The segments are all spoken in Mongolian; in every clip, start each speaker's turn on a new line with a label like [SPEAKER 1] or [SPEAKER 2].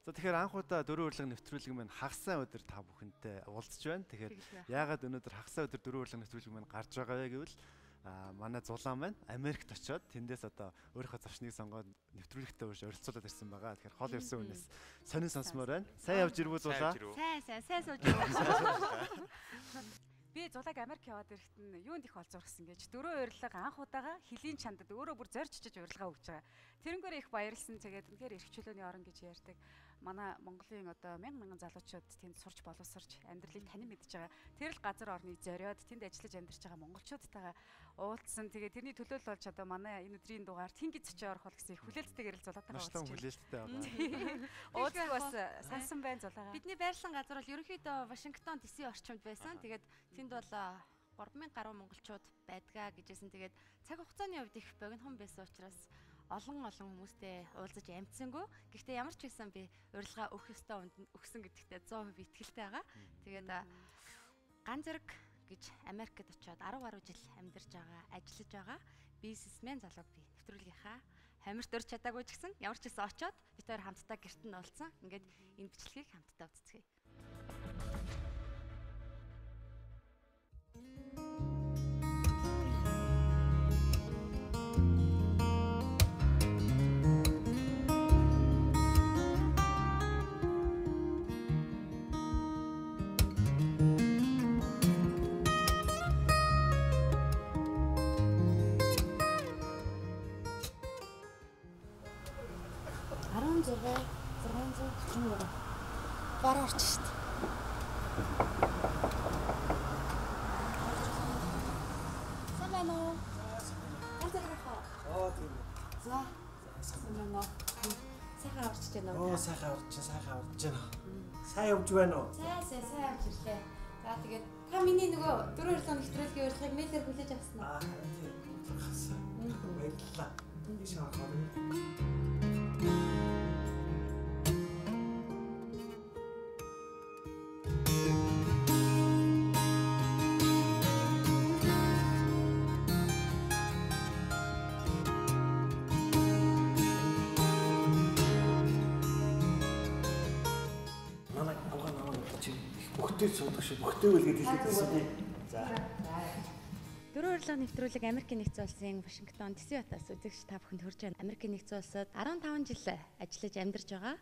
[SPEAKER 1] За тэгэхээр анх удаа дөрөв урилга нэвтрүүлэг маань хагас өдөр та бүхэнтэй уулзж байна. Тэгэхээр яагаад өнөөдөр хагас өдөр дөрөв урилга нэвтрүүлэг маань гарч байгаа вэ гэвэл манай зулаан маань Америкт очиод тэндээс одоо өөрийнхөө зочныг сонгоод нэвтрүүлэгтээ оролцуулаад ирсэн байгаа. Тэгэхээр хол ирсэн хүнээс сонин сонсмоор байна. Сайн явж ирвүү зулаа.
[SPEAKER 2] Сайн сууж байна. Би зулааг Америк яваад ирэхэд нь юунд их олзуурхсан гэж дөрөв урилга анх удаага хөлийн чандад өөрөө бүр зорж чиж урилга өгч байгаа. Тэрнгээр их баярлсан. Тэгээд үнэхээр эрх чөлөөний орон гэж ярьдаг. Манай Монголын одоо мянган залуучууд тэнд сурч боловсрч амьдралыг танин мэдж байгаа. Тэр л газар орныг зориод тэнд ажиллаж амьдарч байгаа монголчуудтайгаа уулзсан. Тэгээд тэрний төлөөлөл болж одоо манай энэ өдрийн дугаар Тэнгиз зочид орох бол гэсэн их хүлээлттэйгээр л зулаатайгаа уулзсан.
[SPEAKER 1] Хүлээлттэй байгаа.
[SPEAKER 2] Уулзах бас сансан байна зулаагаа.
[SPEAKER 3] Бидний байрлсан газар бол ерөнхийдөө Вашингтон DC орчимд байсан. Тэгээд тэнд бол 3000 гаруй монголчууд байдгаа гэжсэн. Тэгээд цаг хугацааны хувьд их богинохон байсан учраас олон хүмүүстэй уулзаж амжсангүй. Гэхдээ ямар ч байсан би урилга өгөх ёстой өгсөн гэдэгтээ 100% итгэлтэй байгаа. Тэгээд Ган зэрэг гэж Америкт очиод 10 гаруй жил амьдарч байгаа, ажиллаж байгаа бизнесмен залууг би нэвтрүүлгийнхаа хамирт өрч чадаагүй ч гэсэн ямар ч байсан очиод бид хоёр хамтдаа гэрт нь олцсон. Ингээд энэ бичлэгийг хамтдаа үзцгээе. Бараа орч шүү дээ. Сайн байна уу?
[SPEAKER 4] Тийм.
[SPEAKER 3] За. Сайн байна уу? Сайхан орч байна уу?
[SPEAKER 4] Сайхан орч байна. Сайн явж байна уу?
[SPEAKER 3] Сайн явж ирлээ. За тэгээд та миний нөгөө дөрөв урилга нэвтрүүлгийн урилгыг мэйлээр хүлээж авсан уу?
[SPEAKER 4] Тийм. Хасан. Баярлалаа. Ийш орохоо. Бүгдээвэл гэж хэлсэн тийм. За.
[SPEAKER 3] Дөрөв урилга нэвтрүүлэг Америкийн нэгдсэн улсын Вашингтон DC хотоос үзэгч та бүхэнд хүрж байна. Америкийн нэгдсэн улсад 15 жил ажиллаж амьдарч байгаа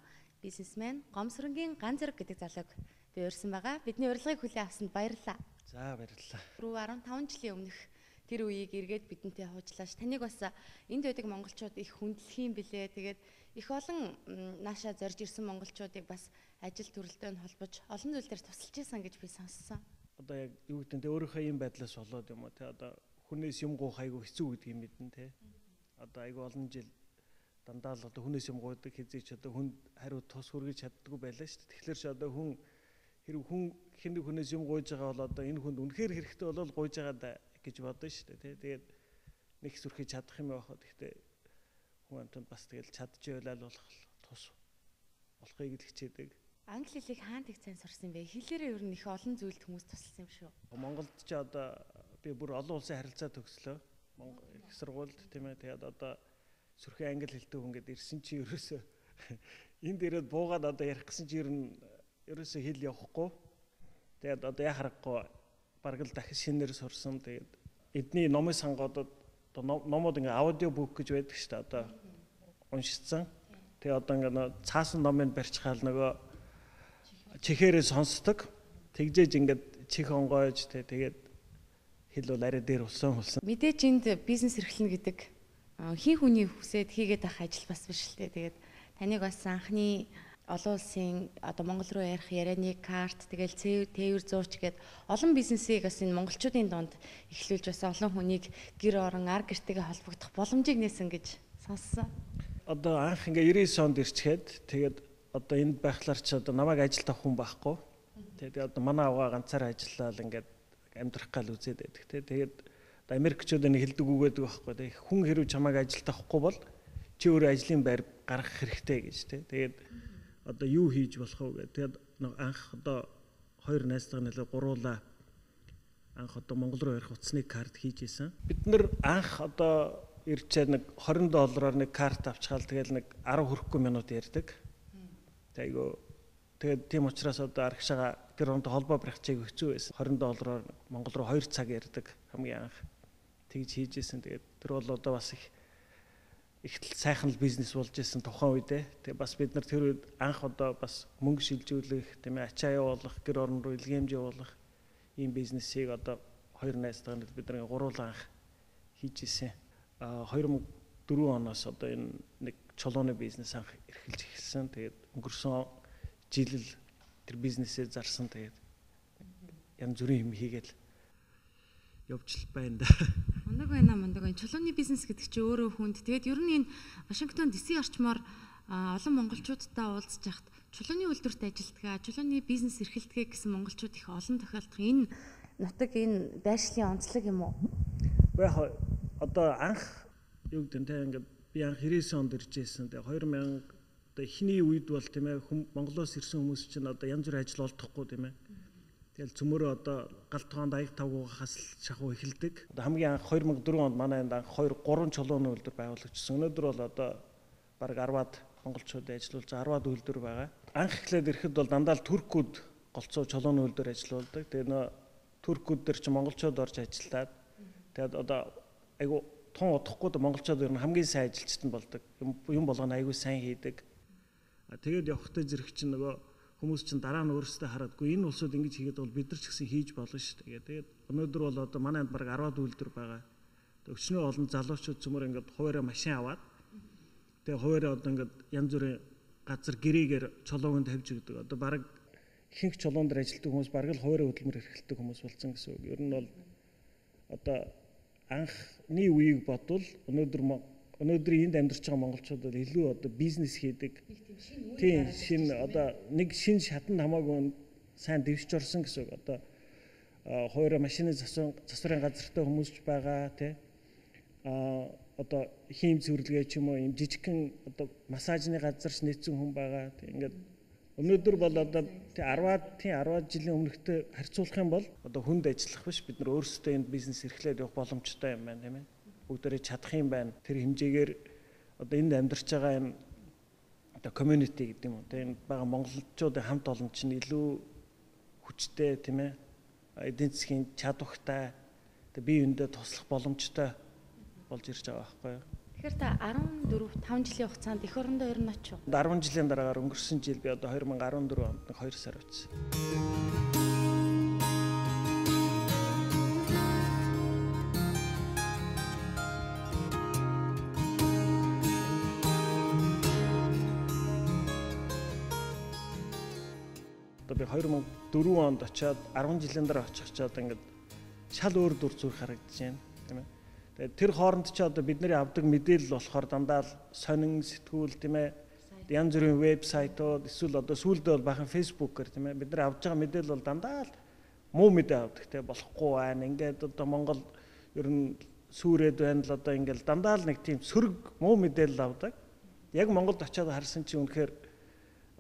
[SPEAKER 3] бизнесмен Гомсрынгийн Ган зэрэг гэдэг залууг би урьсан байгаа. Бидний урилгыг хүлээн авсанд баярлалаа.
[SPEAKER 1] За баярлалаа.
[SPEAKER 3] Рүү 15 жилийн өмнөх тэр үеийг эргээд бидэнтэй хуучлаач. Таныг бас энд байдаг монголчууд их хүндлэх юм билээ. Тэгээд их олон наашаа зорж ирсэн монголчуудыг бас ажил төрөлтөнд холбож олон зүйлээр тусалж исэн гэж би сонссон.
[SPEAKER 4] Одоо яг юу гэдэг нь өөрийнхөө юм байдлаас болоод юм уу те одоо хүнээс юм гуйх айгүй хэцүү гэдэг юм мэдэн те. Одоо айгүй олон жил дандаа л одоо хүнээс юм гуйдаг хизээч одоо хүн хариу тус хүргэж чаддгүй байлаа шүү дээ. Тэгэхээр ч одоо хүн хэрэг хүн хинэг хүнээс юм гуйж байгаа бол одоо энэ хүнд үнэхээр хэрэгтэй болол гуйж байгаа гэж бодно шүү дээ те. Тэгээд нэг сүрхий чадах юм байхад гэхдээ хүн амтанд бас тэгэл чадчихвал болох тус болохыг л хичээдэг.
[SPEAKER 3] Англи хэлийг хаант их сайн сурсан бэ? Хэлээрээ ер нь их олон зүйлд хүмүүс тусалсан юм шүү.
[SPEAKER 4] Монголд ч одоо би бүр олон улсын харилцаа төгслөө. Монгол их сургуульд тийм ээ. Тэгээд одоо сүрхий англи хэлтэй хүн гээд ирсэн чи ерөөсөө энд ирээд буугаад одоо ярих гэсэн чи ерөөсөө хэл явахгүй. Тэгээд одоо яа харахгүй бараг л дахиж шинээр сурсан. Тэгээд эдний номын сангуудад одоо номууд ингээ аудио бук гэж байдаг шүү дээ. Одоо уншицсан. Тэгээд одоо ингээ цаасан номыг барьчихаал нөгөө чихээрээ сонсдог. Тэгжээж ингээд чих онгойж тэгээд хэл бол арай дээр улсан.
[SPEAKER 3] Мэдээж энд бизнес эрхлэнэ гэдэг хин хүний хүсээд хийгээд байх ажил бас биш л дээ. Тэгээд таныг бас анхны олон улсын одоо Монгол руу ярих ярианы карт тэгэл тээвэр зууч гээд олон бизнесийг бас энэ монголчуудын донд эхлүүлж бас олон хүнийг гэр орон ар гэртэйгээ холбогдох боломжийг нээсэн гэж сонссон.
[SPEAKER 4] Одоо анх ингээ 99 онд ирчгээд тэгээд одоо энд байхлаар ч одоо намайг ажилд авах хүн байхгүй. Тэгээд одоо манай авгаа ганцаараа ажиллаад ингээд амьдрах гал үзээд байдаг те. Тэгээд одоо Америкчууд энэ хэлдэг үгээд байхгүй те. Хүн хэрв чамайг ажилд авахгүй бол чи өөрөө ажлын байр гаргах хэрэгтэй гэж те. Тэгээд одоо юу хийж болох вэ гэдэг. Тэгээд анх одоо хоёр найзлага нэлээ гуруулаа анх одоо Монгол руу ярих утасны карт хийж исэн. Бид нэр анх одоо ирчээд нэг $20 нэг карт авчгаал тэгэл нэг 10 хүрэхгүй минут ярьдаг. Тэгээд тийм учраас одоо арагшаага гэр оронд холбоо барих чиг хэцүү байсан. $20-оор Монгол руу 2 цаг ярьдаг хамгийн анх. Тэгж хийжсэн. Тэгээд тэр бол одоо бас их сайхан бизнес болж исэн тухайн үедээ. Тэгээ бас бид нар тэр үед анх одоо бас мөнгө шилжүүлэх, тийм ээ, ачаа явуулах, гэр орон руу илгээмж явуулах ийм бизнесийг одоо хоёр найзтайгаар бид нар гуруулан анх хийж исэн. 2004 оноос одоо энэ нэг чулууны бизнес анх эрхэлж эхэлсэн. Тэгээд өнгөрсөн жил тэр бизнесээ зарсан. Тэгээд янз бүрийн юм хийгээл явж байна да.
[SPEAKER 3] Мундаг байна. Чулууны бизнес гэдэг чинь өөрөө хүнд. Тэгээд ер нь энэ Вашингтон DC орчмоор олон монголчуудтай уулзж яхад чулууны үйлдвэрт ажилладаг, чулууны бизнес эрхэлдэг гэсэн монголчууд их олон тохиолдох. Энэ нутаг энэ байршлын онцлог юм уу?
[SPEAKER 4] Яг одоо анх юу гэдэг нь ингээд би анх 99 онд ирж байсан. Тэгээ 2000 одоо эхний үед бол тийм ээ Монголоос ирсэн хүмүүс чинь одоо янз бүрийн ажил олдохгүй тийм ээ. Тэгэл цөмөрөө одоо галт тоонд аяг тавгуугаас шахуу эхэлдэг. Одоо хамгийн анх 2004 онд манай энд анх 3 чулууны үйлдвэр байгуулагдсан. Өнөөдөр бол одоо бараг 10-аад монголчууд ажиллуулж 10-аад үйлдвэр байгаа. Анх эхлээд ирэхэд бол дандаа л туркууд голцоо чулууны үйлдвэр ажиллаулдаг. Тэгээ нөө туркууд дээр чинь монголчууд орж ажиллаад тэгээд одоо айгу тун удахгүй монголчууд ер нь хамгийн сайн ажилчид нь болдог. Юм болгоно айгу сайн хийдэг. Тэгээд явахтай зэрэг чинь нөгөө хүмүүс чинь дараа нь өөрсдөө хараадгүй энэ улсууд ингэж хийгээд бол бид нар ч гэсэн хийж болно шүү дээ. Тэгээд өнөөдөр бол одоо манай энд бараг 10-аад үйлдвэр байгаа. Өчнөө олон залуучууд цөмөр ингээд хуваараа машин аваад тэгээд хуваараа одоо ингээд янз бүрийн газар гэрээгээр чулуунд тавьж өгдөг. Одоо бараг ихэнх чулуун дээр ажилладаг хүмүүс бараг л хуваараа хөдөлмөр эрхэлдэг хүмүүс болсон гэсэн үг. Ер нь бол одоо анхны үеийг бодвол өнөөдрийн энд амьдарч байгаа монголчууд бол илүү одоо бизнес хийдэг. Тийм шинэ одоо нэг шинэ шатанд хамаагүй сайн дэвшиж орсон гэсэн үг. Одоо хуваараа машины засварын газартай хүмүүс ч байгаа тий. Одоо хийм цэвэрлэгээ ч юм уу юм жижигхэн одоо массажны газарч нийцсэн хүн байгаа. Тий ингээд өнөөдөр бол одоо 10-аад жилийн өмнөхтэй харьцуулах юм бол одоо хүнд ажиллах биш бид нар өөрсдөө энэ бизнес эрхлээд явах боломжтой юм байна тийм ээ. Бүгдээрээ чадах юм байна. Тэр хэмжээгээр одоо энд амьдарч байгаа энэ одоо community гэдэг юм уу. Тэгээд байгаа монголчуудын хамт олон чинь илүү хүчтэй тийм ээ. Эдийн засгийн чадвартай тэгээд бие биендээ туслах боломжтой болж ирж байгаа байхгүй юу?
[SPEAKER 3] Тэгэхээр та 5 жилийн хугацаанд эх орондоо ер нь очив.
[SPEAKER 4] 10 жилийн дараагаар өнгөрсөн жил би одоо 2014 онд 2 сар очив. Би 2004 онд очиад 10 жилийн дараа очих чад ингээд шал өөр дүр зураг харагдаж байна тийм ээ. Тэгээд тэр хооронд ч одоо бидний авдаг мэдээлэл болохоор дандаа л сонин сэтгүүл тийм ээ. Янз бүрийн вебсайтууд эсвэл одоо сүүлдээ бол бахан фэйсбүүкээр тийм ээ. Бид нар авж байгаа мэдээлэл бол дандаа л муу мэдээ авдаг тийм болохгүй байна. Ингээд одоо Монгол ер нь сүрээд байна л одоо ингээд дандаа л нэг тийм сөрөг муу мэдээлэл авдаг. Яг Монголд очиад харсан чинь үнэхээр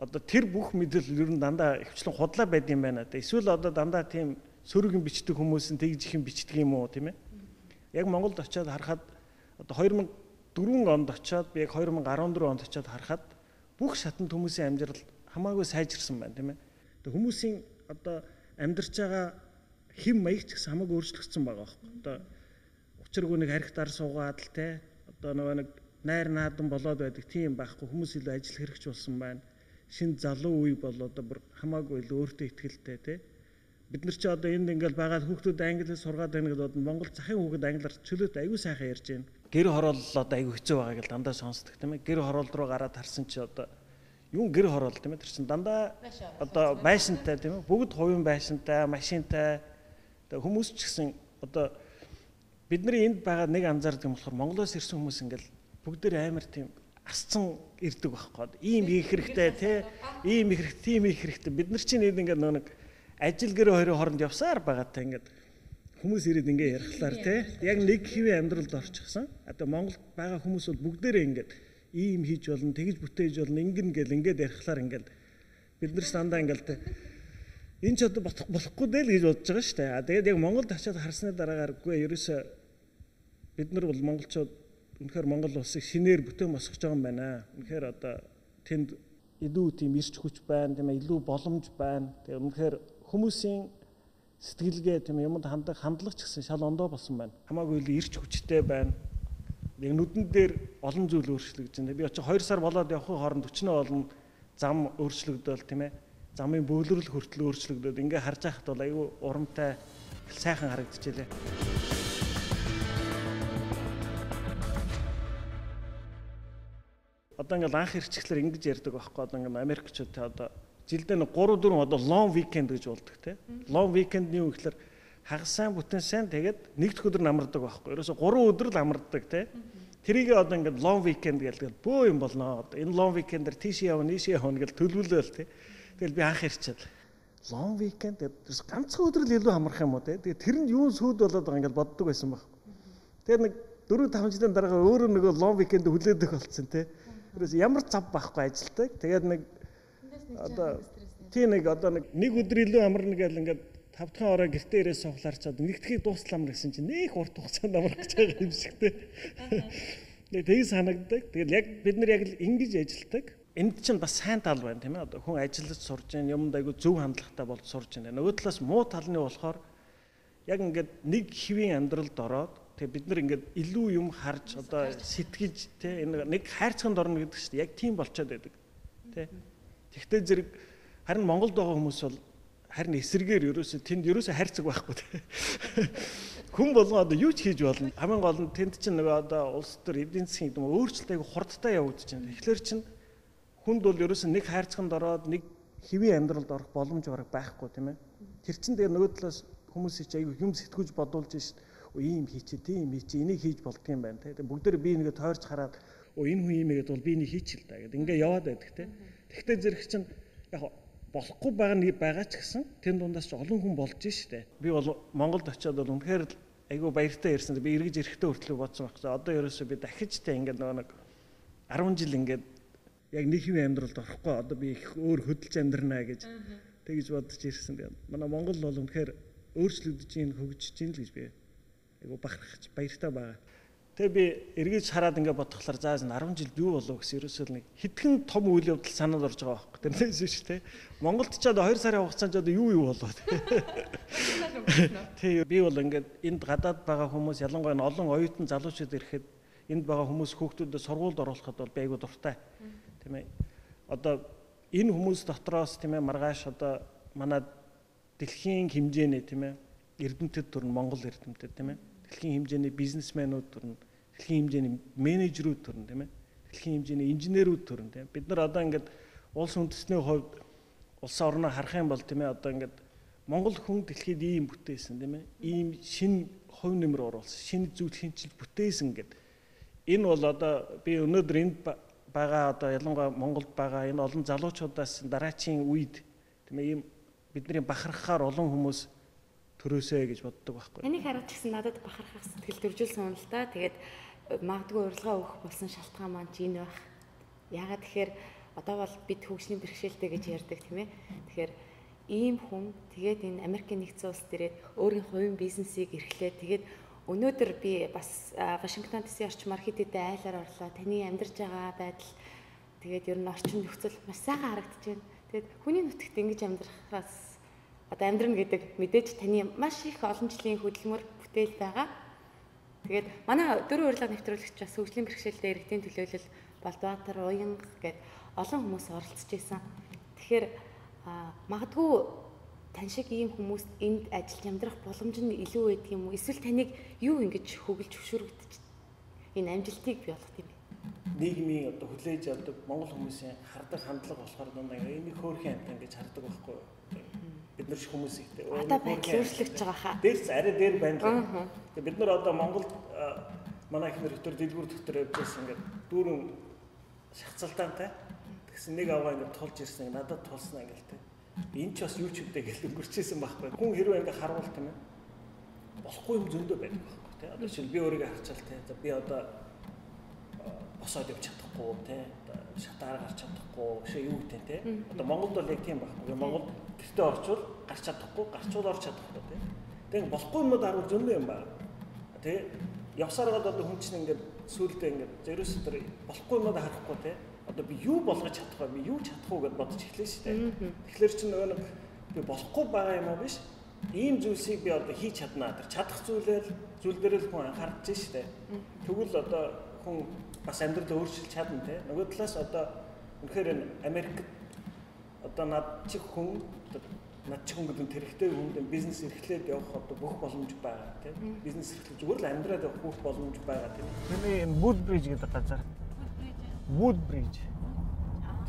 [SPEAKER 4] одоо тэр бүх мэдээлэл ер нь дандаа ихвчлэн худлаа байд юм байна. Эсвэл одоо дандаа тийм сөрөгийн бичдэг хүмүүс нь тэгж ихэн бичдэг юм уу тийм ээ. Яг Монголд очиад харахад одоо 2004 онд очиад би яг 2014 онд очиад харахад бүх шатанд хүмүүсийн амьдрал хамаагүй сайжирсан байна тийм ээ. Тэгээ хүмүүсийн одоо амьдарч байгаа хэм маяг ч гэсэн хамаагүй өөрчлөгдсөн байгаа байхгүй. Одоо учиргүй нэг харигтаар суугаад л те одоо нөгөө нэг найр наадан болоод байдаг тийм байхгүй. Хүмүүс илүү ажил хэрэгч болсон байна. Шинэ залуу үе бол одоо бүр хамаагүй илүү өөртөө ихтгэлтэй тий. Бид нар ч одоо энд ингээл байгаад хүүхдүүд англиар сургаад байна гэдэг нь Монгол захын хүүхэд англиар чөлөөт аягүй сайхан ярьж байна. Гэр хороолол одоо аягүй хэцүү байгаа гэж дандаа сонсдог тийм ээ. Гэр хороол руу гараад харсан чи одоо юу гэр хороол тийм ээ. Тэр чин дандаа одоо байшинтай тийм ээ. Бүгд хувийн байшинтай, машинтай. Тэгээ хүмүүс ч гэсэн одоо бидний энд байгаа нэг анзаардаг юм болохоор Монголоос ирсэн хүмүүс ингээл бүгдээр амар тийм асцсан ирдэг байхгүй. Ийм их хэрэгтэй тий. Ийм их хэрэгтэй, тийм их хэрэгтэй. Бид нар чинь ингээд нэг ажил гэр хоёрын хооронд явсаар байгаатай ингээд хүмүүс ирээд ингээд ярихлаар тий. Яг нэг хэвийн амьдралд орчихсон. Одоо Монголд байгаа хүмүүс бол бүгдээрээ ингээд ийм хийж болно, тэгж бүтээж болно, ингээл ингээд ярихлаар ингээд бид нар дандаа ингээд тий. Энэ ч одоо болохгүй дээ л гэж бодож байгаа шүү дээ. Тэгээд яг Монголд очиад харсны дараагаар үгүй ерөөсөө бид нар бол монголчууд үнэхээр Монгол улсыг шинээр бүтээн босгож байгаа юм байна. Үнэхээр одоо тэнд илүү тийм ирч хүч байна, тийм ээ, илүү боломж байна. Тэгээ үнэхээр хүмүүсийн сэтгэлгээ тийм юмд хандлага ч гэсэн шал ондоо болсон байна. Хамаагүй илүү ирч хүчтэй байна. Яг нүдэн дээр олон зүйл өөрчлөгдөж байна. Би очиж 2 сар болоод явахын хооронд өчнөө олон зам өөрчлөгдөөл тийм ээ. Замын бөөлрөл хүртэл өөрчлөгдөөд ингээ харж байхад бол айгүй урамтай сайхан харагдчихжээ. Одоо ингээл анх ирчихлээр ингэж ярьдаг байхгүй одоо ингээл Америкчууд те одоо жилдээ 3-4 одоо long weekend гэж болдог те. Long weekend нь юу гэхээр хагас сайн бүтэн сайн тэгээд нэг дэх өдөр намардаг байхгүй. Ерөөсө 3 өдөр л амардаг те. Тэрийг одоо ингээд long weekend гэдэг бөө юм болно. Одоо энэ long weekend-ээр тийш явна, ийш явна гэж төлөвлөлөөл те. Тэгэл би анх ирчээд long weekend гэдэг ганцхан өдөр л илүү амарх юм уу те. Тэгээ тэр нь юун сүйд болоод байгаа ингээд боддог байсан баг. Тэгээ нэг 4-5 жилийн дараа өөрөө нөгөө long weekend хүлээдэг болсон те. Тэрээс ямар зав байхгүй ажилтдаг. Тэгээд нэг одоо тийм нэг одоо нэг өдөр илүү амарна гэл ингээд 5 дахь ороо гэртээ ирээ сууглаарчаад нэгтгэхийг дуусламар гэсэн чинь нэг урт хугацаанд амарх гэж байгаа юм шиг те. Тэгээ санагддаг. Тэгэл яг бид нар яг л ингэж ажилтдаг. Энд чинь бас сайн тал байна тийм ээ. Одоо хүн ажиллаж сурж байна, юмд айгу зөв хандлагатай болж сурж байна. Нөгөө талаас муу талны болохоор яг ингээд нэг хэвийн амьдралд ороод тэгээ бид нар ингээд илүү юм харж одоо сэтгэж тий энэ нэг хайрцагт орно гэдэг чинь яг тийм болчиход байдаг тий. Тэгтээ зэрэг харин Монголд байгаа хүмүүс бол харин эсэргээр ерөөсөө тэнд ерөөсөө хайрцаг байхгүй тий. Хүн болгоо одоо юу ч хийж болно. Хамгийн гол нь тэнд чинь нөгөө одоо улс төр эдийн засгийн гэдэг нь өөрчлөлт айгу хурдтай явагдаж байна. Тэгэхээр чинь хүнд бол ерөөсөө нэг хайрцагт ороод нэг хэвийн амьдралд орох боломж бараг байхгүй тийм ээ. Тэр чинь тэгээ нөгөө талаас хүмүүсийг ч айгу юм сэтгүүлж бодуулж шít. Ийм хийчээ, тийм хийчээ, энийг хийж болдго юм байна те. Бүгдээр би нэгэ тойрч хараад энэ хүн ийм гэдэг бол би энийг хийчихэл та гэдэг ингээ яваад байдаг те. Тэгтээ зэрэг чинь яг болохгүй байгаа ч гэсэн тэр дундаас ч олон хүн болж штэ. Би бол Монголд очиод бол үнэхээр айгүй баяртай ирсэн. Би эргэж ирэхдээ хүртэл бодсон байх. Одоо ерөөсөө би дахиж те ингээ нэг 10 жил ингээ яг нэг хэвийн амьдралд орохгүй одоо би их өөр хөдөлж амьдрнаа гэж тэгж бодож ирсэн. Манай Монгол бол үнэхээр өөрчлөгдөж ийн хөгжиж ийн л гэж би айгу бахархаж баяртай байгаа. Тэгээ би эргэж хараад ингээ бодохлоор заа 10 жил юу болов гэсэн ерөөсөө нэг хитгэн том үйл явдал санаад орж байгаа байхгүй. Тэрнээс биш те. Монголд ч одоо 2 сарын хугацаанд одоо юу болоо те. Тэгээ би бол ингээ энд гадаад байгаа хүмүүс ялангуяа олон оюутан залуучууд ирэхэд энд байгаа хүмүүс хүүхдүүдэд сургуульд оруулахад бол би айгу дуртай. Тийм ээ. Одоо энэ хүмүүс дотроос тийм ээ маргааш одоо манай дэлхийн хэмжээний тийм ээ эрдэмтэд төрн Монгол эрдэмтэд тийм ээ дэлхийн хэмжээний бизнесмэнүүд төрн дэлхийн хэмжээний менежерүүд төрн тийм ээ дэлхийн хэмжээний инженерүүд төрн тийм бид нар одоо ингээд улс үндэстний хувьд улс орноо харах юм бол тийм ээ одоо ингээд Монгол хүн дэлхийд ийм бүтээсэн тийм ээ ийм шин хувь нэмэр оруулсан шинэ зүйл шинжилж бүтээсэн гэдэг энэ бол одоо би өнөөдөр энд байгаа одоо ялангуяа Монголд байгаа энэ олон залуучуудаас дараачийн үед тийм ээ ийм бидний бахархахаар олон хүмүүс төрөөсэй гэж боддог байхгүй.
[SPEAKER 3] Энийг хараад ч гэсэн надад бахархах сэтгэл төржүүлсэн юм л да. Тэгээд магадгүй урилга өгөх болсон шалтгаан маань ч энэ байх. Яагаад тэгэхээр одоо бол бид хөгжлийн бэрхшээлтэй гэж ярьдаг тийм ээ. Тэгэхээр ийм хүн тэгээд энэ Америкийн нэгдсэн улс дээрээ өөрийн хувийн бизнесийг эрхлээд тэгээд өнөөдөр би бас Вашингтон DC орчмоор хэд хэдэн айлаар орлоо. Таны амьдарч байгаа байдал тэгээд ер нь орчин нөхцөл маш сайхан харагдаж байна. Тэгээд хүний нутагт ингэж амьдрахаас одоо амьдрна гэдэг мэдээж таны маш их олон жилийн хөдөлмөр бүтээл байгаа. Тэгээд манай дөрөв урилга нэвтрүүлэгч бас хөгжлийн бэрхшээлтэй иргэдийн төлөөлөл Балбаатар, Уянга гэд олон хүмүүс оролцож байсан. Тэгэхээр магадгүй тань шиг ийм хүмүүс энд ажиллаж амьдрах боломж нь илүү байдаг юм уу? Эсвэл таныг юу ингэж хөглж хөшөөрөгдөж энэ амжилтыг бий болгох юм бэ?
[SPEAKER 4] Нийгмийн одоо хүлээж авдаг Монгол хүмүүсийн хардаг хандлага болохоор дандаа энийг хөөрхөн амтан гэж хардаг байхгүй юу? Бид нар шиг хүмүүс ихтэй.
[SPEAKER 3] Одоо байдал өөрчлөгдөж байгаа хаа.
[SPEAKER 4] Дээрс арай дээр байна л. Тэгээ бид нар одоо Монголд манай ихнэр өтөр дэлгүүр дотор явжсэн ингээд дүүрэн шахацалдаантай. Тэгсэн нэг аваа ингээд тулж ирсэн надад тулснаа ингээл тэ. Энд ч бас юу ч үдэ гэж өнгөрчээсэн байхгүй. Хүн хэрвээ ингээд харуул тийм ээ. Болохгүй юм зөндөө байдаг байхгүй тэ. Одоо жишээл би өөрийгөө харчаал тэ. За би одоо босоод явж чадахгүй тэ. Шатаар гарч чадахгүй шээ юу гэдэг тэ. Одоо Монголд бол яг тийм байхгүй. Монголд гэртээ орчвол гарч чадахгүй, гарчвал орч чадахгүй тэ. Тэг болохгүй юмуд харвал зөндөө юм байна. Тэ явсараад одоо хүн чинь ингээд сүулдэ ингээд ерөөсөө тэр болохгүй юмуд харахгүй тэ. одоо би юу болгож чадах вэ? Би юу чадах уу гэж бодож эхлэв шүү дээ. Тэгэхээр чи нөгөө нэг би болохгүй байгаа юм уу биш? Ийм зүйлсийг би одоо хийж чаднаа. Тэр чадах зүйл дээр л хүн анхаарч шүү дээ. Тэгвэл одоо хүн бас амьдралаа өөрчилж чадна те. Нөгөө талаас одоо үнэхээр Америкт одоо над чих хүн гэдэг нь тэрэгтэй хүнд бизнес эрхлээд явах одоо бүх боломж байгаа тийм бизнес эрхлэж зүгээр л амьдраад явах бүх боломж байгаа тийм. Тэний энэ Woodbridge гэдэг газар. Woodbridge.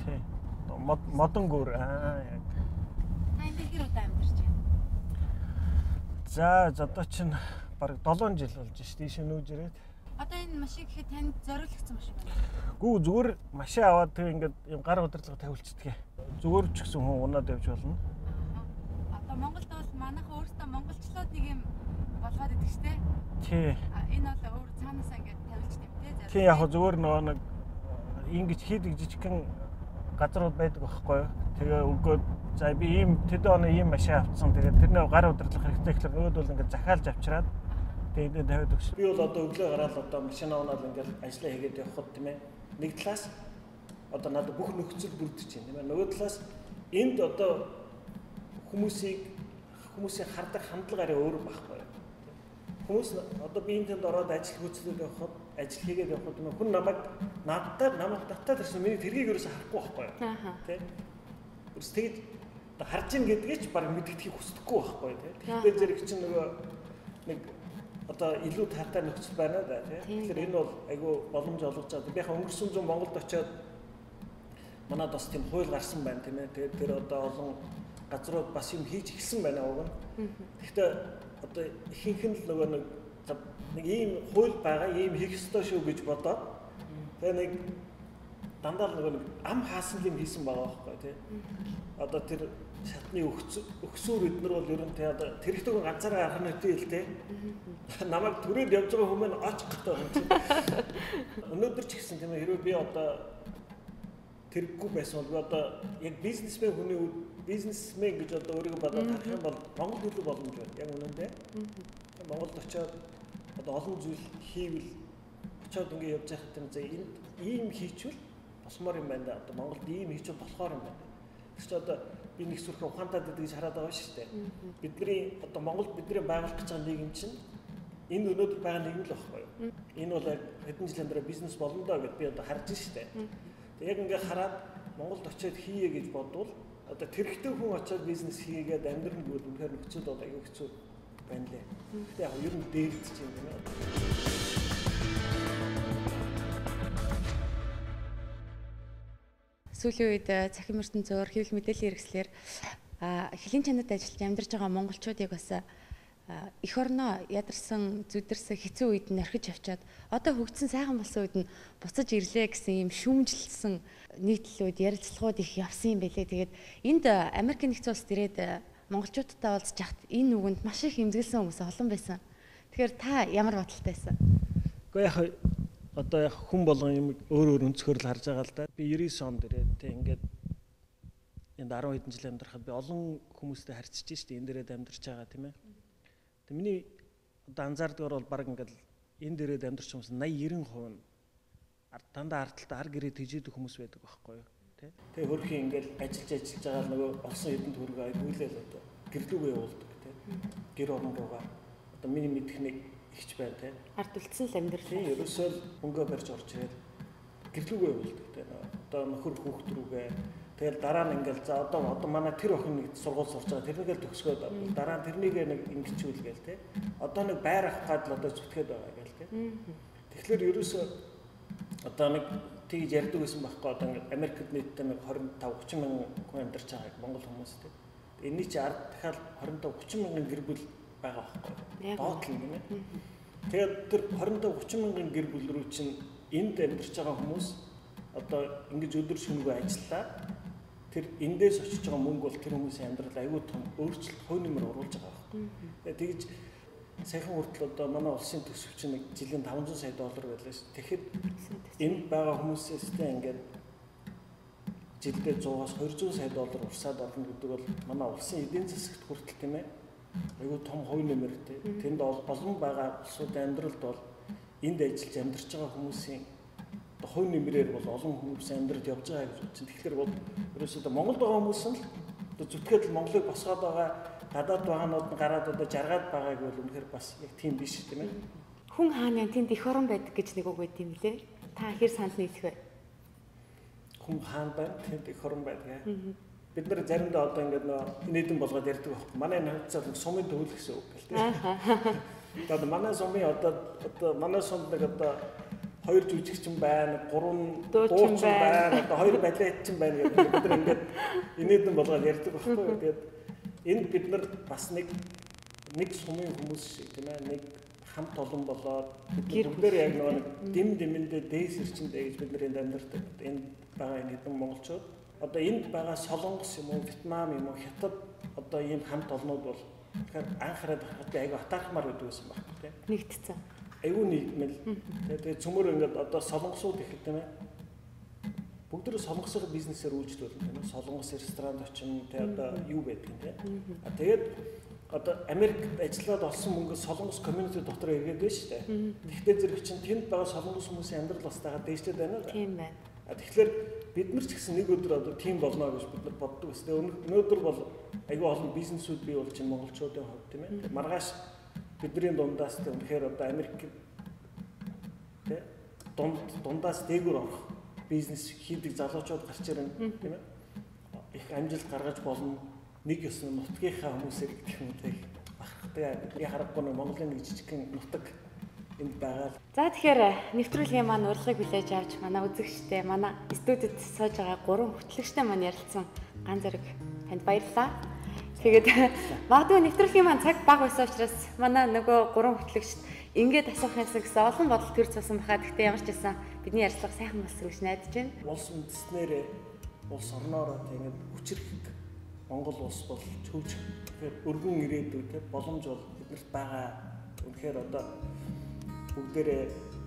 [SPEAKER 4] Тийм. Модон гүр яг.
[SPEAKER 3] Та энэ хэр удаа амьдарч байна?
[SPEAKER 4] За одоо чинь бараг 7 жил болж шүү дээ. Ийш нүүж ирээд.
[SPEAKER 3] Одоо энэ машин гэхэд танд зориулагдсан машин байна.
[SPEAKER 4] Гүү зүгээр машин аваад тэг ингээд юм гар удирдлага тавилчдаг. Зүгээр ч гэсэн хүн унаад явж болно.
[SPEAKER 3] Монголд бол манайхан өөрсдөө монголчлууд нэг юм болгоод идэг штэ.
[SPEAKER 4] Тий.
[SPEAKER 3] Энэ бол өөр цаанаасаа ингээд тавилж нэмтэй.
[SPEAKER 4] Тий яг зүгээр нөгөө нэг ингэж хийдэг жижигхэн газрууд байдаг байхгүй юу. Тэгээ өгөөд за би ийм тэд оны ийм машин авцсан. Тэгээ тэрний гар удирдлах хэрэгтэй гэхэлэр нөгөөд бол ингээд захиалж авчираад тэгээд тавиад өгсөн. Би бол одоо өглөө гараад одоо машин аваад ингээд ажиллаа хийгээд явхад тийм ээ. Нэг талаас одоо надад бүх нөхцөл бүрдэж байна тийм ээ. Нөгөө талаас энд одоо хүмүүсийн хардаг хандлагаараа өөр байхгүй юу. Хүмүүс одоо би энэнд ороод ажил хөтлөд явхад ажил хийгээд явхад хүн надад ирсэн миний тэргийг ерөөсө харахгүй байхгүй юу. Тийм. Өөрс тэгж харж ийн гэдгээ ч баг мэддэхийг хүсдэггүй байхгүй юу. Тэгэхээр зэрэг чинь нөгөө нэг одоо илүү таатай нөхцөл байна да тийм. Тэгэхээр энэ бол айгүй боломж олгож байгаа. Би яг өнгөрсөн зам Монголд очиод манад бас тийм хууль гарсан байна тийм ээ. Тэгээд тэр одоо олон газрууд бас юм хийж эхэлсэн байна уг нь. Гэхдээ одоо ихэнх нь л нөгөө нэг ийм хууль байгаа, ийм хийх ёстой шүү гэж бодоод тэгээ нэг дандаа нөгөө нэг ам хаасан юм хийсэн байгаа байхгүй тий. Одоо тэр шатны өгсөөр эднэр бол ер нь тий одоо тэрэгтэй ганцаараа гарах нь үгүй л тий. Намайг түрээд явж байгаа хүмүүс очих гэдэг юм чи. Өнөөдөр ч гэсэн тийм ээ хэрвээ би одоо тэрэггүй байсан бол одоо яг бизнесмен гэж одоо өөрийгөө бодоод харах юм бол Монгол төлөв боломж байна. Яг үнэндээ. Монголд очиод одоо олон зүйл хийвэл очиод ингэ явж байхад юм за энд ийм хийчихвэл босмоор юм байна да. Одоо Монголд ийм хийчихвэл болохоор юм байна. Тэгэж одоо би нэг сүрх ухаантайд гэдэг гэж хараад байгаа шүү дээ. Бидний одоо Монголд бидний байгуулах гэж байгаа нийгэм чинь энэ өнөөдөр байгаа нийгэм л байхгүй юу? Энэ бол хэдэн жилийн дараа бизнес болно доо гэд би одоо харж шүү дээ. Яг ингээ хараад Монголд очиод хийе гэж бодвол одоо тэрэгтэй хүн очиод бизнес хийгээд амьдрын гүйл үнэхээр нөхцөл бол аюу хэцүү байна лээ. Гэтэ яг ер нь дээрдэж юм байна.
[SPEAKER 3] Сүүлийн үед цахим ертөнцөөр хэвлэл мэдээллийн хэрэгслэр хэлийн чанарт ажиллаж амьдарч байгаа монголчуудыг бас эх орноо ядарсан, зүдэрсэн хэцүү үед нь орхиж авчаад одоо хөгжсөн сайхан болсон үед нь буцаж ирлээ гэсэн юм шүүмжилсэн нийтлэлүүд, ярилцлагууд их явсан юм байлээ. Тэгээд энд Америк нэгдсэн улсад ирээд монголчуудтай уулзж хахад энэ үгэнд маш их эмзэглсэн хүмүүс олон байсан. Тэгэхээр та ямар бодолтой байсан?
[SPEAKER 4] Гэхдээ яг одоо яг хүн болгон юм өөр өнцгөр л харж байгаа л да. Би 99 онд ирээд тэг ингээд энд 10 хэдэн жил амьдрахад би олон хүмүүстэй харьцаж штэ энэ дээрээ амьдарч байгаа тийм ээ. Тэг миний одоо анзаардгаар бол баг ингээд энэ дээрээ амьдарч хүмүүс 80-90% нь дандаа ардталтаа ар гэрээ тэжээдэг хүмүүс байдаг байхгүй юу тий. Тэг хөрхийн ингээд ажиллаж байгаа нөгөө олсон хэдэн төгрөг айгуулэл одоо гэрлүүгээ явуулдаг тий. Гэр орон руугаа одоо миний мэдэх нэг ихч байна тий.
[SPEAKER 3] Ард үлдсэн л амьдрал.
[SPEAKER 4] Тий, ерөөсөө л хөнгөө барьж орж ирээд гэрлүүгээ явуулдаг тий. Одоо нөхөр хүүхд рүүгээ тэгэл дараа нь ингээл за одоо манай тэр охин нэг сургууль сурч байгаа тэрнийгээ төгсгөөд дараа нь тэрнийгээ нэг ингэчүүл гээл тий. Одоо нэг байр авах гад л одоо зүтгээд байгаа гээл тий. Тэгэхээр ерөөсөө одоо нэг тэгж ярьдаг байсан байхгүй одоо ингээд Америкт нийтдээ нэг 25-30 мянган хүн амьдарч байгаа Монгол хүмүүс тий. Энийний чи ард дахиад 25-30 мянган гэр бүл байгаа байхгүй. Доод л юм ээ. Тэгээд тэр 25-30 мянган гэр бүл рүү чинь энд амьдарч байгаа хүмүүс одоо ингэж өдөр шөнөгүй ажиллаа. Тэр эндээс очиж байгаа мөнгө бол тэр хүмүүсийн амьдрал аюул том өөрчлөлт хувь нэмэр оруулж байгаа байхгүй. Тэгээд тэгж сайхан хүртэл одоо манай улсын төсөв чинь нэг жилийн $500 сая байлаа шүү. Тэгэхэд энд байгаа хүмүүсээсээ ингээд жилдээ 100-аас $200 сая урсаад орно гэдэг бол манай улсын эдийн засагт хүртэл тийм ээ. Аюул том хувь нэмэртэй. Тэнд олон байгаа улсуудын амьдралд бол энд ажиллаж амьдарч байгаа хүмүүсийн одоо хувь нэмрээр бол олон хүмүүс амьдрал явж байгаа гэж бодчих. Тэгэхээр бол ерөөсөө Монголд байгаа хүмүүс нь одоо зүтгээд л Монголыг босгоод байгаа гадаад байгаанууд нь гараад одоо жаргаад байгааг бол үнэхээр бас яг тийм биш тийм ээ.
[SPEAKER 3] Хүн хаана тэнд их орон байдаг гэж нэг үг байт юм лээ. Та хэр санал нийлэх вэ?
[SPEAKER 4] Хүн хаана байна тэнд их орон байдаг. Бид нар заримдаа одоо ингээд нөө инээдэн болгоод ярьдаг байхгүй. Манай навцаад сумын төвөл гэсэн үг гэл тийм. Одоо манай сумын одоо манай сумд нэг одоо 2 жүжигчин байна, 3 дуучин байна, одоо 2 балетчин байна гэдэг бид нар ингээд инээдэн болгоод ярьдаг байхгүй. Тэгээд энд бид нар бас нэг сумын хүмүүс шиг тийм ээ нэг хамт олон болоод бид бүгдээр яг нэг дэмэндээ дээс ирчэндээ гэж бид нар энд амьдардаг. Энд байгаа энэ хэдэн монголчууд одоо энд байгаа Солонгос юм уу, Вьетнам юм уу, Хятад одоо ийм хамт олнууд бол тэгэхээр анхаарал хатаа айгу атаархмаар байдаг байсан баг тийм.
[SPEAKER 3] Нэгтцэн.
[SPEAKER 4] Айгу нийгмэл. Тэгээд цөмөр ингээд одоо солонгосууд их тийм ээ. Бүгд солонгосоор бизнесээр үйлчлүүлдэг тийм ээ. Солонгос ресторанд очин тэгээд одоо юу байдаг тийм. Тэгээд одоо Америкт ажиллаад олсон мөнгө солонгос community дотор эргээд байна шүү дээ. Тэгвэл зэрэг чинь тэнд байгаа солонгос хүмүүсийн амьдрал бас тагаа дээшлээд байна л.
[SPEAKER 3] Тийм байна.
[SPEAKER 4] Тэгэхээр бид нар ч гэсэн нэг өдөр одоо тийм болно гэж бид нар боддог бас. Өнөөдөр бол аюу олон бизнесүүд бий болж байна монголчуудын хувьд тийм ээ. Маргааш бидний дундаас тэгэхээр одоо Америк тийм дундаас дээгүүр орох бизнес хийдэг залуучууд гарч ирнэ тийм ээ. Их амжилт гаргаж болно. Нэг ёсны нутгийнхаа хүмүүсээр гэх юм уу тийм бахархдаг. Би харахгүй нэг Монголын нэг жижигхэн нутаг энд байгаа.
[SPEAKER 3] За тэгэхээр нэвтрүүлгийн маань урилгыг хүлээж авч манай үзэгчтэй, манай студид сууж байгаа 3 хөтлөгчтэй маань ярилцсан ганц зэрэг танд баярлалаа. Тэгээд магадгүй нэвтрүүлгийн маань цаг бага байсан учраас манай нөгөө 3 хөтлөгчд ингээд асуух юмсан гэсэн олон бодол төрж басан баха. Гэхдээ ямар ч байсан бидний ярилцлага сайхан болсон гэж найдаж байна.
[SPEAKER 4] Улс үндэстнэрээ улс орноороо тэгээд хүчрэх Монгол улс бол чөвж тэгэхээр өргөн ирээдүйд боломж бол биднэрт байгаа. Үнэхээр одоо бүгдээрээ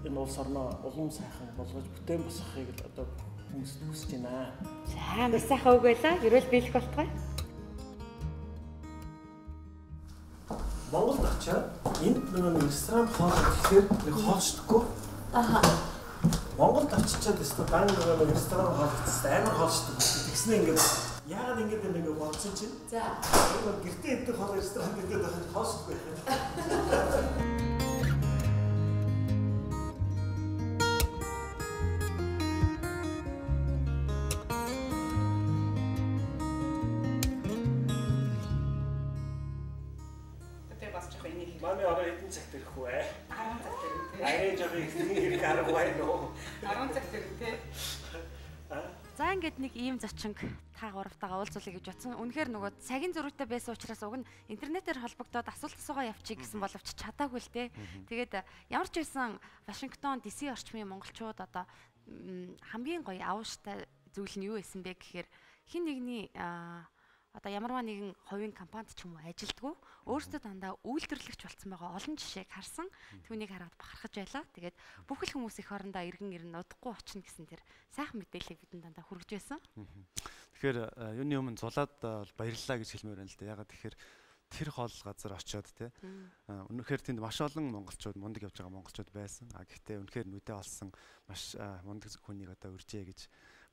[SPEAKER 4] энэ улс орноо улам сайхан болгож бүтээн босгохыг л одоо хүмүүст хүсэж байна.
[SPEAKER 3] За маш сайхан үг байлаа. Ерөөл биелэх болтугай.
[SPEAKER 4] Монголд очиад энд нэг ресторан хоол гэхээр нэг хоолшдоггүй. Монголд очичаад өстө дан нэг ресторан хоол гэхээс амар хоолшдог. Тэгснэ ингээд яагаад ингэж нэг бодсон чинь.
[SPEAKER 3] За.
[SPEAKER 4] Гэртээ идэх хоол ресторан гэдэг нь хоолшдоггүй. Манай орой хэдэн цагт ирэх вэ?
[SPEAKER 2] 10 цаг ирнэ.
[SPEAKER 4] Арай жоо их арга байна уу?
[SPEAKER 2] 10 цаг ирнэ.
[SPEAKER 3] За ингээд нэг ийм зочин та гуравтайгаа уулзуулъя гэж бодсон. Үнэхээр нөгөө цагийн зөрүүтэй байсан учраас уг нь интернетээр холбогдоод асуулт асуугаа явчих гэсэн боловч чадаагүй л дээ. Тэгээд ямар ч байсан Вашингтон DC орчмын монголчууд одоо хамгийн гоё авууштай зүйл нь юу байсан бэ гэхээр хин нэгний одоо ямарваа нэгэн хувийн компанид ч юм уу ажилдгүү өөрсдөө дандаа үйлдвэрлэгч болсон байгаа олон жишээг харсан. Түүнийг хараад бахархаж байлаа. Тэгээд бүх л хүмүүс их орондоо иргэн ирнэ удахгүй очно гэсэн тэр сайхан мэдээллийг бидэнд дандаа хүргэж байсан.
[SPEAKER 1] Тэгэхээр юуны өмнө зулаад баярлалаа гэж хэлмээр байна л да. Ягаад тэгэхээр тэр хоол газар очиод те үнэхээр тэнд маш олон монголчууд мундаг явж байгаа монголчууд байсан. Гэхдээ үнэхээр нүдэ олсон маш мундаг хүнийг одоо үржээ гэж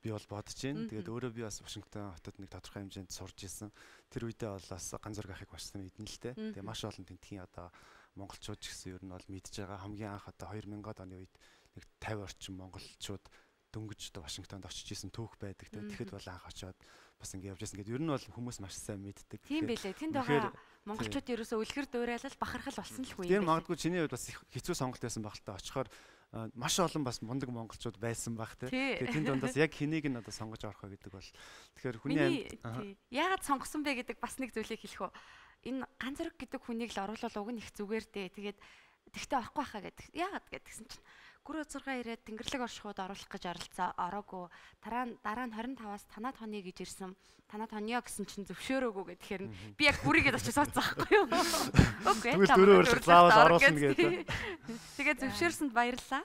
[SPEAKER 1] би бол бодож байна. Тэгээд өөрөө би бас Вашингтон хотод нэг тодорхой хэмжээнд сурж исэн. Тэр үедээ бол бас ганц зураг ахыг барьсан мэднэ л те. Тэгээд маш олон тентгийн одоо монголчууд ч гэсэн ер нь бол мэдж байгаа. Хамгийн анх одоо 2000-ад оны үед нэг 50 орчим монголчууд дөнгөж одоо Вашингтонд очиж исэн түүх байдаг те. Тэгэхэд бол анх очиод бас ингэ явж исэн. Гэд ер нь бол хүмүүс маш сайн мэддэг.
[SPEAKER 3] Тийм байлээ. Тэнд байгаа монголчууд ерөөсөө үлгэр дуурайлал бахархал болсон л хүн юм.
[SPEAKER 1] Тэр магадгүй чиний хувьд бас хэцүү сонголт байсан баг л та. Очихоор маш олон бас мундаг монголчууд байсан баг те. Тэгээд тэнд дундаас яг хэнийг нь одоо сонгож авах вэ гэдэг бол тэгэхээр хүний
[SPEAKER 3] яагаад сонгосон бэ гэдэг бас нэг зүйлийг хэлэх үү. Энэ ганц зэрэг гэдэг хүнийг л оруулал уг нь их зүгээр дээ. Тэгээд тэгтээ орохгүй хаа гэдэг. Яагаад гэдгсэн чинь гүрөө 6 ирээд Тэнгэрлэг оршихуйд оруулах гэж ороогүй. Дараа нь 25-аас танаа тоны гэж ирсэн. Танаа тонио гэсэн чинь зөвшөөрөөгүй гэхээр би яг гүрийгээд очиж сууцсан байхгүй юу? Окей.
[SPEAKER 1] Дөрөв өрлөг заавал оруулна гэдэг.
[SPEAKER 3] Тэгээд зөвшөөрсөнд баярлалаа.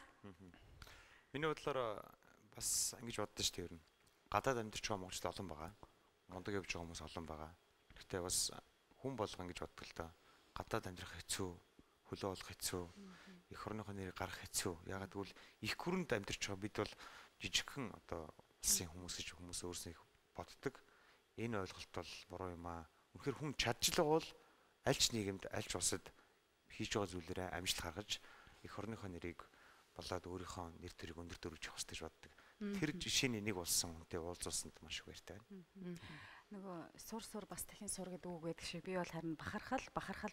[SPEAKER 5] Миний бодлоор бас ингэж боддоо шүү дээ ер нь. Гадаад амьдарч байгаа монголчууд олон байгаа. Мундаг явж байгаа хүмүүс олон байгаа. Гэхдээ бас хүн болгоо ингэж боддог л доо. Гадаад амьдрах хэцүү, хөлөө болох хэцүү. эх орныхоо нэрийг гарах хэцүү. Ягаад гэвэл их гүрэнд амьдарч байгаа бид бол жижигхэн одоо улсын хүмүүс гэж хүмүүс өөрсдөө их боддог. Энэ ойлголт бол буруу юм аа. Үнэхээр хүн чадчихлаа бол аль ч нийгэмд аль ч улсад хийж байгаа зүйлээрээ амжилт гаргаж эх орныхоо нэрийг болоод өөрийнхөө нэр төрийг өндөр дөрвж явах гэж боддог. Тэр жишээний нэг болсон хүнтэй уулзсанд маш их баяртай байна.
[SPEAKER 2] Нөгөө сур бас дахин сур гэдэг үг байдаг шиг би бол харин бахархал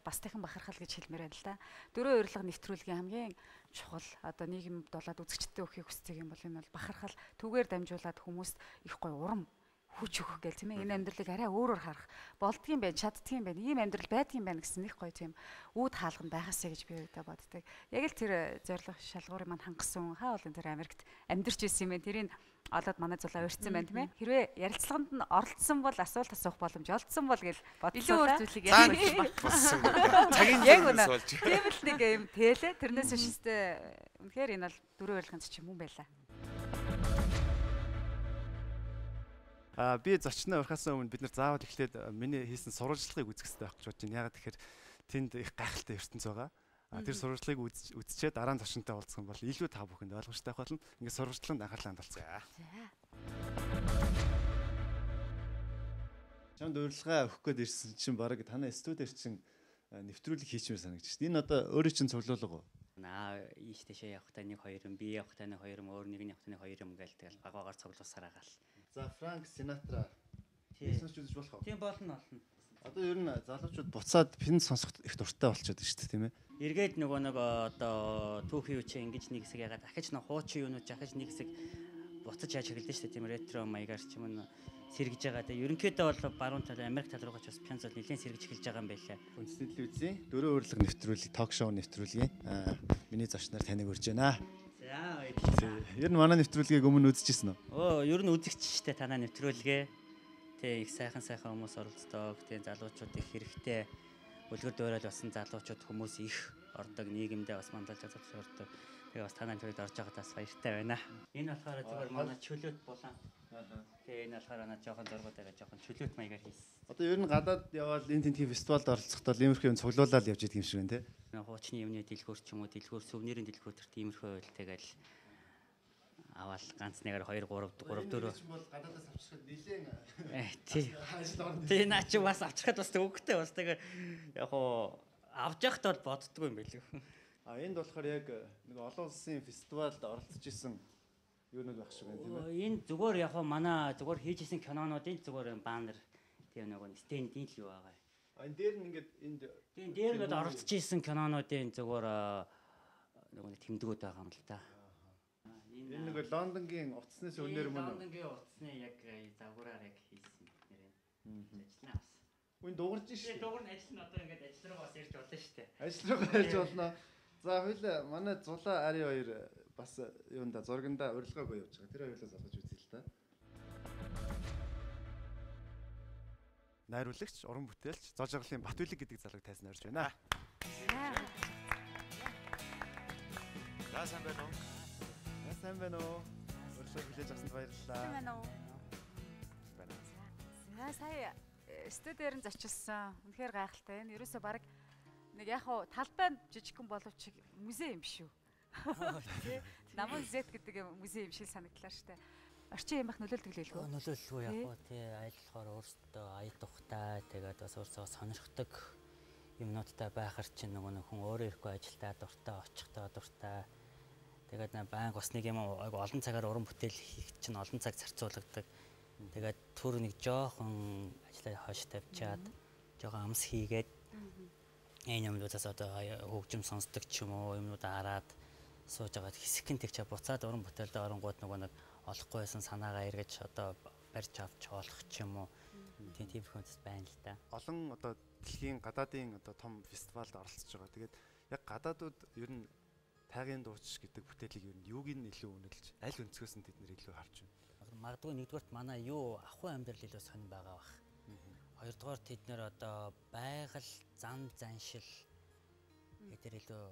[SPEAKER 2] бас дахин бахархал гэж хэлмээр байна л да. Дөрөв урилга нэвтрүүлгийн хамгийн чухал одоо нийгэмд болоод үзэгчдэд өгөхийг хүсдэг юм бол энэ бол бахархал түгээр дамжуулаад хүмүүст их гоё урам хүч өгөх гэл тийм ээ. Энэ амьдралыг арай өөрөөр харах болдгийм байх, чаддгийм байх, ийм амьдрал байдгийм байна гэсэн их гоё тийм үүд хаалган байгаасаа гэж би өөртөө боддог. Яг л тэр зориг шалгуурыг мань хангасан хаа бол энэ тэр Америкт амьдарч ирсэн юм бэ. Тэрийг олоод манай зулаа урьдсан байна тийм ээ. Хэрвээ ярилцлаганд нь оролцсон бол асуулт асуух боломж олдсон бол гэж бодлоо.
[SPEAKER 3] Илүү өөр зүйлийг ярьж
[SPEAKER 5] болсон. Цагийн
[SPEAKER 2] Яг
[SPEAKER 5] зүгээс
[SPEAKER 2] үнэ.
[SPEAKER 5] болж.
[SPEAKER 2] Тийм л нэг юм тэлээ. Тэрнээс шиштэй үнэхээр энэ бол дөрөв урилганд ч юм уу байлаа.
[SPEAKER 1] Би зочноо урахаас өмнө бид нар заавал эхлээд миний хийсэн сурвалжлагыг үзэх хэрэгтэй байх гэж бодож байна. Ягаад тэгэхээр тэнд их гайхалтай ертөнц байгаа. Тэр сурвалжлагыг үзчихээ дараа нь зочнтой уулзах юм бол илүү та бүхэнд ойлгомжтой болно. Ингээд сурвалжлаганд анхаарлаа хандуулцгаая. Чамд урилга өгөх гээд ирсэн чинь баг танай студиэр чинь нэвтрүүлэг хийчмээр санагдчих. Энэ одоо өөрийн чинь цуглуулга уу?
[SPEAKER 6] Ийш тийшээ явахдаа нэг хоёр юм, би явахдаа нэг хоёр юм, өөр нэг нь явахдаа нэг хоёр юм гээл тэгэл багаагаар цуглуулсаар байгаа л.
[SPEAKER 1] За Франк Синатра хийсэн ч үзэж болох уу?
[SPEAKER 6] Тийм болно.
[SPEAKER 1] Одоо ер нь залуучууд буцаад пин сонсох их дуртай болчиход байна шүү дээ, тийм ээ.
[SPEAKER 6] Эргээд нөгөө нэг одоо түүхийн үчи ингэж нэг хэсэг ягаад дахиж нэг хуучин юунууд жахаж нэг хэсэг буцаж яаж хэглэдэж шүү дээ, тийм ретро маягаар ч юм уу сэргэж байгаа. Тэгээ ерөнхийдөө бол баруун тал Америк тал руугаа ч бас пянз бол нэлээд сэргэж эхэлж байгаа юм байлаа.
[SPEAKER 1] Үндэсний телевизийн дөрөв урилга нэвтрүүлэг, ток шоу нэвтрүүлгийн миний зочноор таныг урьж байна.
[SPEAKER 6] За
[SPEAKER 1] ер нь манай нэвтрүүлгийг өмнө үзчихсэн үү?
[SPEAKER 6] Ер нь үзэгч штэ танаа нэвтрүүлгээ. Тэг их сайхан хүмүүс оролцдог. Тэг залуучууд их хэрэгтэй. Үлгэр дуурайж басан залуучууд хүмүүс их ордог, нийгэмдээ бас мандалж ордог. Тэгээ бас танаа нэвтрүүлэгт орж байгаадаас баяртай байна. Энэ болохоор зүгээр манай чөлөөт булан. Тэгээ энэ болохоор надад жоохон зургуудаараа жоохон чөлөөт маягаар хийсэн.
[SPEAKER 1] Одоо ер нь гадаад яваад энэ тентгийн фестивалд оролцохдоо иймэрхүү юм цуглуулаад явж идэг юм шиг байна те.
[SPEAKER 6] Хуучны юмны дэлгүүр ч юм уу, дэлгүүр сүвнэрийн дэлгүүр төр тиймэрхүү байл тэгэл аваад ганц нэгээр 2 3 4
[SPEAKER 1] бол гадаадаас авчихад нилээн
[SPEAKER 6] тий наа чи бас авчихад бас төгөхтэй бас тэгээ яг хуу авч явахт бол боддгоо юм байлгүй.
[SPEAKER 1] Энд болохоор яг нэг олон улсын фестивалд оролцож исэн юу нэг байх шиг байна тийм ээ.
[SPEAKER 6] Энэ зүгээр яг хуу манай зүгээр хийжсэн кинонуудын зүгээр баннер тийм нэг стендийн л юу байгаа.
[SPEAKER 1] Энэ дээр нь ингээд
[SPEAKER 6] тийм дээр ингээд оролцож исэн кинонуудын зүгээр нэг тэмдгүүд байгаа юм л та.
[SPEAKER 1] Энэ нэг Лондонгийн утаснаас өнөр мөн.
[SPEAKER 6] Лондонгийн утасны яг загвараар яг хийсэн нэрээ. Ажиллана бас.
[SPEAKER 1] Үн дуурж шээ.
[SPEAKER 6] Дуурн ажил нь одоо ингээд ажил руу бас ирж болно шүү дээ.
[SPEAKER 1] Ажил руу ирж болно. За хоёул манай Зулаа Ари хоёр бас юунда зурганда урилгааг явуулж байгаа. Тэр хоёулаа залгаж үзье л та. Найруулагч, уран бүтээлч, зоо жаргалын Батүлэг гэдэг залууг тайсан орж байна.
[SPEAKER 5] За сайн байна уу?
[SPEAKER 1] Сайн байна уу? Урилгыг хүлээж авсанд баярлалаа.
[SPEAKER 2] Тийм байна уу? За сая студиэр нь зочилсан. Үнэхээр гайхалтай. Энэ ерөөсөө баг нэг яг хуу талбай жижигхэн боловч музей юм шүү. Намын зэт гэдэг музей юм шиг санагдлаа штэ. Орчин юм бах нөлөөлдөг л хэлгөө.
[SPEAKER 6] Нөлөөллгүй яг гоо тий аялахаар өөртөө аяд тухтай тэгээд бас өөрсдөө сонирхдаг юмнуудтай байхаар чинь нөгөө хүн өөрөө ирэхгүй ажилдаа дуртай очихдоо дуртай. Тэгээд банк бас нэг юм айгу олон цагаар уран бүтээл хийх чинь олон цаг зарцуулагддаг. Тэгээд түр нэг жоохон ажлаа хойш тавьчаад жоохон амс хийгээд энэ юмнуудаас одоо хөгжим сонсдог ч юм уу юмнуудаа хараад сууж агаад хэсэгэн тэгчээ буцаад уран бүтээлдээ оронгууд нөгөө нэг олохгүй байсан санаагаа эргэж одоо барьж авч олох ч юм уу тийм хүмүүс байна л да.
[SPEAKER 1] Олон одоо дэлхийн гадаадын одоо том фестивалд оролцож байгаа. Тэгээд яг гадаадууд ер нь тайгийн дууч гэдэг бүтээлийг ер нь юуг нь илүү үнэлж аль өнцгөөс нь тэд нэр илүү харж байна.
[SPEAKER 6] Магадгүй нэгдүгээрт манай юу ахуй амьдрал илүү сонир байгаа бах. Хоёрдугаар тэд нэр одоо байгаль зан заншил гэдэр илүү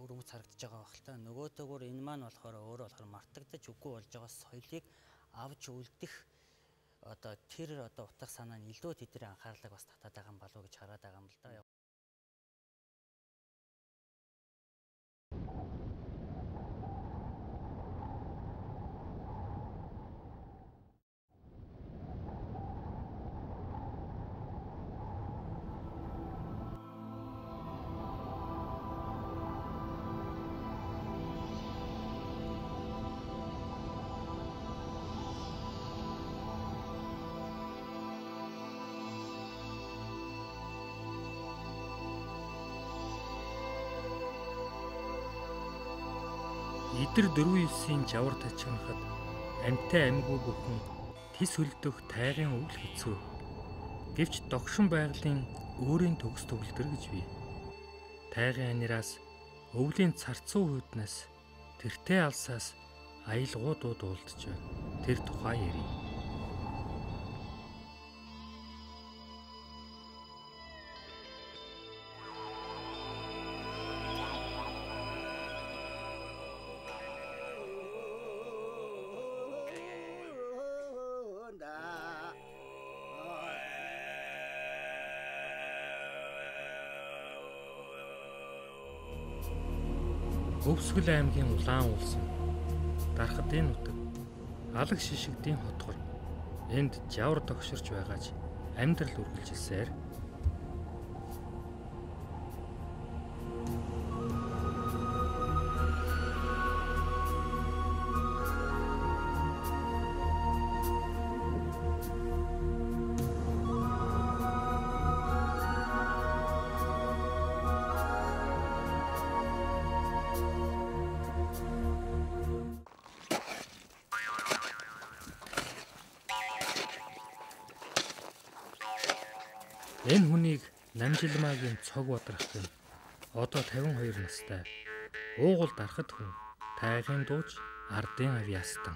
[SPEAKER 6] өрөмөц харагдаж байгаа бах л та. Нөгөөдөөгөр энэ маань болохоор өөрөө болохоор мартагдаж үгүй болж байгаа соёлыг авч үлдэх одоо тэр одоо утга санаа нь илүү тэдний анхаарлыг бас татаад байгаа юм болов уу гэж хараад байгаа юм л да.
[SPEAKER 7] Өдөр 4-9-ийн жавар тачигнахад амьтаа амьгүй бүхэн тис хөлдөх тайгын өвөл хэцүү. Гэвч догшин байгалийн өөрийн төгс төгөлдөр гэж бий. Тайгын анираас өвлийн царцуу хүйднээс тэртээ алсаас аялгуудууд уулдж байна. Тэр тухай ярив. Өвсгөл аймгийн Улаан улсын Дархадын нутаг алаг шишигдийн хотгор энд жавар тогширч байгаач амьдрал үргэлжилсээр энэ хүнийг Намжилмаагийн цог бодрах гэн одоо 52 настай уугуул дарахад хүн тайгын дууж ардын авьяастан.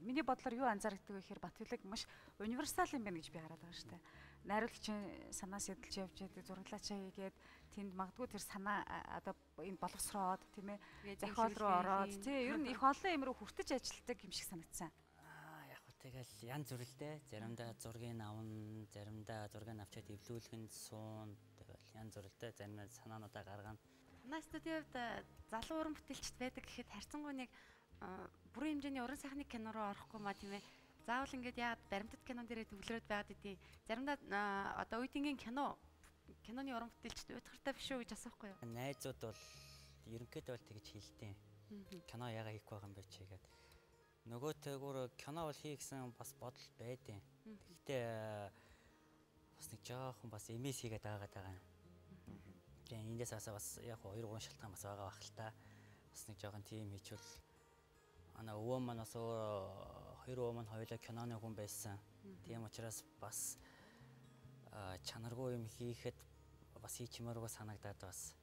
[SPEAKER 2] Миний бодлоор юу анзаардаг вэ гэхээр Батүлэг маш универсал юм байна гэж би хараад байгаа шүү дээ. Найруулагчийн санаа сэдэлж явж байдаг зураглаачаа хийгээд тэнд магадгүй тэр санаа одоо энэ боловсроод тийм ээ зохиол руу ороод тий ер нь их олон юм руу хүртэж ажилтдаг юм шиг санагдсан.
[SPEAKER 6] Яг хөө тэгэл янз бүрэлтэй заримдаа зургийг авна, заримдаа зургийг авчиад эвлүүлэхэд суун тэгэл янз бүрэлтэй заримдаа санаануудаа гаргана.
[SPEAKER 3] Манай студиуд залуу уран бүтээлчд байдаг гэхэд харьцангуй нэг бүрэн хэмжээний уран сайхны кино руу орохгүй маа тийм ээ. Заавал ингээд яагаад баримтат кинон дээрээ төвлөрөөд байгаад идэв. Заримдаа одоо үеийнгийн киноны уран бүтээлчд уйтгартай биш үү гэж асуухгүй юу?
[SPEAKER 6] Найзууд бол ерөнхийдөө бол тэгж хэлдэг. Кино яагаад хийх байгаа юм бэ чигээд. Нөгөө тэгүр кино бол хий гэсэн бас бодол байдیں۔ Гэхдээ бас нэг жоохон бас эмээс хийгээд байгаа юм. Тэгээ эндээс бас яг 2-3 шалтгаан бас байгаа бах л та. Бас нэг жоохон тийм хийчихвэл ана өвөө маань бас хоёр өвөө маань хоёулаа киноны хүн байсан. Тийм учраас бас чанаргүй юм хийхэд бас хийчмээргүй санагдаад бас.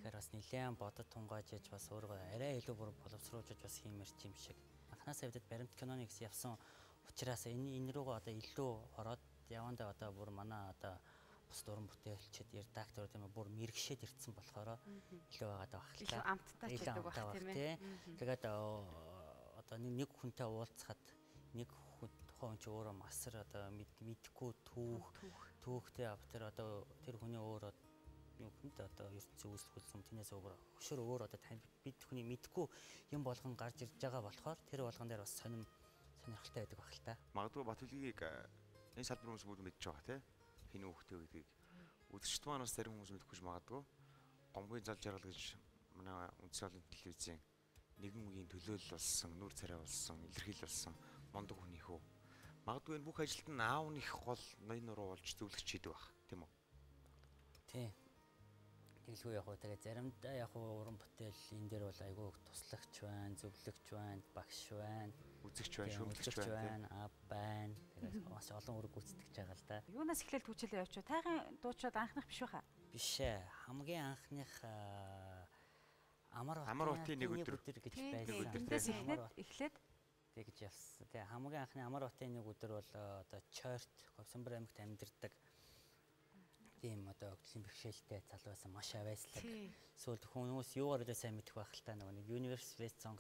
[SPEAKER 6] Тэгэхээр бас нэлээд бодод тунгааж яж бас өөрөө арай илүү бүр боловсруулж бас хиймэрч юм шиг. Анхнаасаа хэвдэж баримт киноны гэсэн явсан учраас энэ рүүгээ одоо илүү ороод явандаа одоо бүр манай одоо бус уран бүтээлчид редактор тийм бүр мэрэгшээд ирсэн болохоор илүү байгаад байгаа хэл та.
[SPEAKER 3] Илүү амттай ч гэдэг баг тийм ээ.
[SPEAKER 6] Тэгээд одоо нэг хүнтэй уулзахад нэг хүн ч өөрөө масар одоо мэдхгүй түүхтэй автер одоо тэр хүний өөрөө юу хүнтэй одоо ертөнцийн үүсэлхүүлсэн тэнээс хөшөр өөр одоо тань бид хүний мэдхгүй юм болгон гарч ирж байгаа болохоор тэр болгон дээр бас сонирхолтой байдаг баг л та.
[SPEAKER 5] Магадгүй Батүлгийг энэ салбарын хүмүүс бүгд мэдж байгаа тий. Хин хүүхдээ гэдгийг үзэгчд маань бас зарим хүмүүс мэдэхгүй ч магадгүй. Гомгийн зал жаргал гэж манай үндсэн олон телевизийн нэгэн үеийн төлөөлөл болсон, нүр царай болсон, илэрхийлэл болсон мундаг хүний хөө. Магадгүй энэ бүх ажилд нь аавных гол ноён руу болж зөвлөгч хийдэг баг, тийм үү?
[SPEAKER 6] Тий. Тэгэлгүй яг хөө тэгээ заримдаа яг хөө уран бүтээл энэ дээр бол айгүй туслагч байна, зөвлөгч байна, багш байна,
[SPEAKER 5] үзэгч байна, шүүмжлэгч байна,
[SPEAKER 6] аа байна. Тэгээ бас олон үүрэг гүйцэтгэж байгаа л да.
[SPEAKER 2] Юунаас эхлээл түүчээлээ явж вэ? Тайгын дуучид анхных биш үү хаа?
[SPEAKER 6] Биш ээ. Хамгийн анхных Амар хотын нэг өдөр гэж байсан.
[SPEAKER 2] Тэндээс эхлээд
[SPEAKER 6] тэгж явсан. Тэгээ хамгийн анхны Амар хотын нэг өдөр бол одоо Чойрт Говьсонбор аймагт амьдардаг тийм одоо огтлын бэрхшээлтэй залуу байсан маш авайслаг. Сүүлд хүмүүс юугаар өдөө сайн мэдэх байх л та нэг Universe Best Song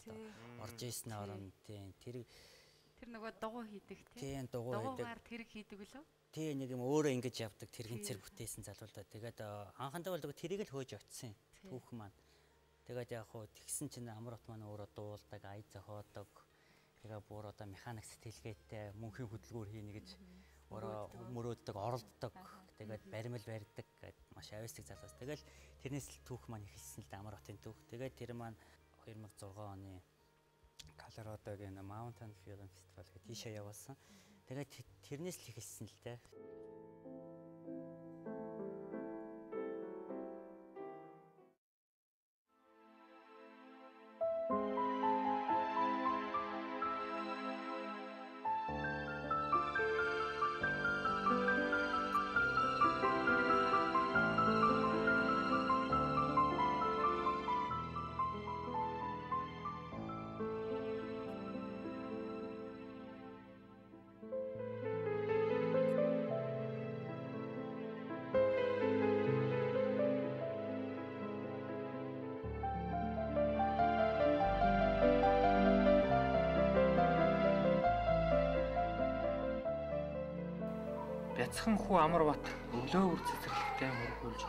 [SPEAKER 6] орж ийсэн орон тийм тэр
[SPEAKER 3] нөгөө дугуй хийдэг
[SPEAKER 6] тийм дугуй хийдэг.
[SPEAKER 3] Дугуйгаар тэрэг хийдэг үлээ.
[SPEAKER 6] Тийм нэг юм өөрөө ингэж явдаг тэрэгцэр бүтээсэн залуу л да. Тэгээд анхандаа бол тэрийг л хөөж очсон түүхэн маань. Тэгээд яг хуу тэгсэн чинь Амар хот маань өөрөө дуулдаг, ая зохиодог. Тэгээ бүр одоо механик сэтгэлгээтэй мөнхийн хөдөлгүүр хийнэ гэж өөрөө мөрөөддөг, оролддог. Тэгээд баримл барьдаг гэд маш авьяасдаг залуус. Тэгэл тэрнээс л түүх маань эхэлсэн л да Амар хотын түүх. Тэгээд тэр маань 2006 оны Колорадогийн Mountain Film Festival гэх тийшээ явуулсан. Тэгээд тэрнээс л эхэлсэн л дээ.
[SPEAKER 7] Бяцхан хүү Амарбат өглөө үр цэцэрлэгтэй мөргүүлж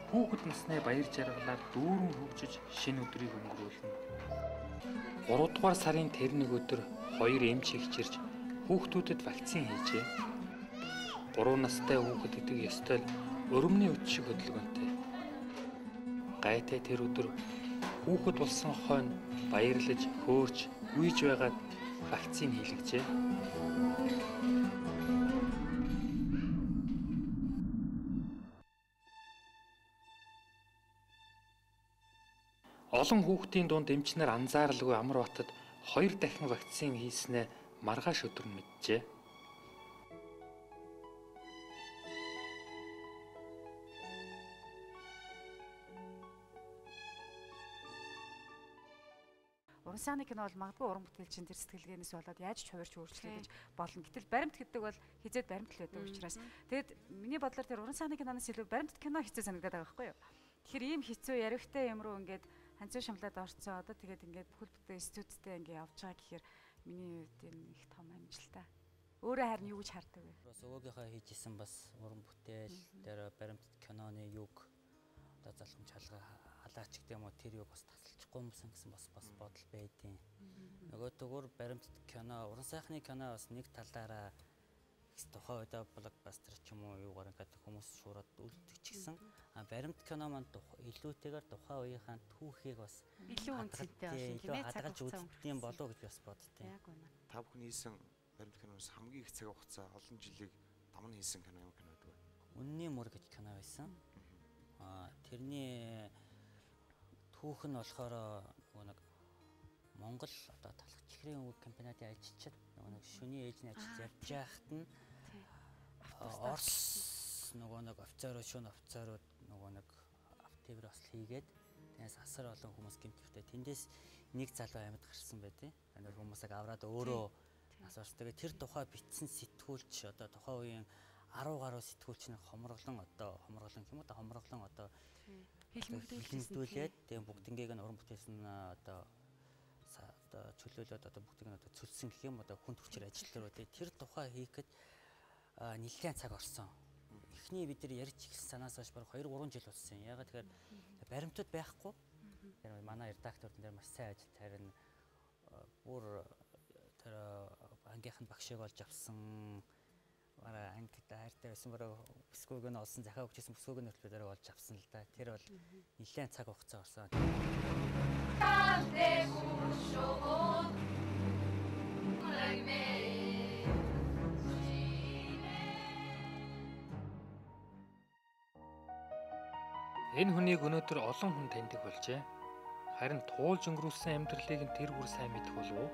[SPEAKER 7] хүүхэд насны баяр жаргалаар дүүрэн хөгжиж шинэ өдрийг өнгөрүүлнэ. 3 дугаар сарын тэр нэг өдөр 2 эмч хичирж хүүхдүүдэд вакцин хийжээ. 3 настай хүүхэд гэдэг ёстой л өрөмний үт шиг хөдөлгөөнтэй. Гайтай тэр өдөр хүүхэд болсон хойно баярлаж, хөөрч, гүйж байгаад вакцин хийлгэжээ. Олон хүүхдийн дунд эмчнэр анзааралгүй Амарбатад 2 дахин вакцин хийснээ маргааш өдөр нь мэджээ.
[SPEAKER 2] Уран сайхны кино бол магадгүй уран бүтээлчин тэр сэтгэлгээнээс болоод яаж ч хувирч өөрчлөе гэж болно. Гэтэл баримт гэдэг бол хизээд баримт л байдаг учраас. Тэгэд миний бодлоор тэр уран сайхны киноноос илүү баримт кино хэцүү санагдаад байгаа байхгүй юу? Тэгэхээр ийм хэцүү яригтай юм руу ингээд ханцуу шамлаад орцсон. Одоо тэгээд ингээд бүхэл бүтэн студидтэй ингээд явж байгаа гэхээр миний хувьд энэ их том амжилтаа. Өөрөө харин юу гэж хардаг вэ?
[SPEAKER 6] Бас өвгийнхаа хийжсэн бас уран бүтээл дээр баримт киноны юг одоо залхамж халаач гэдэг юм уу тэр юг бас тасалчихгүй юмсан гэсэн бас бодол байдیں۔ Нөгөө төгөр баримт кино, уран сайхны кино бас нэг талаараа тухайн үедээ блокбастер ч юм уу юугаар ингээд хүмүүс шуураад үлддэг ч гэсэн баримт кино маань илүүтэйгээр тухайн үеийнхаа түүхийг бас
[SPEAKER 3] илүү үнцэнтэй болсон тийм ээ
[SPEAKER 6] хадгалж үздэм болов уу гэж бас боддیں۔
[SPEAKER 3] Яг үнэ.
[SPEAKER 5] Та бүхэн хийсэн баримт киноноос хамгийн их цаг хугацаа олон жилийг давн хийсэн кино юм кинод вэ?
[SPEAKER 6] Үнний мөр гэж кино байсан. Тэрний түүх нь болохоор нөгөө нэг Монгол одоо талх чихрийн өвөг компаниуд ажиллачаад нөгөө нэг шөнийн ээжний ажил явж байхад нь Орос нөгөө нэг офицерууд шөнө офицерууд нөгөө нэг автовер бас хийгээд тэгээс асар олон хүмүүс гэмтэхтэй тэндээс нэг залуу амьд гарсан байдیں۔ Тэр хүмүүсийг авраад өөрөө асуурс. Тэгээд тэр тухай бичсэн сэтгүүлч одоо тухайн үеийн 10 гаруй сэтгүүлч нэг хомроглон юм уу хомроглон одоо хэлмэлдүүлээд тэгээд бүгднийг нь уран бүтээсэн одоо чөлөөлөд одоо бүгдийг нь одоо цөлсөн гэх юм одоо хүнд хүчээр ажилтнаар тэр тухай хийхэд нэлээд цаг орсон. Эхний бид нар ярьж эхэлсэн санаас хойш бараг 2-3 жил болсон. Ягаад тэгэхээр баримтууд байхгүй. Тэр манай редактор дээр маш сайн ажил харин бүр тэр ангийнхан багшиг олж авсан. Бараа ангид хайртай байсан бараг бүсгүйг нь олсон захаа өгчсэн бүсгүйг нь хөтлөдөрөө олж авсан л да. Тэр бол нэлээд цаг хугацаа орсон.
[SPEAKER 7] Энэ хүнийг өнөөдөр олон хүн таньдаг болжээ. Харин туулж өнгөрүүлсэн амьдралыг нь тэр бүр сайн мэдэх болов уу?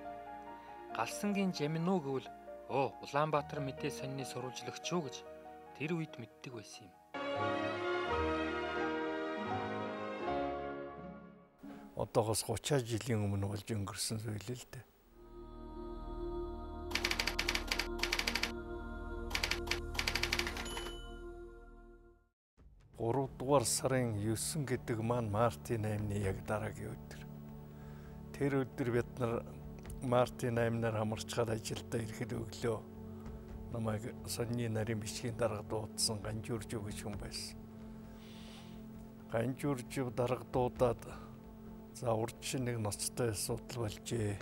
[SPEAKER 7] Галсангийн Жаминуу гэвэл Улаанбаатар мэдээ сонины сурвалжлагч юу гэж тэр үед мэддэг байсан юм.
[SPEAKER 8] Одоогоос 30 жилийн өмнө болж өнгөрсөн зүйл л дээ. Дугаар сарын 9 гэдэг маань Мартин 8-ны яг дараагийн өдөр. Тэр өдөр бид нар Мартин 8-наар хамарчгаад ажилдаа ирэхэд өглөө намайг сонины нарийн бичгийн дарга дуудсан Ганжууржив гэж хүн байсан. Ганжууржив дарга дуудаад за урд нэг ноцтой асуудал болжээ.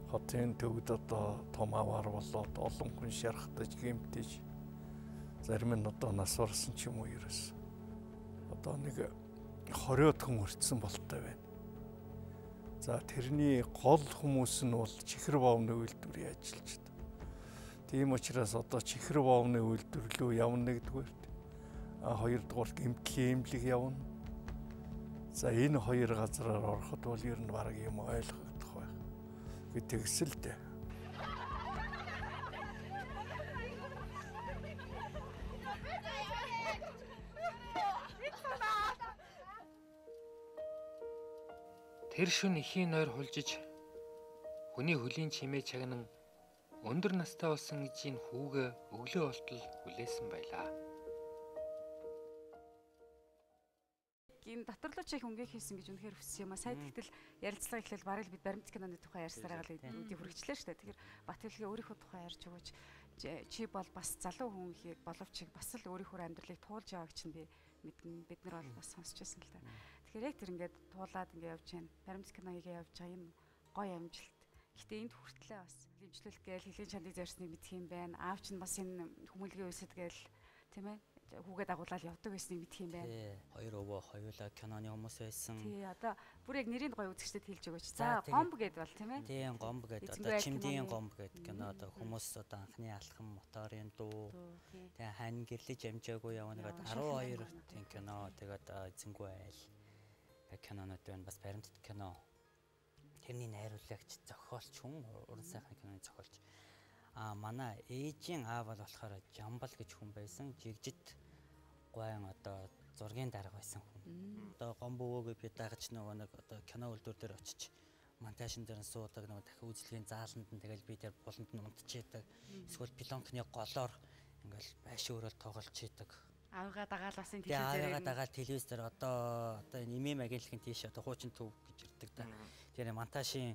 [SPEAKER 8] Хотын төвд одоо том аваар болоод олон хүн шархтаж гэмтэж зарим нь одоо нас барсан ч юм уу ерөөс. Одоо нэг 20-од хүн өртсөн болтой байна. За тэрний гол хүмүүс нь бол чихэр бовны үйлдвэрийн ажилчид. Тийм учраас одоо чихэр воовны үйлдвэрлэл явна нэгдүгээрт. Хоёрдугаар гэмтлийн эмнэлэг явна. За энэ хоёр газраар ороход бол ер нь баг юм ойлгогдох байх. Гэ тэгсэлтэй.
[SPEAKER 7] Тэр шөнө ихийн нойр хулжиж хүний хөлийн чимээ чагнан өндөр настай болсон гэжийн хүүгээ өглөө болтол хүлээсэн байлаа.
[SPEAKER 2] Энэ доторлууч их өнгө хийсэн гэж үнэхээр хүссэн юм а. Сая тэгтэл ярилцлага ихлээл бараг л бид баримт киноны тухай ярьсараа л үүдийг хүргэжлээ шүү дээ. Тэгэхээр Батбэлгийн өөрийнхөө тухай ярьж өгөөч. Чи бол бас залуу хүн ихийг боловч бас л өөрийнхөө амьдралыг туулж явааг чинь би мэднэ. Бид нар бол бас сонсч байсан л да. Тэгэхээр яг тэр ингээд туулаад ингээд явж байна. Баримт кино хийгээ явж байгаа юм гоё амжилт. Гэтэ энд хүртлээ бас хэмжлүүлэх гээл хөлийн чандыг зорьсныг мэдх юм байна. Аав чинь бас энэ хүмүүлгийн үсэд гээл тийм ээ хүүгээ дагуулаад явдаг байсныг мэдх юм байна.
[SPEAKER 6] Тий. Хоёр өвөө хоёулаа киноны хүмүүс байсан.
[SPEAKER 2] Тий, одоо бүр яг нэрийг гоё үзэгчдэд хэлж өгөөч. За, гомб гэд бол тийм ээ.
[SPEAKER 6] Тий, гомб гэд одоо чимдийн гомб гэд кино одоо хүмүүс одоо анхны алхам моторын дуу. Тэгээ хань гэрлэж амжаагүй явна гэдэг 12 тийм кино тэгээд эзэнгүй айл. Кинонод байна бас баримт кино. Тэрний найруулагч зохиолч хүн уран сайхны киноны зохиолч. Манай ээжийн аав бол болохоор Жамбал гэж хүн байсан. Жигжид гойн одоо зургийн дарга байсан хүн. Одоо гомб өвөөгөө би дагаж нөгөө нэг одоо кино үйлдвэр дээр очиж монтажн дээр нь суудаг нөгөө дахин үзлэгийн зааланд нь тэгэл би тэр буланд нь унтчихдаг. Эсвэл пилонкны голоор ингээл байшин өрөөл тоглож хийдэг.
[SPEAKER 2] Аавгаа дагаал бас энэ
[SPEAKER 6] телевизээр аавгаа дагаал телевиз дээр одоо нэмэм агентлагийн тийш одоо хуучин төв гэж ирдэг да. Тэр монтажийн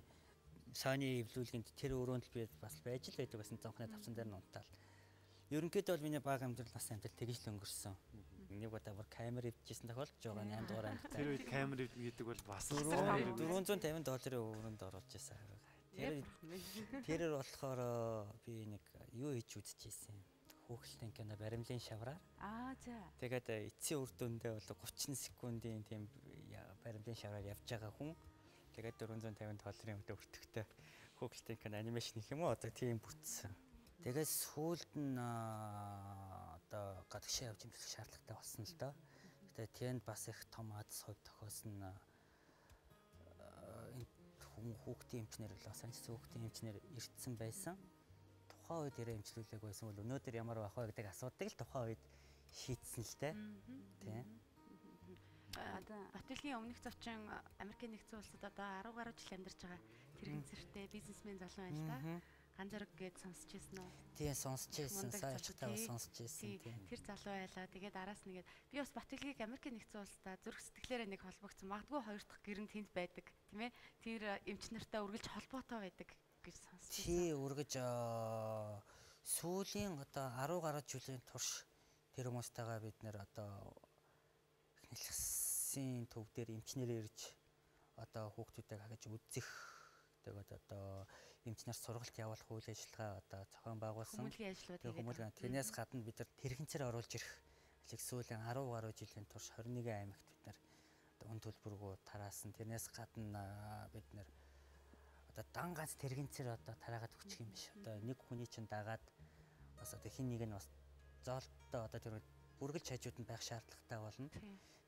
[SPEAKER 6] Sony эвлүүлгэнд тэр өрөөнд л би бас байж л байдаг гэсэн цонхны тавцан дээр нь унтаал. Ерөнхийдөө бол миний баг амьдрал нас амьдрал тэгж л өнгөрсөн. Нэг удаа бүр камер ивжсэн тохиолдож байгаа 8 дугаар ангид.
[SPEAKER 1] Тэр үед камер гэдэг бол бас
[SPEAKER 6] $450 өрөөнд оруулж ирсэн. Тэрээр болохоор би нэг юу хийж үзчихсэн. Хүүхэлдэйн кино баримлын шавраар.
[SPEAKER 2] За.
[SPEAKER 6] Тэгээд эцсийн үр дүндээ бол 30 секундын тийм баримлын шавраар явж байгаа хүн. Тэгээд $450 өдөө өртөгтэй хүүхэлдэйн кино анимашн их юм уу одоо тийм бүтсэн. Тэгээд сүүлд нь одоо гадагшаа явж имжлэх шаардлагатай болсон л доо. Тэгээд тэнд бас их том аз хувь тохиосон энэ хүүхдийн эмчнэр л санч хүүхдийн эмчнэр ирдсэн байсан. Тухайн үед ирээ эмчлүүлэг байсан бол өнөөдөр ямар байх вэ гэдэг асуудыг л тухайн үед шийдсэн л дээ. Тийм.
[SPEAKER 3] Батбэлгийн өмнөх зочин Америкийн нэгдсэн улсад одоо 10 гаруй жил амьдарч байгаа тэрэгцэртэй бизнесмен залуу байна л да. Ганжараг гээд сонсч ирсэн үү?
[SPEAKER 6] Тийм сонсч ирсэн. Сая очтойгоо сонсч ирсэн тийм.
[SPEAKER 3] Тэр залуу байлаа. Тэгээд араас нэгээд би бас Батбэлгийг Америкийн нэгдсэн улстай зүрх сэтгэлээрээ нэг холбогдсон. Магадгүй хоёр дахь гэр нь тэнд байдаг, тийм ээ. Тэр эмч нартай үргэлж холбоотой байдаг гэж сонсч ирсэн.
[SPEAKER 6] Тий, үргэлж сүүлийн одоо 10 гаруй жилийн турш тэр хүмүүстэйгээ бид нэр одоо эхнэлсэн төв дээр эмчнэр ирж одоо хүүхдүүдийг хагаж үзэх тэгээд одоо эмчнэр сургалт явуулах үйл ажиллагаа одоо зохион байгуулсан.
[SPEAKER 3] Хүмүүлийн ажлууд
[SPEAKER 6] тэгээд тэрнээс гадна бид нар тэрэгцээр оруулж ирэх ажлыг сүүлийн 10 гаруй жилийн турш 21 аймагт бид нар одоо үн төлбөргүй тараасан. Тэрнээс гадна бид нар одоо дан ганц тэрэгцээр одоо тараагаад өгчих юм биш. Одоо нэг хүний чинь дагаад бас одоо хин нэг нь бас зоолттой одоо тэр бүргэлж хажууд нь байх шаардлагатай болно.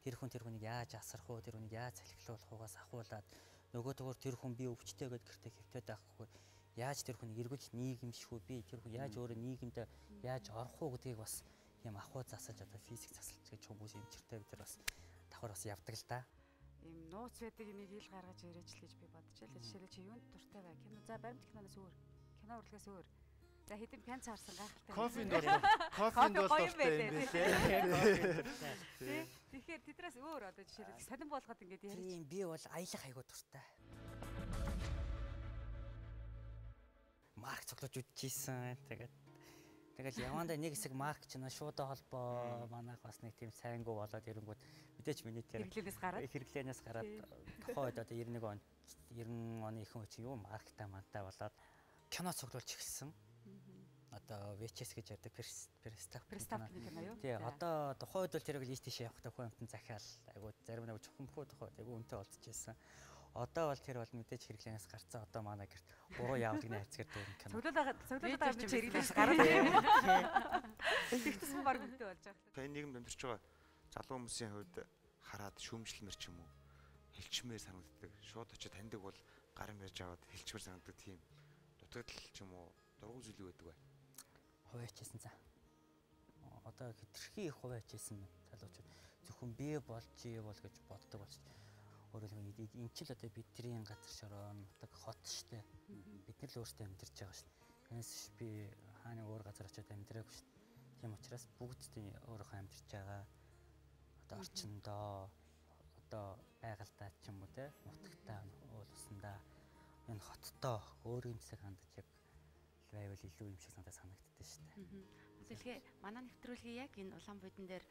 [SPEAKER 6] Тэр хүнийг яаж асрах уу, тэр хүнийг яаж салхилуулах уугаас ахуулаад нөгөө төгөр тэр хүн би өвчтэй гэдээ гэртээ хэвтээд байхгүй. Яаж тэр хүнийг эргүүлж нийгэмшгүй би тэр хүн яаж өөрөө нийгэмд яаж орох уу гэдгийг бас юм ахуй засаж одоо физик засалж гэж хүмүүс эмчиртэй бид нар бас давхар бас явдаг л да.
[SPEAKER 2] Ийм нууц байдаг юмыг ил гаргаж ирэж л гэж би бодож байлаа. Жишээлбэл чи юунд дуртай бай? Кино за баримт киноноос өөр. Кино урлагаас өөр. За хэдэн пянц харсан гайхалтай.
[SPEAKER 1] Кофенд бол дуртай юм билээ.
[SPEAKER 2] Тэгэхээр тэдрээс өөр одоо жишээлбэл сонин болгоод ингэж ярьж.
[SPEAKER 6] Тийм би бол аялах айгуу дуртай. Марк цуглаж үдчихсэн. Тэгэл явандаа нэг хэсэг марк ч нэ шуудаа холбоо манайх бас нэг тийм сайнгүй болоод ирэнгүүт мэдээч миний тэр хэрэглэнээс гараад тухайд одоо 91 он 90 оны ихэнх үе чинь юу марктай мантай болоод кино цуглуулж эхэлсэн. Одоо VHS гэж ярьдаг
[SPEAKER 2] Перестапны кино юу?
[SPEAKER 6] Тий, одоо тухайд бол тэрийг лист тийш явахдаа хүн амтан захиал айгуу зарим нэг чухамхүү тухайд айгуу үнэтэй болчихсон. Одоо бол тэр бол мэдээж хэрэглэнээс гарцсан одоо манай гэрт 3 яавдаг найзгаар дүүрэн кино.
[SPEAKER 2] Цуглуулаад байгаа юм чиглэлээс гараад тэгтэс баг үнэтэй болж байгаа.
[SPEAKER 5] Тэгээ нийгэмд амьдарч байгаа залуу хүмүүсийн хувьд хараад шүүмжлэмэр ч юм уу хэлчмээр санагддаг. Шууд очиж таньдаг бол гарын ярьж аваад хэлчмээр санагддаг тийм дутагдал ч юм уу дургуй зүйл юу байдаг вэ?
[SPEAKER 6] Хуваачихсан за. Одоо хитрхи их хуваачихсан залуучууд зөвхөн бие болж ивэл гэж боддог болж. Өөрөөр хэлбэл энэ ч л одоо бидний газар шороо нутаг хот штэ. Бид нар л өөрсдөө амьдарч байгаа штэ. Тэрнээс би хааны өөр газар очиод амьдраагүй штэ. Тийм учраас бүгдээ өөрөөхөө амьдарч байгаа. Одоо орчиндоо одоо байгальтаа ч юм уу те нутагтаа уулсандаа энэ хоттоо өөрийн засаг хандаж яг байвал илүү юм шиг санагддаг шүү дээ.
[SPEAKER 3] Үзэлгээ манай нэвтрүүлгийн яг энэ Улаанбойдон дээр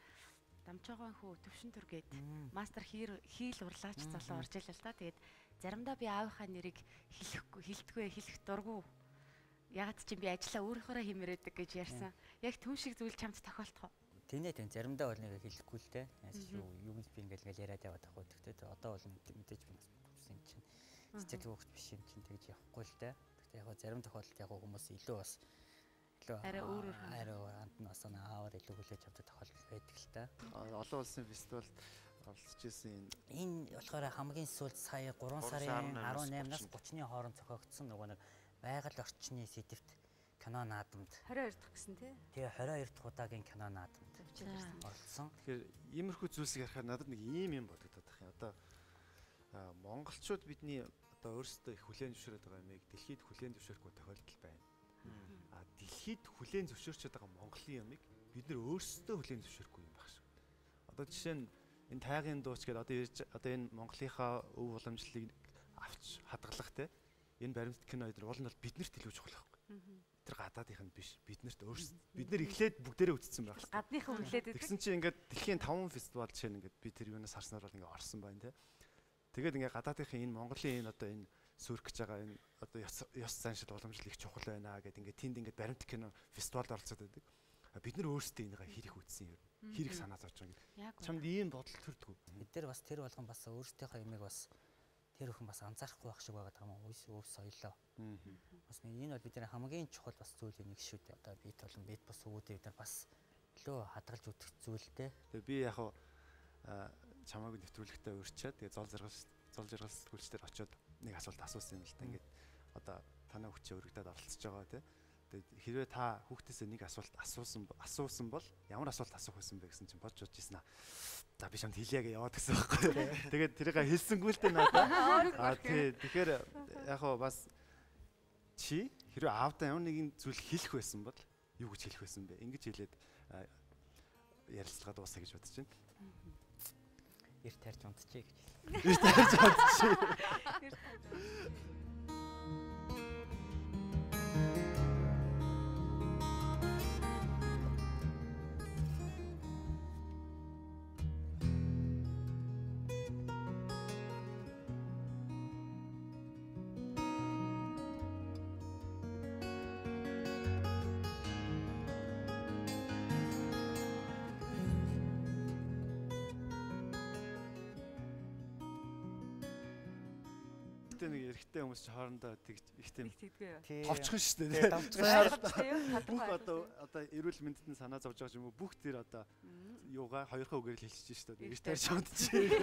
[SPEAKER 3] Дамжаагийн хүү төвшин төр гээд мастер хийл урлагч залуу орж илаа л та. Тэгээд заримдаа би аавынхаа нэрийг хэлдэггүй хэлэх дурггүй. Ягаад ч би ажиллаа өөрөөхөө хэмэрээдэг гэж ярьсан. Яг түн шиг зүйл чамд тохиолдох уу?
[SPEAKER 6] Тийм заримдаа бол нэг хэлэхгүй л те. Юу гэж би ингээл яриад яваад байгаа гэхдээ одоо бол мэдээж би бас болсон чинь сэтгэл хөдлөлт биш юм чинь тэгж явахгүй л те. Гэхдээ яг зарим тохиолдолд яг хүмүүс илүү бас арай өөр амт нь бас аавар илүү хүлээж авдаг тохиолдол байдаг л та.
[SPEAKER 1] Олон улсын фестивалд оролцож исэн
[SPEAKER 6] энэ болохоор хамгийн сүүлд сая 3 сарын 18-наас 30-ны хооронд зохиогдсон нөгөө нэг байгаль орчны сэдвт кино наадамд
[SPEAKER 2] 22 дахь гэсэн тий.
[SPEAKER 6] Тэгээ 22 дахь удаагийн кино наадамд оролцсон.
[SPEAKER 1] Тэгэхээр иймэрхүү зүйлсийг харахад надад нэг ийм юм бодогдоод байна. Одоо монголчууд бидний одоо өөрсдөө их хүлээн зөвшөөрөд байгаа юмыг дэлхийд хүлээн зөвшөөрөхгүй тохиолдол байна. Дэлхийд хүлээн зөвшөөрчөд байгаа Монголын юмыг бид нэр өөрсдөө хүлээн зөвшөөрөхгүй юм байх шиг. Одоо жишээ нь энэ тайгын дууч гэдэг одоо энэ Монголынхаа өв уламжлалыг авч хадгалах те энэ баримт кино эдэр уул нь бол биднэрт илүү чухал байхгүй. Тэр гадаадынх нь биш биднэрт өөрсдөө бид нэр эхлээд бүгдээрээ үтцсэн байх.
[SPEAKER 2] Гадныхан хүлээд байдаг.
[SPEAKER 1] Тэгсэн чинь ингээд дэлхийн 5 фестивал жишээ нь ингээд би тэр юунаас харснаар бол ингээд орсон байна те. Тэгээд ингээд гадаадынхын энэ Монголын энэ одоо энэ сүрх гэж байгаа энэ одоо ёс заншил уламжлал их чухал байна гэдэг ингээд тэнд ингээд баримт кино фестивалд оролцоод байдаг. Бид нар өөрсдөө энийгээ хэрэг үтсэн юм. Хэрэг санаа зовж байгаа гэдэг. Чамд ийм бодол төрдгөө.
[SPEAKER 6] Бид нар бас тэр болгон бас өөрсдийнхөө юмыг бас тэр өхөн бас анзаарахгүй байх шиг байгаа юм уу? Өв соёлоо. Бас энэ бол бидний хамгийн чухал бас зүйлийн нэг шүү дээ. Одоо бит болон бит бас үүдээ бид нар бас илүү хадгалж үтэх зүйлтэй.
[SPEAKER 1] Тэгээ би яг чамайг нэвтрүүлэгтээ урьчаад тэгээ зол жаргал сэтгүүлчдэр очиод нэг асуулт асуусан юм л да. Ингээд одоо танай хүчээ өргөдөд оролцож байгаа тий. Тэгээд хэрвээ та хүүхдээсээ нэг асуулт асуусан бол ямар асуулт асуух байсан бэ гэсэн чинь бодж ирсэн аа. За би чамд хэлье гэж яваад гэсэн байхгүй. Тэгээд тэрийг хэлсэнгүй л дээ надад. Тий. Тэгэхээр яг бас чи хэрвээ аавдаа ямар нэгэн зүйл хэлэх байсан бол юу гэж хэлэх байсан бэ? Ингэж хэлээд ярилцлага дуусгая гэж бодож байна.
[SPEAKER 6] Эрт тарьж унтчихъя гэж.
[SPEAKER 1] Эрт тарьж унтчихъя. Нэг эрэгтэй хүмүүс ч хоорондоо тэгж их тийм товчхон шүү дээ. Бүх одоо эрүүл мэндэд санаа зовж байгаа юм уу? Бүх тэр одоо юугаа хоёрхоо үгээр л хэлчихэж шүү дээ. Эртээр шондчих.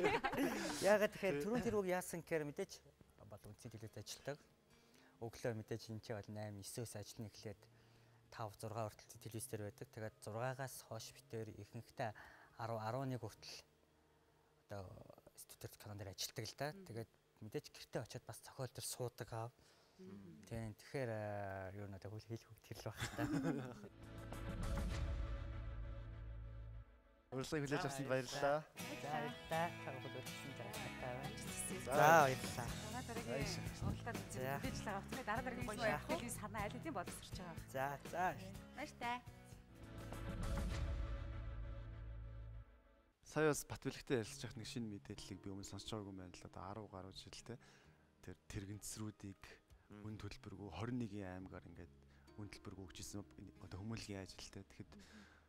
[SPEAKER 6] Ягаад тэгэхээр түрүүн тэр үг яасан гэхээр мэдээж бол үнцэн төлөөд ажилладаг. Өглөө мэдээж энэ ч бол 8 9-өөс ажиллана эхлээд 5 6 хүртэл телевиз дээр байдаг. Тэгээд 6-аас хойш битээр ихэнхдээ 10 11 хүртэл одоо студент канал дээр ажилладаг л да. Тэгээд мэдээж гэртээ очиод бас цохол төр суудаг аав. Тийм тэгэхээр юу надад хөл хэлэх үг тэр л байх та.
[SPEAKER 1] Урьдчилан хүлээж авсанд баярлалаа.
[SPEAKER 6] За баярлалаа. За баярлалаа.
[SPEAKER 2] Манай дараагийн уралдаанд мэдээлэл авчихсан. Дараа дараагийн гоё хэлний санаа аль хэдийн боловсрч байгаа.
[SPEAKER 6] За.
[SPEAKER 3] Баяртай.
[SPEAKER 1] Сая бас Батбэлэгтэй ярилцж явах нэг шинэ мэдээллийг би өмнө сонсч байгаагүй юм байна л да. 10 гаруй жилтэй тэр тэрэгэнцрүүдийг үн төлбөргүй 21 аймгаар ингээд үн төлбөргүй өгчээсэн одоо хүмүүнлэгийн ажилтай. Тэгэхэд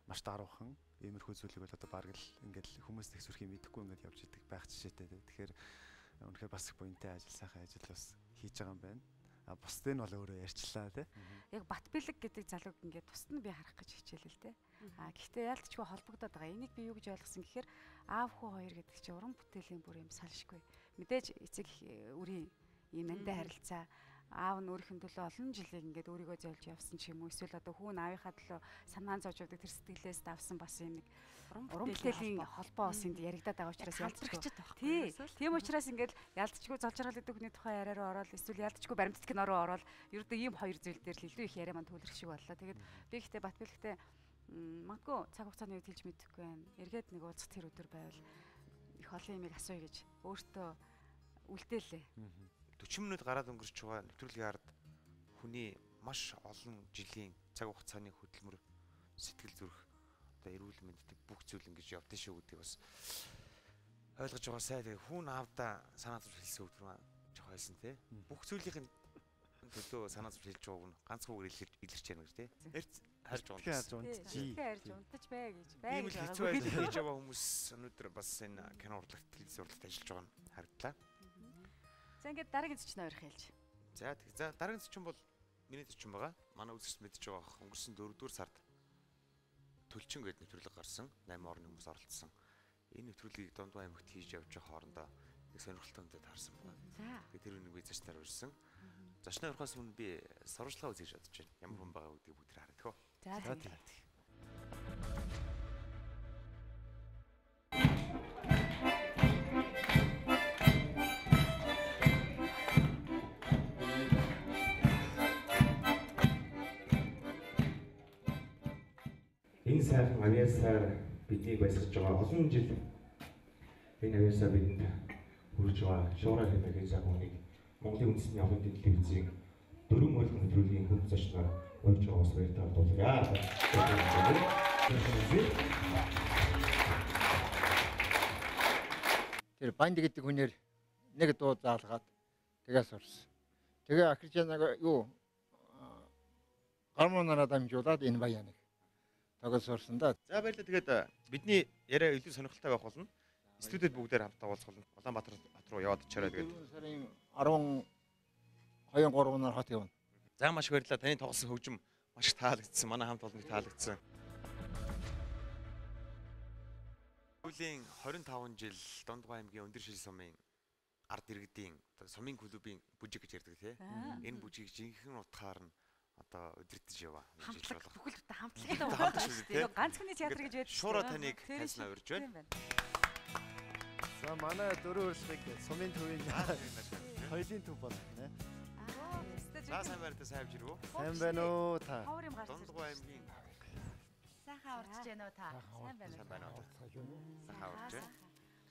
[SPEAKER 1] маш даруухан иймэрхүү зүйлийг бол одоо бараг л ингээд хүмүүс их сүрхий мэдэхгүй ингээд явж идэг байх жишээтэй. Тэгэхээр Үнэхээр бас их буянтай ажил, сайхан ажил бас хийж байгаа юм байна. Бусдыг нь бол өөрөө ярьчлаа тий.
[SPEAKER 2] Яг бат бэлэг гэдэг залууг ингээд тусад нь би харах гэж хичээлээ л тий. Гэхдээ яалтчгүй холбогдоод байгаа. Энийг би юу гэж ойлгосон гэхээр аав хүү хоёр гэдэг чинь уран бүтээлийн бүр юм салшгүй. Мэдээж эцэг үрийн ийм эндэ харилцаа аав нь өөрийнх нь төлөө олон жилиг ингээд өөрийгөө зөөлж явсан ч юм уу эсвэл одоо хүүн аавынхаа төлөө санаан зовж явдаг тэр сэтгэлээс давсан бас юм нэг уран бүтээлийн холбоо бас энд яригадаад байгаа учраас ялцчихчихэд байхгүй. Тийм учраас ингээд ялцчгүй золжрал гэдэг хүний тухай яриа руу ороод эсвэл ялцчгүй баримтат кино руу ороод ердөө ийм хоёр зүйл дээр л илүү их яриа манд төвлөрөх шиг боллоо. Тэгээд би ихтэй бат бэлэгтэй магадгүй цаг хугацааны үед хэлж мэдэхгүй байна. Эргээд нэг уулзах тэр өдөр байвал их олон юмыг асууя гэж өөртөө үлдээлээ.
[SPEAKER 5] 40 минут гараад өнгөрч байгаа нэвтрүүлгийн ард хүний маш олон жилийн цаг хугацааны хөдөлмөр сэтгэл зүрх одоо эрүүл мэндэд бүх зүйл ингэж явдсан шүү гэдгийг бас ойлгож байгаа сай. Тэгээ хүн аавда санаа зовж хэлсэн өдөр маань жоо хэлсэн те. Бүх зүйлийн төлөө санаа зовж хэлж байгааг нь ганцхан үгээр илэрч яана гэж те. Эрт харж унтаж
[SPEAKER 2] унтаж бай гэж.
[SPEAKER 5] Ийм л хэцүү ажил хийж байгаа хүмүүс өнөөдөр бас энэ кино урлагт телевиз урлагт ажиллаж байгаа нь харагдлаа.
[SPEAKER 2] За ингээд дараагийн зочин ойрох хэлж.
[SPEAKER 5] За дараагийн зочин бол миний зочин байгаа. Манай үзэгч мэдж байгаа өнгөрсөн 4-р сард Төлчин гэдэг нэвтрүүлэг гарсан. 8 орны хүмүүс оролцсон. Энэ нэвтрүүлгийг Дундгой аймагт хийж явж байгаа хоорондоо нэг сонирхолтой юмтай таарсан байна. Тэгээд тэр үнийг би зочноор урьсан. Зочноо урьхаас өмнө би сурвалжлага үзэж бодож байна. Ямар хүн байгаа гэдгийг бүгд хараад хөө.
[SPEAKER 2] За тийм.
[SPEAKER 9] Энэ сайхан авьяасаар биднийг баясгаж байгаа олон жил энэ авьяасаа бидэнд хүрж байгаа Шуурай хэмээх цагууник Монголын үндэсний авлын телевизийн дөрвөн хөл нэвтрүүлгийн хүн зочноор урьж байгаа бас баяртай дуулаа.
[SPEAKER 10] Тэр банд гэдэг хүнээр нэг дуу заалгаад тэгээс сурсан. Тэгээ Акричанаг юу гармоноор дамжуулаад энэ баяныг тогоос сурсан да.
[SPEAKER 5] За баярлалаа. Тэгээд бидний яриа илүү сонирхолтой байх болно. Студид бүгдээр хамтдаа уулзах болно. Улаанбаатар хот руу яваад очаарай тэгээд.
[SPEAKER 10] Сарын 12-3-наар хот явна.
[SPEAKER 5] За маш их баярлалаа. Таны тоглосон хөгжим маш их таалагдсан. Манай хамт олонний таалагдсан. Сүүлийн 25 жил Дундгой аймгийн өндөр шил сумын ард иргэдийн сумын клубын бүжиг гэж ярьдаг тий. Энэ бүжгийг жинхэнэ утгаар нь одоо өдөртөж яваа.
[SPEAKER 2] Хамтлаг бүхэл бүтэн хамтлагтай шүү дээ. Ганц хүний театр гэж байдаг.
[SPEAKER 5] Шуурай таныг хайснаа урьж байна.
[SPEAKER 1] За манай дөрөв урилгыг сумын төвийн хоёрын төв болгох нэ.
[SPEAKER 5] За сайн байна уу? Сайн авч ирвэ?
[SPEAKER 1] Сайн байна уу та?
[SPEAKER 5] Дундгой аймгийн
[SPEAKER 3] сайхан урьж байна уу та?
[SPEAKER 5] Сайн байна уу? Сайхан урьж.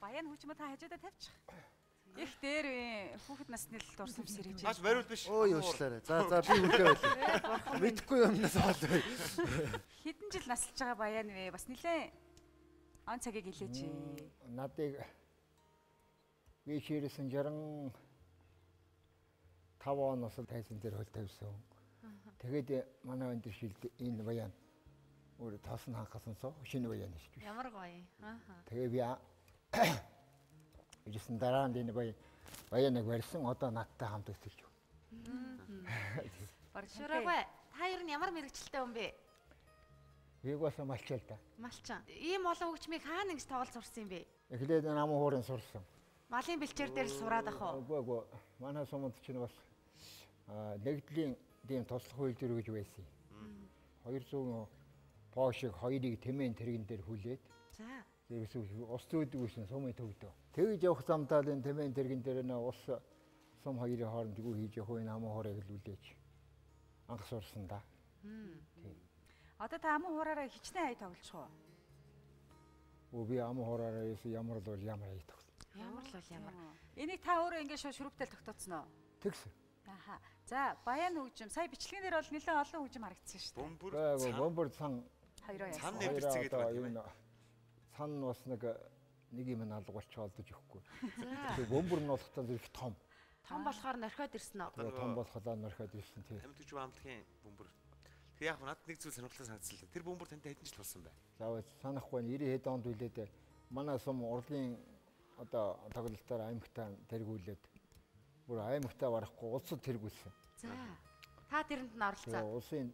[SPEAKER 2] Баян хүчмэ та хажуудаа тавьчих. Их дээр хүүхэд насны л дурсам сэрэж.
[SPEAKER 5] Маш бариул биш.
[SPEAKER 1] Өө юушлаарай. За би үлдээ байл. Мэдхгүй юмнаас болов.
[SPEAKER 2] Хэдэн жил наслж байгаа баян вэ? Бас нилээ он цагийг илээч.
[SPEAKER 10] Надыг би ширсэн 65 оноос тайсан дээр хөл тавьсан. Тэгээд манай өндөр шилд энэ баян өөр тоосон хангасансоо шинэ баян шүү.
[SPEAKER 3] Ямар гоё.
[SPEAKER 10] Тэгээ би Ижсэн дараа нь энэ баяныг барьсан одоо надтай хамт өсөж байна.
[SPEAKER 3] Шуурай та ер нь ямар мэрэгчлээ хүн бэ?
[SPEAKER 10] Би угаасаа малчаал да.
[SPEAKER 3] Малчаа. Ийм олон хөгжмийг хаана ингэж тоглож сурсан юм бэ?
[SPEAKER 10] Эхлээд намын хуурын сурсан.
[SPEAKER 3] Малын бэлчээр дээр л сураад ах уу?
[SPEAKER 10] Үгүй. Манай сумд чинь бас нэгдлийн дэм туслах үйлдвэр гэж байсан. 200 пошиг хоёрыг тэмээн тэрэгэн дээр хүлээд.
[SPEAKER 3] За.
[SPEAKER 10] Тэрс ус зөөдгүйсэн сумын төвдөө. Тэгж явах замдаа энэ тэмээн тэрэгэн дээр нэ ус сум хоёрын хооронд юу хийж явах вэ? Намын хуурыг л үлээж. Анх сурсан да.
[SPEAKER 2] Тийм. Одоо та амын хуураараа хичнээн хай тоглож уу?
[SPEAKER 10] Би амын хуураараа ямар л бол ямар хай тоглож.
[SPEAKER 3] Ямар л бол ямар.
[SPEAKER 2] Энийг та өөрөө ингэ шүрүүптэл тогтооцсон уу?
[SPEAKER 10] Тэгс.
[SPEAKER 2] Аха. За баян хөгжим. Сая бичлэгнэр бол нэлээд олон хөгжим харагдсан шүү
[SPEAKER 5] дээ.
[SPEAKER 10] Бөмбөр цан
[SPEAKER 2] хоёроо яасан.
[SPEAKER 5] Цан нэмэрцгээд байна.
[SPEAKER 10] Цан бас нэг юм алгуулч олдож өгөхгүй. Тэгээ бөмбөр нь болохтой зэрэг том.
[SPEAKER 3] Том болохоор норхиод ирсэн үү?
[SPEAKER 10] Том болохоо норхиод ирсэн тий.
[SPEAKER 5] Амьд хөгжим амтлагийн бөмбөр. Тэгээ яг надад нэг зүйл сонирхолтой санагдсан л. Тэр бөмбөр тантай хэдэн жил болсон бэ?
[SPEAKER 10] За санахгүй 90 хэд онд үлээд манай сум урлагийн одоо тоглолтоор аймагтаа тэргүүлээд бүр аймагтаа барахгүй улсад тэргүүлсэн.
[SPEAKER 3] За. Та тэрэнд нь оролцоо.
[SPEAKER 10] Улсын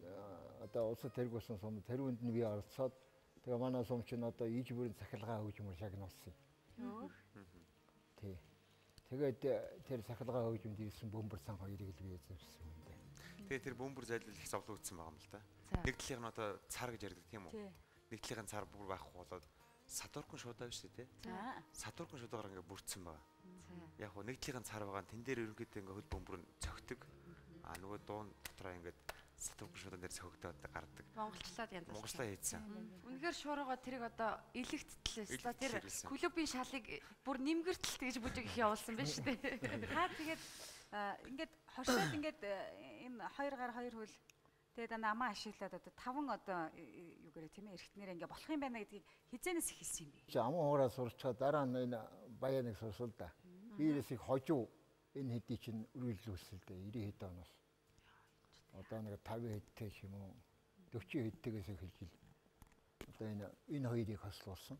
[SPEAKER 10] одоо улсад тэргүүлсэн сум тэрүүнд нь би оролцоод тэгээ манай сум чинь одоо иж бүрийн цахилгаан хөгжмөр шагнуулсан. Тий. Тэгээд тэр цахилгаан хөгжмөнд ирсэн бөмбөр сан хоёрыг л би эзэмшсэн юм дээ.
[SPEAKER 5] Тэгээ тэр бөмбөр зайлуул их зовлогдсон байгаа юм л да. Нэг талынх нь одоо цар гэж ярьдаг тийм үү? Нэг талынх нь цар бүр байхгүй болоод Сатурн шуудаа биш үү те? Сатурн шуудаагаар ингээ бүрдсэн байгаа. Яг хөө нэг талынх нь цар байгаа тэн дээр ерөнхийдөө ингээ хөл бөмбөр нь цогтөг. А нөгөө дуун дотроо ингээ Сатурн шуудан дээр цогтоод гардаг.
[SPEAKER 3] Монголчлаад янз.
[SPEAKER 5] Монголчлаа хийсэн.
[SPEAKER 3] Үнэхээр шуурга тэрийг одоо илэгттлээс та тэр клубын шалыг бүр нэмгэртэл тэгж бүжиг их явуулсан байна шүү дээ.
[SPEAKER 2] Та тэгээд ингээд хоршоод ингээд энэ 2 гар 2 хөл тэгээд намаа ашиглаад одоо 5 одоо юу гэрэ тийм ээ эргэтнэр ингээ болох юм байна гэдгийг хизэнээс эхэлсэн юм бэ?
[SPEAKER 10] Аман хуураа сурчаа дараа нь энэ баяныг сурсул да. Биерээс их хожуу энэ хэдий чинь үргэлжлүүлсэн л дээ 90 хэд оноос. Одоо нэг 50 хэдтэй ч юм уу 40 хэдтээс эхэлж ил. Одоо энэ хоёрыг хослуулсан.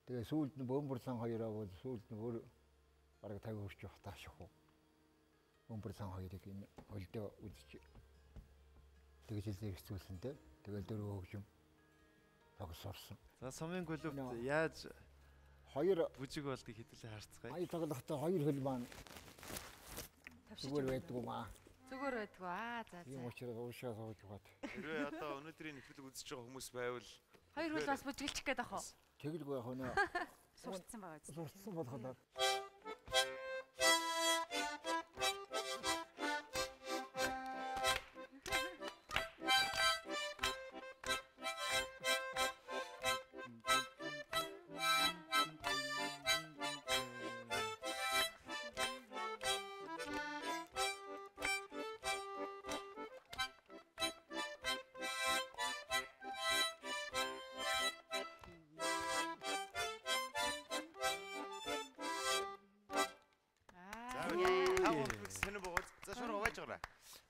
[SPEAKER 10] Тэгээ сүүлд нь бөмбөр сан хоёроо бол сүүлд нь өөр бараг 50 хүрч явах тааших уу. Бөмбөр сан хоёрыг энэ хөлдөө үзэж тэгж зэрэгцүүлсэн те. Тэгэл дөрөв хөгжим тогсорсон.
[SPEAKER 1] За сумын клубт яаж
[SPEAKER 10] хоёр
[SPEAKER 1] бүжиг болдгийг хэдүүлээ харцгаая.
[SPEAKER 10] Ая тоглохдоо хоёр хөл маань зүгээр байдгүй маа.
[SPEAKER 3] Зүгээр байдгүй аа за за.
[SPEAKER 10] Юм учраас уушаа сууж байгаа.
[SPEAKER 5] Хэрвээ одоо өнөөдрийн нэвтрүүлэг үзэж байгаа хүмүүс байвал
[SPEAKER 3] хоёр хөл бас бүжиглчих гээд ах уу?
[SPEAKER 10] Тэгэлгүй яг нөө
[SPEAKER 2] сурцсан байгаа зү.
[SPEAKER 10] сурцсан болгоод.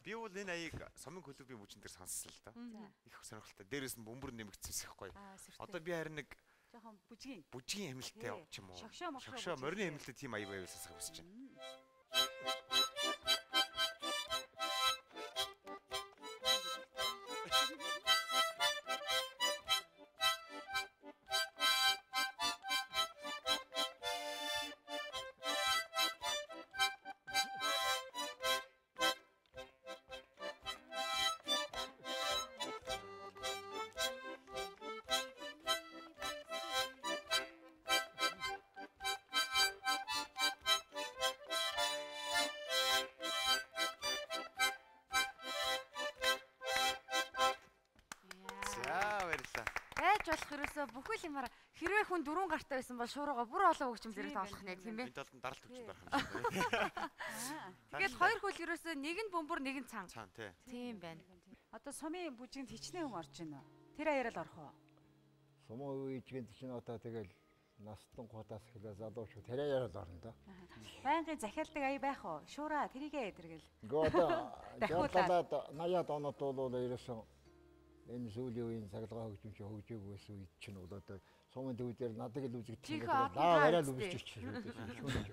[SPEAKER 5] би бол энэ аяыг сумын клубын бүжин дээр сонссон л доо. Их сонирхолтой. Дээрээс нь бөмбөр нэмэгдсэн байхгүй. Одоо би харин нэг
[SPEAKER 2] жоохон
[SPEAKER 5] бүжгийн амилттай явчих юм уу?
[SPEAKER 2] Шогшоо
[SPEAKER 5] морины амилттай тийм аяг байвал сонсох хүсэж байна.
[SPEAKER 3] Болох ерөөсө бүхэл юмараа хэрвээ хүн 4 гартай байсан бол шуурга бүр олон хөгжмөлөөр тоглох нэ тийм ээ.
[SPEAKER 5] Би талд даралт хөгжим байх юм шиг байна.
[SPEAKER 3] Тэгээд хоёр хөл ерөөсө нэг нь бөмбөр нэг нь цан.
[SPEAKER 5] Цан тий.
[SPEAKER 3] Тийм байна.
[SPEAKER 2] Одоо сумын бүжинд хичнээн хүн орж байна уу? Тэр аяараа л орох уу?
[SPEAKER 10] Сумын үеийн чинь одоо тэгэл настан гутаас эхлээ залуучууд тэр аяараа л орно да.
[SPEAKER 2] Байнгын захиалдаг ая байх уу? Шуураа тэрийгээ тэргэл.
[SPEAKER 10] Гоо одоо 70-аад 80-аад онод бол ерөөсөн энэ сүүлийн үеийн цахилгаан хөгжимч хөгжөөг байсан үед чинь бол одоо сумын төвдөр надад л үзэгдсэн гэдэг арай л үзэж чинь шүүж.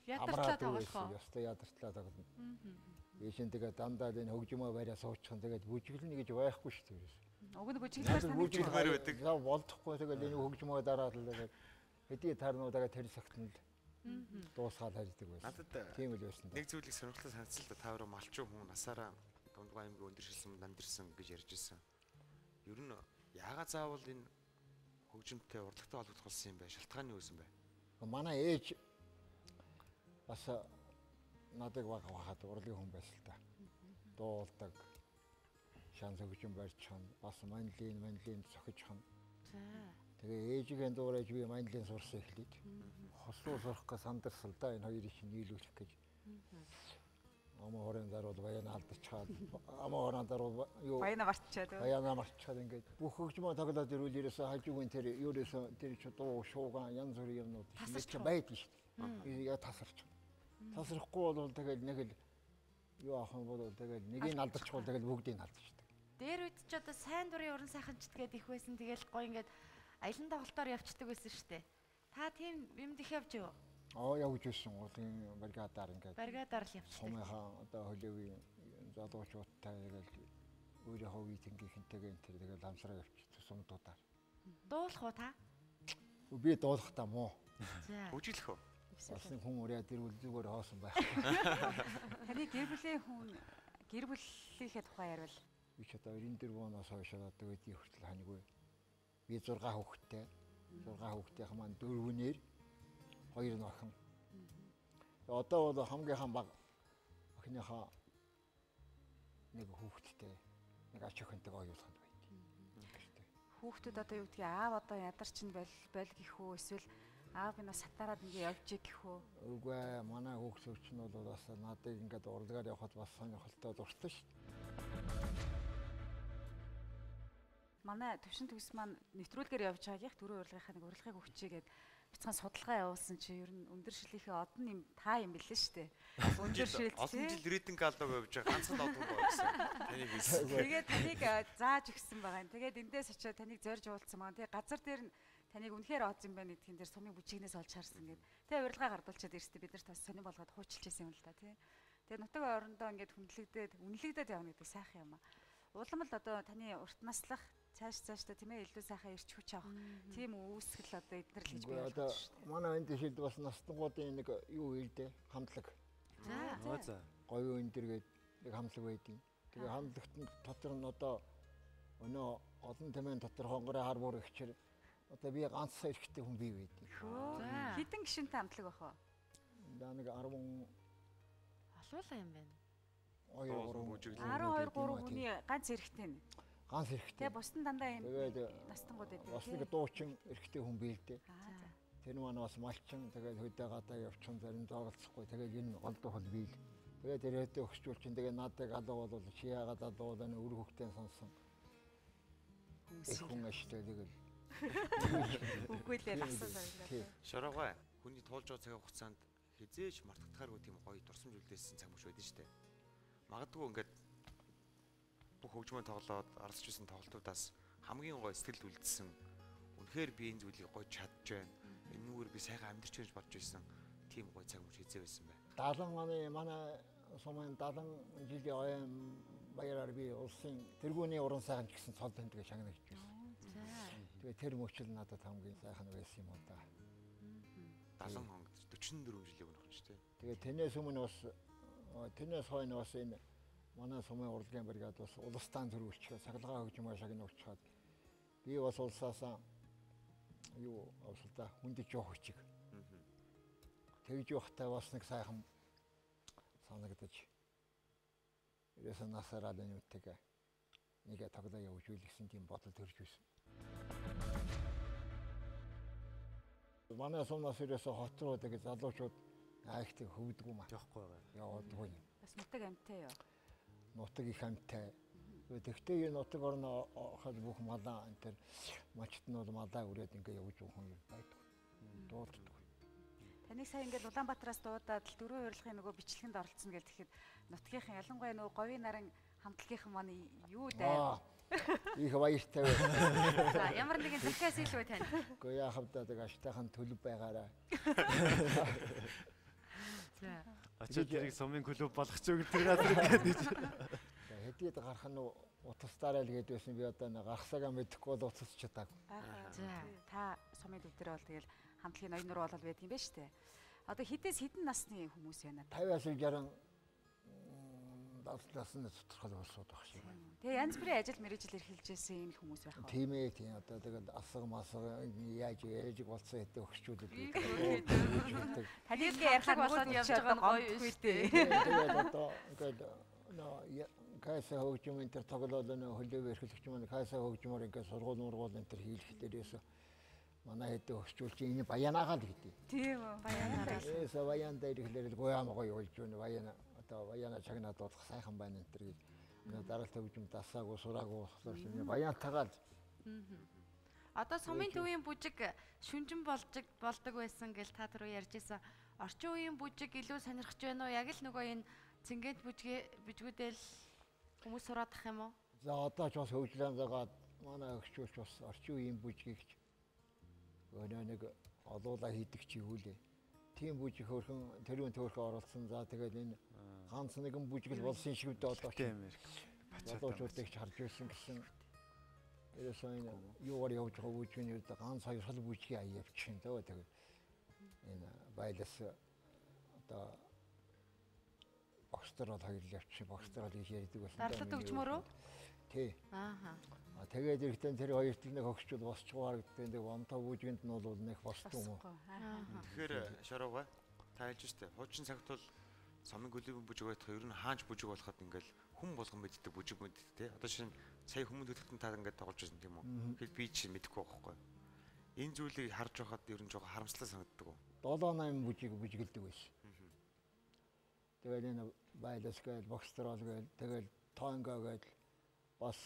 [SPEAKER 3] Ядарчлаа тоглох.
[SPEAKER 10] Ястаа ядарчлаа тоглоно. Ийшин тэгээ дандаа энэ хөгжмөө бариа суучихсан тэгээд бүжиглэнэ гэж байхгүй шүү дээ.
[SPEAKER 2] Уг нь бүжиглэх
[SPEAKER 5] бүжиглэмээр байдаг.
[SPEAKER 10] Болдохгүй тэгээд энэ хөгжмөө дараад л тэгээд хэдий тарнуудаа тэр сагтанд дуусгаад хайрдаг байсан. Тийм л байсан.
[SPEAKER 5] Нэг зүйлийг сонирхолтой санагдсан л да та өөрөө малчуу хүн насаараа Дундгой аймгийн өндөршилсэн намдирсан гэж ярьж ирсэн. Ер нь яагаад заавал энэ хөгжимтэй урлагтай холбогдох болсон юм бэ? Шалтгаан нь юу юм бэ?
[SPEAKER 10] Манай ээж бас надад вахад урлагийн хүн байсан л да. Дуулдаг, шанс хөгжим барьж чана, бас манлын цохиж чана. Тэгээ ээжигийн дуурайж би манлын сурсан эхлээд. Хослуу сурах гэж сандарсан л да энэ хоёрыг чинь нийлүүлэх гэж. Амаа хорон дараа бол баяна алдчихад амаа хорон дараа юу
[SPEAKER 2] баяна марччаад ингээд бүх хөгжмөө тоглоод ирвэл ерөөсөө хажуугийн тэр ерөөсөө тэр ч дуу шууган янз бүрийн юмнууд чинь байдаг шүү дээ. Яг тасарч. Тасрахгүй бол тэгэл нэг л юу ахын бол тэгэл нэгийг алдчихвол тэгэл бүгдийг алдчихдаг.
[SPEAKER 3] Дээр үед ч одоо сайн дурын уран сайханчд гээд их байсан тэгэл гоё ингээд аялан тоглолтоор явцдаг байсан шүү дээ. Та тийм юмд их явж юу?
[SPEAKER 10] Явж ирсэн. Урлагийн бригадаар ингээд.
[SPEAKER 3] Бригадаар л явцдаг.
[SPEAKER 10] Сумынхаа одоо хөлөөгийн залуучуудтай тэгэл өөрийнхөө витингийнхэнтэйгээ энэ тэгэл амсраа явчих сумдуудаар.
[SPEAKER 3] Дуулах уу та?
[SPEAKER 10] Би дуулах та муу.
[SPEAKER 3] За.
[SPEAKER 5] Бүжиглэх үү?
[SPEAKER 10] Болсон хүн ураад ирвэл зүгээр хоосон байх.
[SPEAKER 2] Таны гэр бүлийн хүн гэр бүлийнхээ тухай ярил.
[SPEAKER 10] Би ч одоо 94 оноос хойш одоо үеийн хүртэл ханьгүй. Би 6 хүүхэдтэй. 6 хүүхдийн маань 4-нээр 2 охин. Одоо бол хамгийн баг охиныхаа нэг хүүхэдтэй нэг ач охинтойгоо оюулганд байд.
[SPEAKER 2] Хүүхдүүд одоо юу гэдгийг аав одоо ядарч нь бол гэх үү эсвэл аав би сатараад ингээ явж гэх үү?
[SPEAKER 10] Үгүй ээ, манай хүүхдүүд ч нь бол бас надад ингээд урлагаар явхад бас сонирхолтой дуртай шүү дээ.
[SPEAKER 2] Манай төвшин төгс маань нэвтрүүлгээр явж байгаагийнх дөрөв урлагийнхаа нэг урлагийг өгчээгээд бяцхан судалгаа явуулсан чи ер нь өндөр шилийнхээ одон юм та юм билээ шүү дээ. Өндөр шилт
[SPEAKER 5] олон жил рейтинг алдаг явж байгаа ганцхан одон байсан. Таныг хэлсэн.
[SPEAKER 2] Тэгээд таныг зааж өгсөн байгаа юм. Тэгээд эндээс очиод таныг зорж уулзсан байгаа. Тэгээд газар дээр нь таныг үнэхээр оз юм байна гэдгэн дээр сумын бүжигнээс олж харсан гэд. Тэгээ урилга гардуулчаад ирстэй бид нар бас сонирн болгоод хуучилчихсан юм л да тий. Тэгээ нутаг орондоо ингээд үнэлэгдээд явна гэдэг сайхан юм аа. Улам л одоо таны урт наслах цаашдаа тийм ээ илүү сайхан ирч хүч авах тийм үүсгэл одоо эднэр л гэж би
[SPEAKER 10] одоо манай энэ дэшилд бас настангуудын нэг юу ийдэ хамтлаг.
[SPEAKER 2] За.
[SPEAKER 10] Говь энэ төргээд нэг хамтлаг байдیں۔ Тэгээ хамтлагт дотор нь одоо өнөө олон тэмээн дотор хонгороо хар бүр ихчээр одоо би ганц эрэхтэй хүн бий байдیں۔
[SPEAKER 2] Хитэн гişинтэй хамтлаг бах уу?
[SPEAKER 10] Да нэг 10
[SPEAKER 3] олуулаа юм байна.
[SPEAKER 2] 12 3 хүний ганц эрэхтэй нь.
[SPEAKER 10] Ганц эрэхтэй.
[SPEAKER 2] Тэгээ бусдын дандаа юм настангууд байдаг.
[SPEAKER 10] Бас нэг дуучин эрэхтэй хүн бий л дээ. Тэр маань бас малчин тэгээд хөдөө гадаа явчихсан зарим зоолцохгүй тэгээд энэ голдуу хол бий л. Тэгээд тэрэтэ өгчүүл чинь тэгээд надад алуу бол чи яагаад алуу энэ өр хөхтэн сонсон. Хүн аштай тэгэл.
[SPEAKER 2] Үгүй л асуу сая.
[SPEAKER 5] Шорогой хүний туулж байгаа цагийн хугацаанд хизээч мартагдахааргүй тийм гоё дурсамж үлдээсэн цаг мөч байдаг шүү дээ. Магадгүй ингээд бүх хөгжмөө тоглоод аралж ирсэн тоглолтуудаас хамгийн гоё сэтгэл үлдсэн. Үнэхээр би энэ зүйлийг гоё чадж байна. Энүүгээр би сайхан амьдарч байж болж байсан. Тийм гоё цаг мөч хизээ байсан бай.
[SPEAKER 10] 70 оны манай сумын 70 жилийн оюун баяраар би улсын тэргүүний уран сайхан гэсэн цол тэмдэг шагнагч байсан. Тэгээ тэр мөчл надад хамгийн сайхан байсан юм да.
[SPEAKER 5] 70 онд 44 жилийн өмнөх шүү дээ.
[SPEAKER 10] Тэгээ тэрнээс өмнө бас тэрнээс хойно бас энэ манай сумын урлагийн бригад бас улстай зөрүүлчихээ цахилгаан хөгжмөө шагнуулчихад би бас улсаасаа юу авсалта хүндэж явах чиг. Тэгж явахтай бас нэг сайхан санагдаж ерөөсөө насаараа энэ үтгээ нэг тоглоо явуулж үлгсэн тийм бодол төрж байсан. Манай сумнаас ерөөсөө хот руу тэгээд залуучууд айхтыг хөвдгүү маа.
[SPEAKER 1] Явахгүй байгаа.
[SPEAKER 10] Яваадгүй.
[SPEAKER 2] Бас нутаг амтай юу?
[SPEAKER 10] Нутаг их амтай. Тэгтээ энэ нутаг орно хад бүх малаа энэ төр мачт нь бол малаа өрөөд ингээ явж байгаа хүн байдаг. Дуулдаг.
[SPEAKER 2] Таныг сая ингээд Улаанбаатараас дуудаад л дөрөв урилгын нөгөө бичлэгэнд оролцсон гэж тэгэхэд нутгийнхын ялангуяа нөгөө говийн наран хамтлагийнхан маань юу даа?
[SPEAKER 10] Их баяртай байна.
[SPEAKER 3] За ямар нэгэн захиас илүү тань.
[SPEAKER 10] Гэхдээ яа хавдаа тэг аштайхан төлөв байгаараа.
[SPEAKER 3] За.
[SPEAKER 1] Очоод тэрийг сумын клуб болгоч өгөх тэр надад ингэж.
[SPEAKER 10] Хэдийд гарах нь утастаарай л гээд байсан би одоо гарахсагаа мэдэхгүй бол утасч чадаагүй.
[SPEAKER 2] За та сумын төв дээр бол тэгэл хамтлагийн ноёнор болол байд юм байна шүү дээ. Одоо хэдээс хэдэн насны хүмүүс байна?
[SPEAKER 10] 50-аас 60 насны тодорхой болсууд баг шиг байна.
[SPEAKER 2] Тэгээ янз бүрийн ажил мэргэжил эрхэлж байсан юм хүмүүс байх уу?
[SPEAKER 10] Тийм ээ тийм одоо тэгээд асаг масаг яаж болсон хэдэ өгчүүлээд
[SPEAKER 2] таныг ярих болоод явж байгаа нь гоё үү дээ.
[SPEAKER 10] Тэгээд одоо ингээд кайса хөгжим энэ төр тоглоод нөө хөлөө эрхлэгч маань кайса хөгжмөр ингээд сургууль энэ төр хийх дээрээс манай хэдэ өгчүүл чи энэ баянаагаа л гэдэг.
[SPEAKER 2] Тийм үү баянаа.Ээсээ
[SPEAKER 10] баян дээр ирэхлээр гоям гоё болж байна. Баяна одоо баяна чагнаад болох сайхан байна энэ төр гэж. Дараалт хөгжим дасаагүй сураагүй болохоор шинэ баянтайгаа л.
[SPEAKER 3] Одоо сумын төвийн бүжиг шүнжин болдог байсан гэж та түрүү ярьжсэн. Орчин үеийн бүжиг илүү сонирхож байна уу? Яг л нөгөө энэ цэнгэд бүжгүүдэл хүмүүс сураадах юм уу?
[SPEAKER 10] За одоо ч бас хөгжлөн загаад манай өгчүүлч бас орчин үеийн бүжгийг Өнөө нэг олуулаа хийдэг чи юу лээ. Тийм бүжиг хөрхөн тэрүүн төөрхө оролцсон. За тэгээд энэ ганц нэгэн бүжигэл болсон шиг дээ одоо
[SPEAKER 1] тийм Америк.
[SPEAKER 10] Залуучуудыг харж байсан гэсэн. Ерөөсөө энэ юугаар явж байгаа бүжгийн үед ганц хоёр хол бүжгийн аяа явчихын дөө тэгээд энэ байлаас одоо бокстрол хоёр л явчих. Бокстрол гэж ярьдаг байсан.
[SPEAKER 3] Дарлаад өгчмөр үү?
[SPEAKER 10] Тий.
[SPEAKER 3] Ааха.
[SPEAKER 10] Тэгээд ирэхдээ тэр хоёрт нэг хогчуд босчгоор гэдэг нэг вамтаа бүжгэнд нь бол нэг босдгүй юм уу?
[SPEAKER 5] Тэгэхээр шарууга та хэлж штэ. Хуучин цагт бол Сомын гөлөгийн бүжиг байх ер нь хаанч бүжиг болоход ингээл хүн болгон мэддэг бүжиг мэд тэ. Одоо шинэ сая хүмүүс төлөвтөн та ингээд тоглож байсан тийм үү? Тэгэхээр би чинь мэдэхгүй байхгүй. Энэ зүйлийг харж байхад ер нь жоохон харамслаа санагддаг уу?
[SPEAKER 10] 7-8 бүжиг бүжгэлдэг байсан. Тэгээд энэ байлаас гээл бокстрол гээл тэгэл тоонгаа гээл бас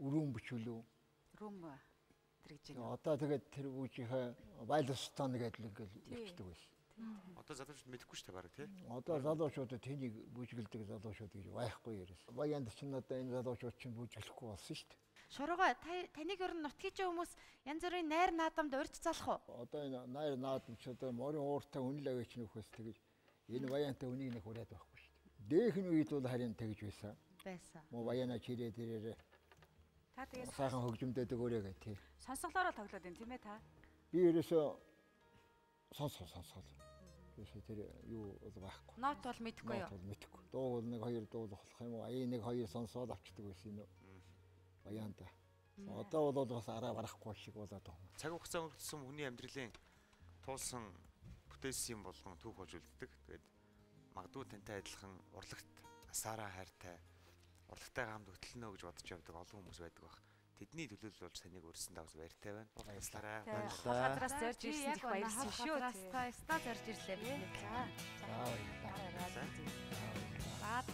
[SPEAKER 10] өрөөм бүчүүлүү.
[SPEAKER 2] Рум тэр гэж
[SPEAKER 10] байна. Одоо тэгээд тэр бүжийнхээ байлаас тоон гэдэг ингээл явчихдаг байсан.
[SPEAKER 5] Одоо залуучууд мэдэхгүй шүү дээ баг тий.
[SPEAKER 10] Одоо залуучуудад тэнийг бүжгэлдэг залуучууд гэж байхгүй ерөөс. Баянд чинь одоо энэ залуучууд чинь бүжгэлэхгүй болсон шүү дээ.
[SPEAKER 3] Шурууга таныг ер нь нутгийн хүмүүс янз бүрийн найр наадамд урьж залах уу?
[SPEAKER 10] Одоо энэ найр наадам ч одоо морин ууртай үнэлээ гэж нөхөөс тэгэж энэ баянтай үнийг нэг хүрээд байхгүй шүү дээ. Дээхэн үед бол харин тэгж байсан.
[SPEAKER 3] Байсан.
[SPEAKER 10] Мо баяна чирээ дээрээ.
[SPEAKER 2] Та тэгээд
[SPEAKER 10] сайхан хөгжмөдөд өгөөрэй тий.
[SPEAKER 2] Сонсголоороо тоглоод байна тийм ээ та?
[SPEAKER 10] Би ерөөсөө сонсгол. Ерөөсөө тэр юу бол байхгүй.
[SPEAKER 3] Нот бол мэдэхгүй юу?
[SPEAKER 10] Нот бол мэдэхгүй. Дуу бол нэг хоёр дуу болох юм уу? Аяа нэг хоёр сонсоод авчдаг байсан юм уу? Баянта. Одоо бол бас араа барахгүй шиг болоод байна.
[SPEAKER 5] Цаг хугацаа өнгөрсөн хүний амьдралын туулсан бүтээсэн юм болгон түүх болж үлддэг. Тэгээд магадгүй тантай адилхан урлагт асаараа хайртай урлагтай хамт хөтлөнө гэж бодож явдаг олон хүмүүс байдаг баг. Тэдний төлөөлөл болж таныг өрсөн дагс баяртай байна. Баярлалаа.
[SPEAKER 2] Газраас зорж ирсэн их баярсан шүү.
[SPEAKER 3] Ста зорж ирлээ бид.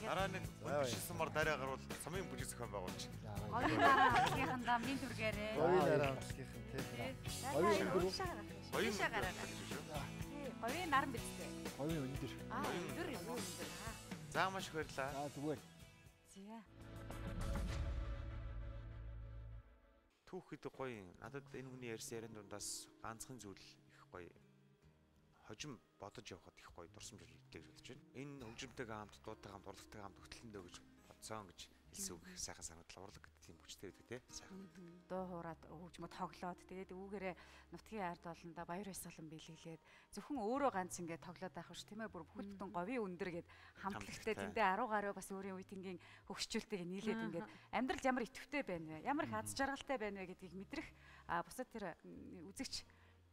[SPEAKER 5] Дараа нэг бүжигсэн мар дараа гарвал Сомын бүжиг зохион байгуулж.
[SPEAKER 2] Говийн дамын дүргээрээ.
[SPEAKER 1] Говийн дарааллын тий.
[SPEAKER 5] Говийн
[SPEAKER 2] шагараа. Говийн наран бидтэй.
[SPEAKER 10] Говийн өндөр.
[SPEAKER 2] Өндөр юм уу?
[SPEAKER 5] За маш их баярлалаа.
[SPEAKER 10] Зүгээр.
[SPEAKER 2] Зя.
[SPEAKER 5] Түүхэд гоё. Надад энэ хүний ярьсан яриан дундаас ганцхан зүйл их гоё. Хожим бодож явахад их гоё дурсамж үлдээ гэж бодож байна. Энэ хөгжимтэйгээ хамт дуутай хамт урлагтай хамт хөтлөндөө гэж бодсон гэж хэлсэн үг их сайхан санагдлаа. Урлаг гэдэг тийм хүчтэй байдаг тий. Сайхан.
[SPEAKER 2] Дуу хуураад хөгжмөд тоглоод тэгээд үүгээрээ нутгийн ард олонда баяр баясгалан биелүүлээд зөвхөн өөрөө ганц ингээд тоглоод байх биш тийм ээ бүр бүхэл бүтэн говийн өндөр гээд хамтлагтай тэндээ 10 гаруй бас өөрийн үеийнгийн хөгжчүүлтэйг нийлээд ингээд амьдрал ямар идэвхтэй байна вэ? Ямар их аз жаргалтай байна вэ гэдгийг мэдрэх бусад тэр үзэгч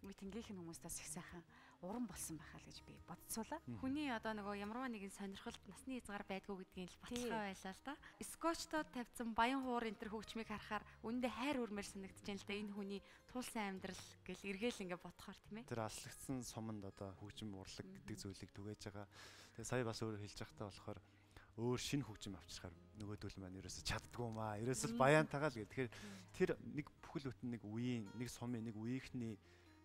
[SPEAKER 2] үеийнхнийх нь хүмүүстээс их сайхан уран болсон байхаа л гэж би бодцоолаа.
[SPEAKER 3] Хүний одоо нөгөө ямарваа нэгэн сонирхолд насны хязгаар байдгүй гэдгийг л баталгаа байлаа л да. Скотчтод тавьсан баян хуур энэ төр хөгжмийг харахаар үнэндээ хайр үрмээр санагдаж байна л да. Энэ хүний туулсан амьдрал гэл эргээл ингээ бодохоор тийм ээ.
[SPEAKER 1] Тэр аслагдсан суманд одоо хөгжим урлаг гэдэг зүйлийг түгээж байгаа. Тэгээ сая бас өөрөө хэлж байхдаа болохоор өөр шинэ хөгжим авчирхаар нөгөөдөл маань ерөөсө чаддгүй юм аа. Ерөөсө баянтайгаа л гэх. Тэгэхээр тэр нэг бүхэл бүтэн нэг үеийн нэг сумын нэг үеийнхний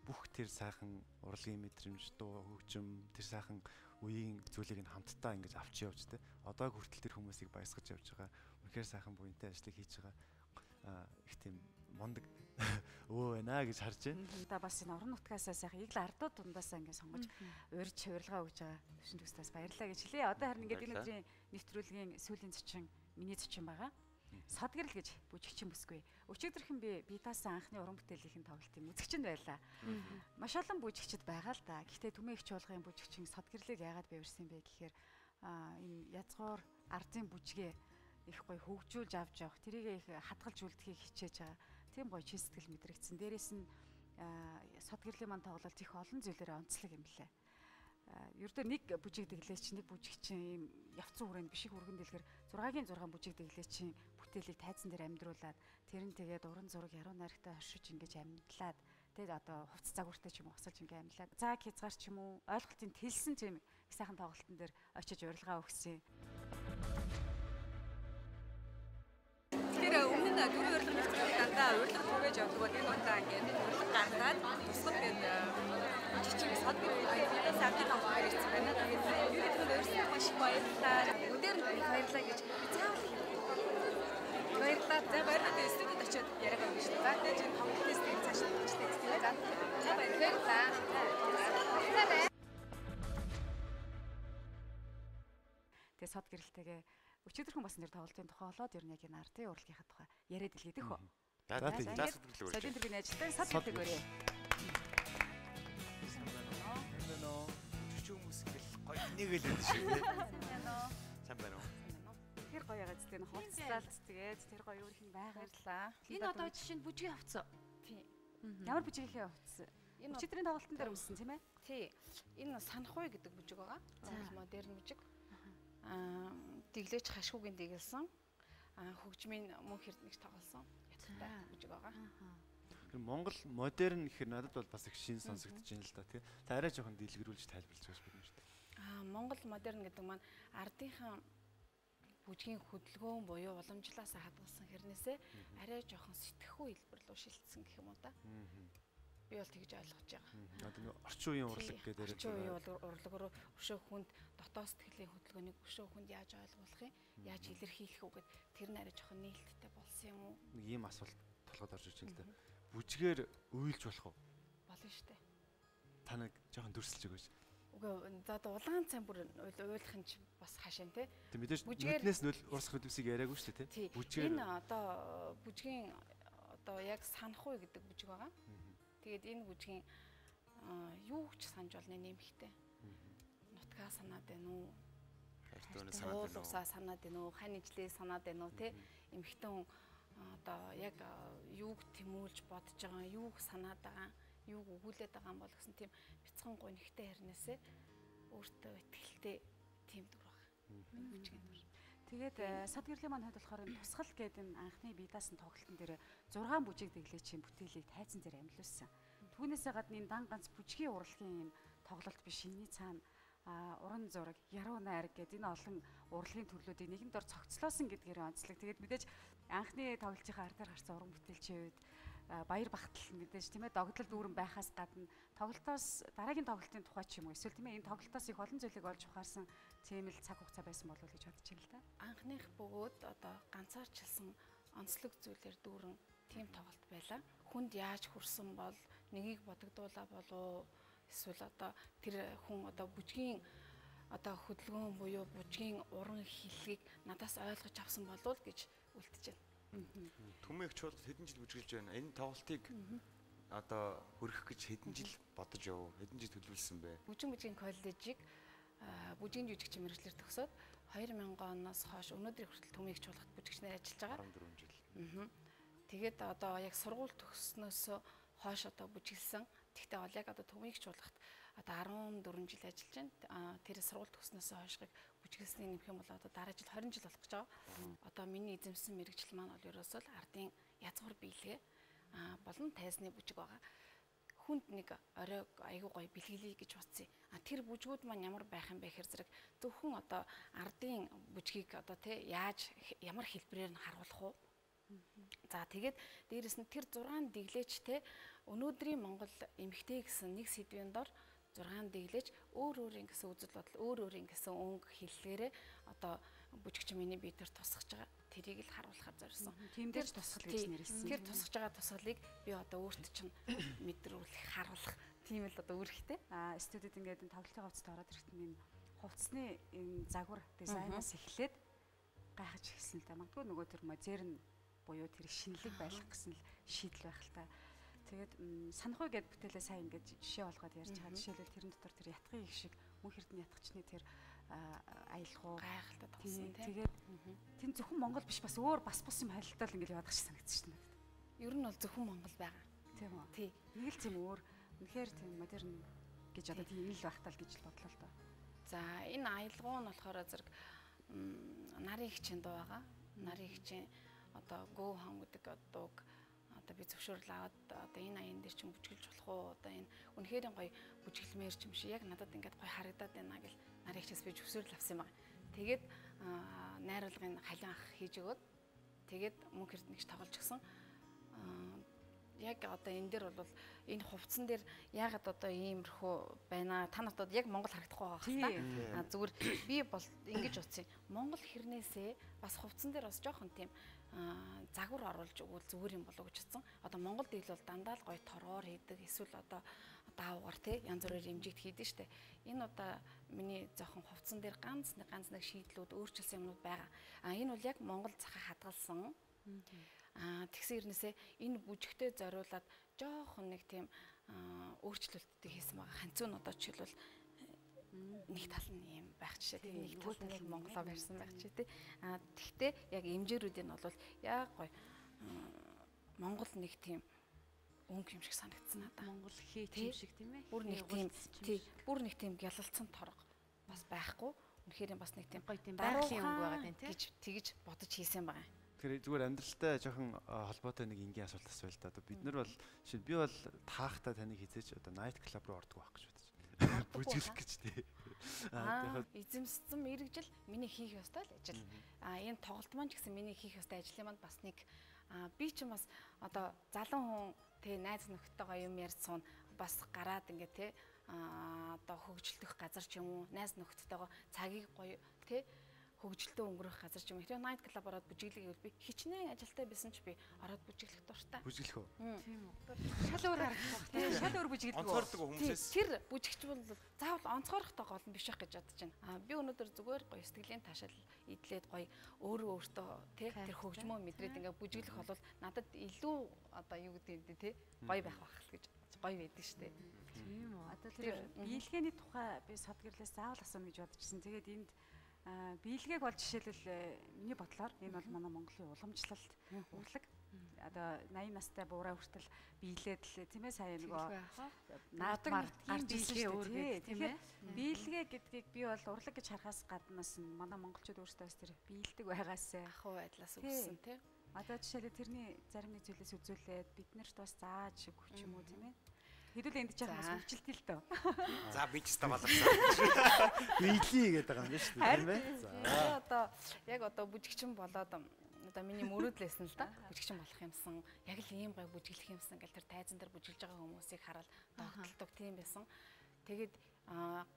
[SPEAKER 1] бүх тэр сайхан урлагийн мэдрэмж дуу хөгжим тэр сайхан үеийн зүйлийг нь хамтдаа ингэж авч явж тэ. Одоо хүртэл тэр хүмүүсийг баясгаж явж байгаа. Үнэхээр сайхан буянтай ажлыг хийж байгаа. Их тийм мундаг өө байна гэж харж байна.
[SPEAKER 2] Та бас энэ орон нутгаасаа сайхан яг л ардууд дундаасаа ингэ сонгож урьж хувиралгаа өгж байгаа төвшин төстөөс баярлалаа гэж хэлье. Одоо харин ингээд энэ өдрийн нэвтрүүлгийн сүүлийн зочин миний зочин байгаа. Содгэрл гэж бүжигчин бүсгүй. Өчигдөрхөн би таасан анхны уран бүтээлийнхэн тоглолтын үзэгчэнд байлаа. Маш олон бүжигчд байгаа л да. Гэхдээ Түмэн их чуулгын бүжигчин содгэрлийг яагаад бивэрсэн бэ гэхээр энэ язгуур ардын бүжгээ их гоё хөгжүүлж авч явах, тэрийг их хадгалж үлдэхийг хичээж байгаа. Тийм гоё чин сэтгэл мэдрэгдсэн. Дээрээс нь содгэрлийн маань тоглолт их олон зүйлээр онцлог юм лээ. Ердөө нэг бүжиг дэглээч нэг бүжигчин ийм явцсан хүрээнд бишиг хүргэн дэлгэр 6-гийн 6 бүжиг дэглээчийн бүтээлийг тайзан дээр амьдруулад тэр нь тэгээд уран зураг яруу найрагтай оршиж ингэж амьдлаад тэгээд одоо хувцас загвартай ч юм уу хасалж ингэ амьдлаад зааг хязгаар ч юм уу ойлголтын тэлсэн тийм их сайхан тоглолтын дээр очиж урилга өгсөн. Тэгэхээр өмнө нь дөрөв урилга нэвтрүүлэг дандаа урилга түгээж явдаг бол энэ удаа ингээд урилга гартаад тусгал гээд жижиг содгэр бидээс авч байгаа ирсэн байна. Тэгээд юу гэдэг нь өөрсдөө маш их баярлалаа. Өдөр нь баярлалаа гэж заавал баярлалаа. За баярлалаа. Студид очиод яриагаа өгч байна. Тэгээд энэ тоглолтын студид цааш тавьчихсан тийм ээ. Тэгээ сод гэрэлтэйгээ өчигдөрхөн басан дээр тоглолтын тухай болоод ер нь яг энэ ардын урлагийнхаа тухай яриад илгээдэг хөө. Содын тэргийн ажилтан сод гэрэлтэйг өрөө.
[SPEAKER 5] Хүмүүс ингээл гоё нэгэл байдаг шүү дээ. Сайн байна уу?
[SPEAKER 2] Тэр гоё ягаад гэдэг нь хувцлалт тэгээд тэр гоё өөрхийн байгаарлаа.
[SPEAKER 3] Энэ одоо жишээ нь бүжгийн хувцас.
[SPEAKER 2] Тий. Ямар бүжгийнхээ хувцас? Энэ өчигдрийн тоглолтын дээр үссэн тийм ээ?
[SPEAKER 11] Тий. Энэ санхуй гэдэг бүжиг байгаа. Монгол модерн бүжиг. Дэглэж хашгүйгийн дэглэсэн. Хөгжмийн мөнх эрдэнэч тоглосон. Яттай бүжиг байгаа.
[SPEAKER 1] Тэр Монгол модерн гэхэр надад бол бас их шин сонсогдож байна л да тий. Та арай жоохон дэлгэрүүлж тайлбарлаж байгаа шүү дээ.
[SPEAKER 11] Монгол модерн гэдэг маань ардынхан бүжгийн хөдөлгөөн буюу уламжлалаас хадгалсан хэрнээсээ арай жоохон сэтгэхүй хэлбэр рүү шилжсэн гэх юм уу да. Би бол тэгж ойлгож байгаа.
[SPEAKER 1] Одоо нэг орчин үеийн урлаг гэдэг яриад
[SPEAKER 11] орчин үеийн урлаг руу өшөө хүнд дотоод сэтгэлийн хөдөлгөөнийг өшөө хүнд яаж ойлгуулах юм, яаж илэрхийлэх үү гэд тэр нь арай жоохон нээлттэй болсон юм уу?
[SPEAKER 1] Нэг ийм асуулт толгойд орж иж байна л да. Бүжгээр уйлж болох уу?
[SPEAKER 11] Болно шүү дээ.
[SPEAKER 1] Та нэг жоохон дүрсэлж өгөөч.
[SPEAKER 11] Үгүй за одоо улаан цай бүр уйлах нь ч бас хашаан те.
[SPEAKER 1] Тэг мэдээж нүднээс нүл урсах хөдөлсийг яриаггүй шүү дээ те.
[SPEAKER 11] Бүжгээр энэ одоо бүжгийн одоо яг санхуй гэдэг бүжиг байгаа. Тэгээд энэ бүжгийн юу ч санаж олны нэмэхтэй. Нутгаа санаад байна уу? Уулуусаа санаад байна уу? Хань ижлээ санаад байна уу те? Эмхтэн одоо яг юуг тэмүүлж бодож байгаа, юуг санаад байгаа, юуг өгүүлээд байгаа юм бол гэсэн тийм бяцхан гонхтой хэрнээсээ өөртөө ихтэй тийм дүр байна. Бүжгийн дүр.
[SPEAKER 2] Тэгээд сад гэрлийн маань хувьд болохоор тусгал гэдэг энэ анхны бие даасан тоглолтын дээр 6 бүжиг дэглээчийн бүтээлийг тайзан дээр амьлуулсан. Түүнээсээ гадна энэ дан ганц бүжгийн урлагийн юм тоглолт биш, шиний цаана уран зураг, яруу найраг гэдэг энэ олон урлагийн төрлүүдийг нэгэнд дор цогцлоосон гэдгээр онцлог. Тэгээд мэдээж анхны тоглолтынхаа ар дээр гарсан уран бүтээлчийн үед баяр багтал мэдээж тийм ээ догтлол дүүрэн байхаас гадна тоглолтоос дараагийн тоглолтын тухай ч юм уу эсвэл тийм ээ энэ тоглолтоос их олон зүйлийг олж ухаарсан тийм л цаг хугацаа байсан болов уу гэж бодож байна л да.
[SPEAKER 11] Анхных бөгөөд одоо ганцаарчилсан онцлог зүйлээр дүүрэн тийм тоглолт байлаа. Хүнд яаж хүрсэн бол нэгийг бодогдуулаа болов эсвэл одоо тэр хүн одоо бүжгийн одоо хөдөлгөөн буюу бүжгийн уран хэллэгийг надаас ойлгож авсан болов гэж үлдэж байна.
[SPEAKER 5] Түмээх чуулгад хэдэн жил бүжгэлж байна. Энэ тоглолтыг одоо хөрөх гэж хэдэн жил бодож яв? Хэдэн жил төлөвлөсөн бэ?
[SPEAKER 11] Бүжгийн коллежийг бүжгийн жүжигчин мэргэжлэр төгсөөд 2000 оноос хойш өнөөдрийн хүртэл Түмээх чуулгад бүжигчнээр ажиллаж байгаа.
[SPEAKER 5] 14 жил.
[SPEAKER 11] Тэгээд одоо яг сургууль төгснөөс хойш одоо бүжиглсэн. Тэгтээ бол яг одоо Түмээх чуулгад одоо 14 жил ажиллаж байна. Тэр сургууль төгснөөс хойшгийг бүжиглсний нэмэх юм бол одоо дараа жил 20 жил болох гэж байгаа. Одоо миний эзэмсэн мэргэжил маань бол ерөөсөө л ардын язгуур биелгээ болон тайзны бүжиг байгаа. Хүнд нэг орой айгуу гоё бэлгэлье гэж бодсон. Тэр бүжгүүд маань ямар байх юм бэ гэхээр зэрэг зөвхөн одоо ардын бүжгийг одоо тий яаж ямар хэлбэрээр нь харуулах уу? За тэгээд дээрэс нь тэр 6 дэглээчтэй өнөөдрийн Монгол эмэгтэй гэсэн нэг сэдвийн дор 6 дэглээж өөр өөрийн гэсэн үзэл бодол өөр өөрийн гэсэн өнгө хэллэгээрээ одоо бүжигч миний бие дээр тусгаж байгаа. Тэрийг л харуулахаар зорьсон.
[SPEAKER 2] Тиймдээ тусгал гэж нэрлэсэн.
[SPEAKER 11] Тэр тусгаж байгаа тусгалыг би одоо өөрт чинь мэдрүүлэх, харуулах тийм л одоо үүрэгтэй.
[SPEAKER 2] Студид ингээд энэ тоглолтын хувцасд ороод ирэхэд энэ хувцсны энэ загвар дизайнаас эхлээд гайхаж эхэлсэн л да. Магадгүй нөгөө тэр мозер нь буюу тэр шинэлэг байлгах гэсэн л шийдэл байх л та. Тэгээд санхуй гэд бүтээлээ сайн ингээд жишээ болгоод ярьж байгаа. Жишээлбэл тэрэн дотор тэр ятгын их шиг мөнх эрдэнэ ятгчны тэр аялгау
[SPEAKER 11] гайхалтай тоглосон тийм.
[SPEAKER 2] Тэгээд тэн зөвхөн Монгол биш бас өөр бас юм харилцаал ингээд яваад гэж санагдчихсан надад.
[SPEAKER 11] Ер нь бол зөвхөн Монгол байгаа.
[SPEAKER 2] Тийм үү?
[SPEAKER 11] Тий.
[SPEAKER 2] Нэг л тийм өөр. Үнэхээр тийм модерн гэж одоо тийм ил багтаал гэж л бодлоо л доо.
[SPEAKER 11] За энэ аялгау нь болохоор зэрэг нарын хичээнд байгаа. Нарын хичээн одоо гөө хан гэдэг дууг одоо би зөвшөөрөл аваад одоо энэ аян дээр чинь бүжиглж болох уу? Одоо энэ үнэхээр гоё бүжиглэмээр ч юм шиг яг надад ингээд гоё харагдаад байна гэл нарын хичээс би зөвшөөрөл авсан юм байна. Тэгээд найруулгын халиан ах хийж өгөөд тэгээд мөнх эрдэнэгч тоглож гисэн. Яг одоо энэ дээр бол энэ хувцсан дээр яагаад одоо иймэрхүү байна? Та нарт яг Монгол харагдахгүй байгаа хэ? Зүгээр би бол ингэж утсан. Монгол хэрнээсээ бас хувцсан дээр бас жоохон тийм загвар оруулж өгвөл зүгээр юм болов гэж утсан. Одоо Монгол дийл бол дандаа л гоё тороор хийдэг. Эсвэл одоо даавгаар тий янз бүрээр имжигт хийдэг штэ. Энэ удаа миний зохон хувцсан дээр ганц нэг шийдлүүд өөрчилсөн юмнууд байгаа. Энэ бол яг Монгол захаа хадгалсан. Тэгсэн хэрнээсээ энэ бүжигтээ зориулаад жоохон нэг тийм өөрчлөлттэй хийсэн байгаа. Ханцуун одоо жишээлбэл нэг тал нь юм байх жишээ тийм нэг тал нь монголоор барьсан байх жишээ тий. Тэгтээ яг имжээрүүд нь бол яг гоё Монгол нэг тийм өнгө юм шиг санагдсан надад.
[SPEAKER 3] Монгол хийх юм шиг тийм ээ.
[SPEAKER 11] Бүр нэг тийм тий бүр нэг тийм гялалцсан торго бас байхгүй. Үнэхээр бас нэг тийм
[SPEAKER 3] гоё тийм байгалийн өнгө байгаа тийм тий.
[SPEAKER 11] Тэгж бодож хийсэн байгаа юм.
[SPEAKER 1] Тэгэхээр зүгээр амьдралтай жоохон холбоотой нэг энгийн асуулт асууя л да. Одоо бид нар бол шин би бол таахта таныг хизээч одоо night club руу ордог байх гэж бодож байна. Бүжиглэх гэж тий.
[SPEAKER 11] Эзэмссэн мэрэгжил миний хийх ёстой л ажил. Энэ тоглолт маань ч гэсэн миний хийх ёстой ажлын маань бас нэг би ч бас одоо залуу хүн тий найз нөхдөйгөө юм ярьж суун бас гараад ингээ тий одоо хөгжөлдөх газар ч юм уу найз нөхдөйгөө цагийг гоё тий хөгжилтөө өнгөрөх газар ч юм. Тэр night club ороод бүжиглэх гэвэл би хичнээн ажилтай байсан ч би ороод бүжиглэх дуртай.
[SPEAKER 1] Бүжиглэх үү?
[SPEAKER 11] Тийм үү.
[SPEAKER 2] Шал өөр харагдах тий. Шал өөр бүжиглэх.
[SPEAKER 5] Онцгойрдог хүмүүсээс
[SPEAKER 11] тэр бүжигч бол заавал онцгойрохтой гол нь биш байх гэж бодож байна. Би өнөөдөр зүгээр гоё сэтгэлийн таашаал идлээд гоё өөртөө тий тэр хөгжмөө мэдрээд ингээ бүжиглэх бол надад илүү одоо юу гэдэг юм тий гоё байх бах л гэж гоё байдаг штэ.
[SPEAKER 2] Тийм үү. Одоо тэр биелгээний тухай би содгирлээс заавал асууна гэж бодчихсон. Тэгээд энд биелгээг бол жишээлбэл миний бодлоор энэ бол манай Монголын уламжлалт урлаг. Одоо 80 настай буураа хүртэл биелээд л тийм ээ сая нөгөө наадмаар гарч ирсэн шүү дээ тийм ээ. Биелгээ гэдгийг би бол урлаг гэж харахаас гаднаас нь манай монголчууд өөрсдөө бас тэр биелдэг байгаас
[SPEAKER 11] ахуй байдлаас өгсөн тийм.
[SPEAKER 2] Одоо жишээлбэл тэрний зарим нэг зүйлээс үзүүлээд бид нарт бас зааж өгч юм уу тийм ээ. Хэдүүл энд жаахан бас хөвчлөлтэй л дөө.
[SPEAKER 5] За би ч та баларсан.
[SPEAKER 1] Биелий гэдэг байгаа юм шүү дээ тийм ээ.
[SPEAKER 11] За одоо яг одоо бүжигчин болоод одоо миний мөрөөдлөөсөн л да. Бүжигчин болох юмсан. Яг л ийм гой бүжиглэх юмсан гэл тэр тайзан дээр бүжиглж байгаа хүмүүсийг хараад догтлдог тийм байсан. Тэгээд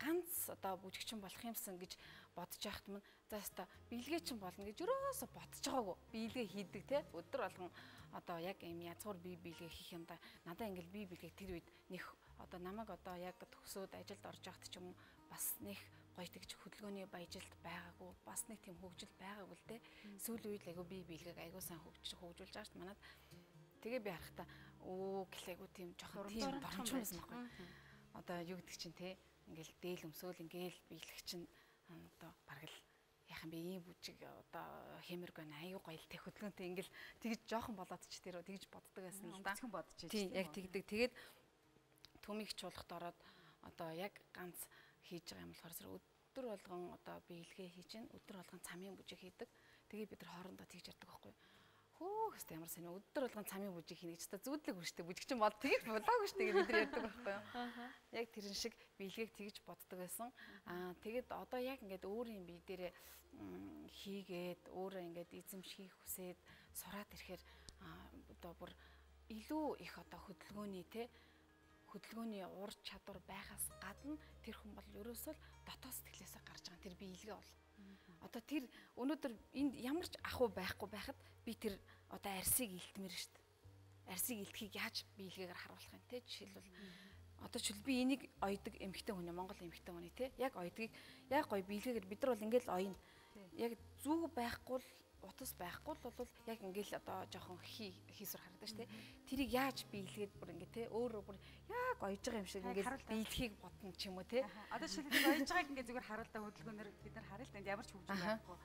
[SPEAKER 11] ганц одоо бүжигчин болох юмсан гэж бодож яхад мань за өста биелгээ чин болно гэж өрөөсө бодож байгаагүй. Биелгээ хийдэг те өдөр болгон одоо яг юм язгуур бие биелгээ хийх юм да. Надаа ингээл бие биелгээ тэр үед нэх одоо намайг одоо яг төгсөөд ажилд орж явахт ч юм уу бас нэх гоё тэгж хөдөлгөөний баяжилт байгаагүй. Бас нэг тийм хөгжил байгаагүй л те. Сүүлийн үед айгу бие биелгээг айгу сайн хөгжүүлж байгаа шүү дээ манад. Тэгээ би харахта өө гэлээгүй тийм жоохон тийм боромжхон байсан байхгүй. Одоо юу гэдэг чинь те ингээл дээл өмсөөл ингээл биелэх чинь одоо бараг л яхан би ийм бүжиг одоо хэмэрг байна аюу гоё л тэг хөдөлгөөнтэй ингээл тэгж жоохон болоод ч тэр тэгж боддог байсан л да.
[SPEAKER 2] Тэгэн бодож байна.
[SPEAKER 11] Тийм яг тэгдэг. Тэгээд төмийг чуулгад ороод одоо яг ганц хийж байгаа юм болохоор зэрэг өдөр болгон одоо биелгээ хийж гин өдөр болгон цамын бүжиг хийдэг. Тэгээ бид нар хоорондоо тэгж ярьдаг байхгүй. Хөөх өстэй ямар сайн өдөр болгон цамын бүжиг хийнэ гэж та зүудлэг үрштэй бүжигчин бод тэгж болоогүй шүү дээ бид нар ярьдаг байхгүй юу. Яг тэрэн шиг биелгээг тэгж боддог байсан. Тэгээд одоо яг ингээд өөрийн бие дээрээ хийгээд өөрөө ингээд эзэмших хүсээд сураад ирэхээр одоо бүр илүү их одоо хөдөлгөөний хөдөлгөөний ур чадвар байхаас гадна тэр хүн бол ерөөсөө дотоод сэтгэлээсээ гарч байгаа тэр биелгээ бол. Одоо тэр өнөөдөр энд ямар ч ахуй байхгүй байхад би тэр одоо арсыг илтмээр шүү дээ. Арсыг илтгэхийг яаж биелгээгээр харуулах юм те жишээлбэл одоо жишээл би энийг ойдог эмэгтэй хүн Монгол эмэгтэй хүн те яг ойдгийг яг гоё биелгээгээр бид нар бол ингээл ойно. Яг зүг байхгүй л утас байхгүй л бол яг ингээл одоо жоохон хийсвэр харагдаж шүү дээ. Тэрийг яаж биелгээд бүр ингээ те өөрөө бүр яг ойж байгаа юм шиг ингээл биелхийг бодно ч юм уу те.
[SPEAKER 2] Одоо жишээлбэл ойж байгааг ингээ зүгээр харуултаа хөдөлгөөнөр бид нар харъя л да ямар ч хөгжил байхгүй.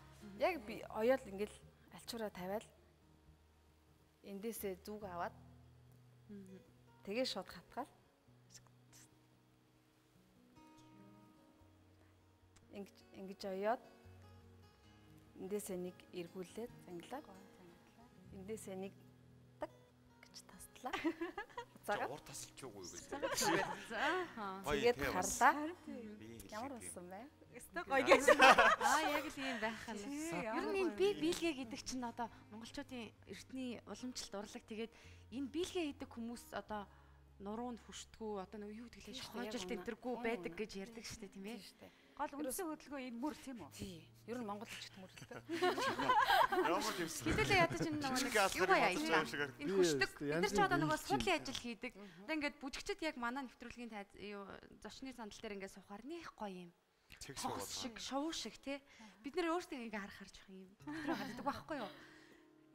[SPEAKER 11] Яг би оёол ингээл альчуураа тавиал эндээсээ зүг аваад тэгээ шууд хатгаал ингэж оёод эндээсээ нэг эргүүлээд занглаад эндээсээ нэг так гэж таслаа.
[SPEAKER 5] За уур тасалж уугүй юу гэж.
[SPEAKER 11] Тэгээд харлаа. Ямар болсон бэ?
[SPEAKER 2] Өстө гоё гэж.
[SPEAKER 3] Яг л ийм байх нь. Ер нь энэ бие биелгээ гэдэг чинь одоо монголчуудын эртний уламжлалт урлаг тэгээд энэ биелгээ хийдэг хүмүүс одоо нуруунд хүршдэггүй одоо нэг юу гэвэл шохоожилт энтергүй байдаг гэж ярьдаг шүү дээ тийм ээ.
[SPEAKER 2] Гол үндсэн хөдөлгөөн энэ мөр тийм үү?
[SPEAKER 11] Тий. Ер нь Монгол хэлчихэд мөр л дээ.
[SPEAKER 5] Ямар юм бэ?
[SPEAKER 3] Хэдүүлээ ядаж энэ нэг юу яа юм. Энэ хүчдэг. Бид нар ч одоо нөгөө суудлын ажил хийдэг. Одоо ингээд бүжигчд яг манай нэвтрүүлгийн зочны сандал дээр ингээд сухаар нэх гоё юм. Цэгс шиг, шоу шиг тий. Бид нар өөрсдөө ингээд харж явах юм. Тэр хаддаг байхгүй юу?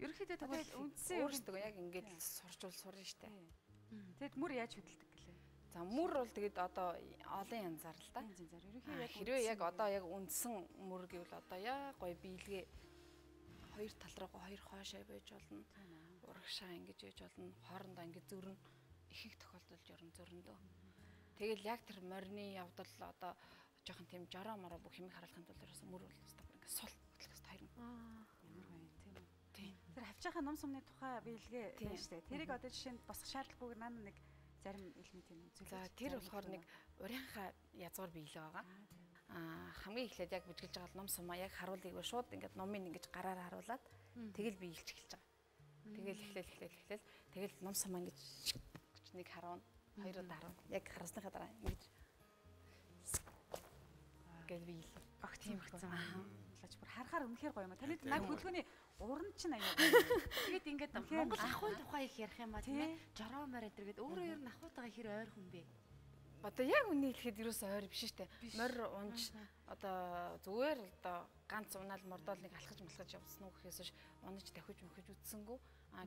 [SPEAKER 3] Ерөнхийдөө тэгвэл
[SPEAKER 11] үндсэн өөрсдөө яг ингээд сурчул сурна штэ.
[SPEAKER 2] Тэгэд мөр яаж хөдөлдөг гэлээ?
[SPEAKER 11] За мөр бол тэгээд одоо олон янзаар л да. Хэрвээ яг одоо яг үндсэн мөр гэвэл одоо яа гоё биелгээ хоёр тал руу хоёр хоошоо байж болно. Урагшаа ингэж яж болно. Хоорондоо ингэж зөрнө. Их их тохиолдолд ерөн зөрнөлөө. Тэгэл яг тэр морины явдал одоо жоохон тийм жороо мороо бүх юмыг харуулахын тулд ерөөсө мөр бол өстой ингэ сул хөдлөх өстой хоёр.
[SPEAKER 2] Ямар гоё тийм үү? Тийм. Тэр хавчаахаа ном сумны тухай биелгээ байна шүү дээ. Тэрийг одоо жишээнд босох шаардлагагүйгээр наа нэг зарим элемент юм үзүүлж.
[SPEAKER 11] За тэр болохоор нэг урийнхаа язгуур биелээ байгаа. Хамгийн эхлээд яг бүжгэлж байгаа ном сумаа яг харуулъя гэвэл шууд ингээд номыг ингэж гараар харуулад тэгэл биелж эхэлж байгаа. Тэгэл эхлээл тэгэл ном сумаа ингэж нэг харуун хоёр удаа харуун яг харуулсныхаа дараа ингэж гэл биелээ.
[SPEAKER 2] Ах тийм хэцүү. Лаж бүр харахаар үнэхээр гоё юм. Таны наг хөдөлгөөний уран чинь аяа.
[SPEAKER 3] Тэгээд ингээд Монгол ахуйн тухай их ярих юм а тийм ээ. Жороо морь гэдэг өөрөө ер нь ахуйтайгаа хэр ойр хүн бэ?
[SPEAKER 11] Одоо яг үнийг хэлэхэд ерөөсөө ойр биш шүү дээ. Морь унж одоо зүгээр одоо ганц унаал мордоол нэг алхаж малхаж явсан уу гэхээс биш унаж давхиж мөхөж үтсэнгүү.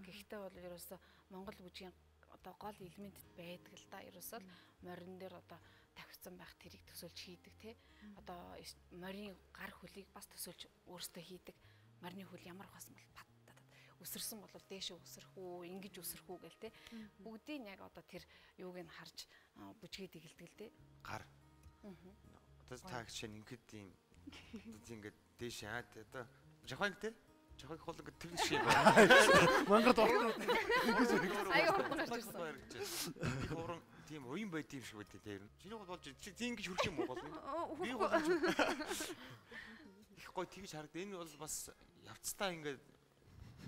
[SPEAKER 11] Гэхдээ бол ерөөсөө Монгол бүжгийн одоо гол элементэд байдаг л да. Ерөөсөө морин дээр одоо тавьсан байх тэрийг төсөөлж хийдэг тий. Одоо морийн гар хөлийг бас төсөөлж өөрсдөө хийдэг. Морины хөл ямар хасан бол паттаад өсөрсөн бол дээшээ өсөрөх үү, ингэж өсөрөх үү гэл тий. Бүгдийг яг одоо тэр юуг нь харж бүжгээ дэгэлдэг л тий.
[SPEAKER 5] Гар. Одоо та жишээ нь ингэхэд юм ингээд дээшээ одоо Жапонд тий. Жохог хол ингэ тэр шиг байна.
[SPEAKER 1] Монгол орнууд ингэж
[SPEAKER 11] аяа хурдан гарч ирсэн.
[SPEAKER 5] Их уран тийм уян байд юм шиг байдээ тэр. Чиний бол болж тийм ингэж хөрөх юм уу бол? Би бол их гоё тэгж харагд. Энэ бол бас явцдаа ингэ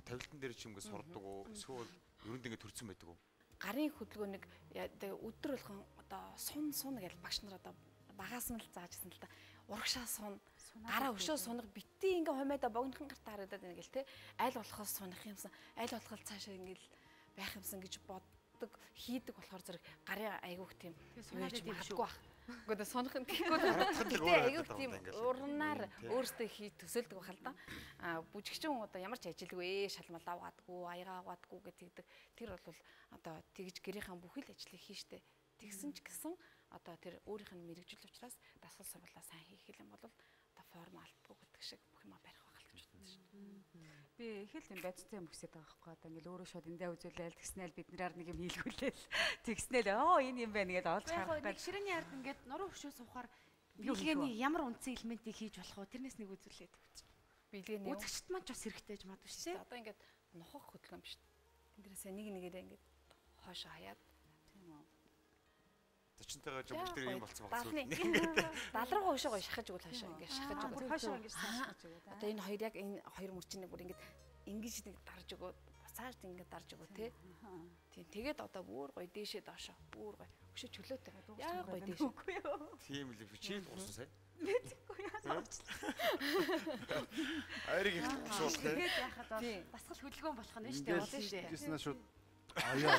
[SPEAKER 5] тавилтан дээр ч юм ингэ сурдаг уу? Эсвэл ерөнд ингэ төрцөн байдаг уу?
[SPEAKER 11] Гарын хөдөлгөөн нэг өдөр болгон одоо сун гэж багш нар одоо багаас нь л заажсэн л да. Урагшаа сун гараа өшөө сунах битгий ингээ хумайда богинохон гартаа харагдаад байна гэл те аль болохоос сунах юмсан аль болох цаашаа ингээл байх юмсан гэж боддог хийдэг болохоор зэрэг гарын айгуух тийм сунаад юм шүү баг. Гэхдээ сонох нь гэхгүй айгуух тийм урнаар өөртөө хий төсөөлдөг бахал да. Бүжигчин одоо ямар ч ажилгүй шалмал авгаадгүй аяга авгаадгүй гэдэг тэр бол одоо тэгж гэрийнхэн бүхэл ажлыг хийжтэй. Тэгсэн ч гэсэн одоо тэр өөрийнх нь мэрэгжил учраас дасгал сургуулаа сайн хийх юм бол форм алдгүй гэдэг шиг бүх юм барих байх л гэж боддог шүү дээ.
[SPEAKER 2] Би их л юм байцтай юм хүсэж байгаа байхгүй одоо ингээл өөрөө шууд эндээ үзүүлээл тэгснээл биднээр нэг юм хийлгүүлээл тэгснээл энэ юм байна гэдээ олж харах гал
[SPEAKER 3] ширээний ард ингээд нуруу хөшөө суухаар биелгээний ямар үндсэн элементийг хийж болох вэ? Тэрнээс нэг үзүүлээд өгч.
[SPEAKER 11] Биелгээний
[SPEAKER 3] үзэгчд маань ч бас хэрэгтэйж магадгүй шүү дээ.
[SPEAKER 11] Одоо ингээд нохох хөдөлгөөн биш. Тэндээсээ нэг нэгээрээ ингээд хоошоо хаяад
[SPEAKER 2] тийм үү.
[SPEAKER 5] Зочинтойгоо жимс дээр юм болцсон баг
[SPEAKER 11] зүйл. Дал руугаа өшөөгөө шахаж өгөл хашаа ингээд шахаж өгөл.
[SPEAKER 2] Хашаа ингээд шахаж өгөө.
[SPEAKER 11] Одоо энэ хоёр яг энэ хоёр мөрчнийг бүр ингээд ингэж нэг дарж өгөө. Буцааж ингээд дарж өгөө те. Тийм тэгээд одоо бүр гоё дээшээ доошоо. Бүр гоё. Өшөө чөлөөтэй. Яа гоё дээшээ.
[SPEAKER 2] Үгүй юу.
[SPEAKER 5] Тийм л бичээд гусан сая.
[SPEAKER 2] Мэдгүй яа.
[SPEAKER 5] Айрыг их шууд те.
[SPEAKER 3] Тэгээд яхад бол дасгал хөдөлгөөн болох нь шүү дээ. Олон шүү дээ.
[SPEAKER 1] Тэснэ шууд аяа.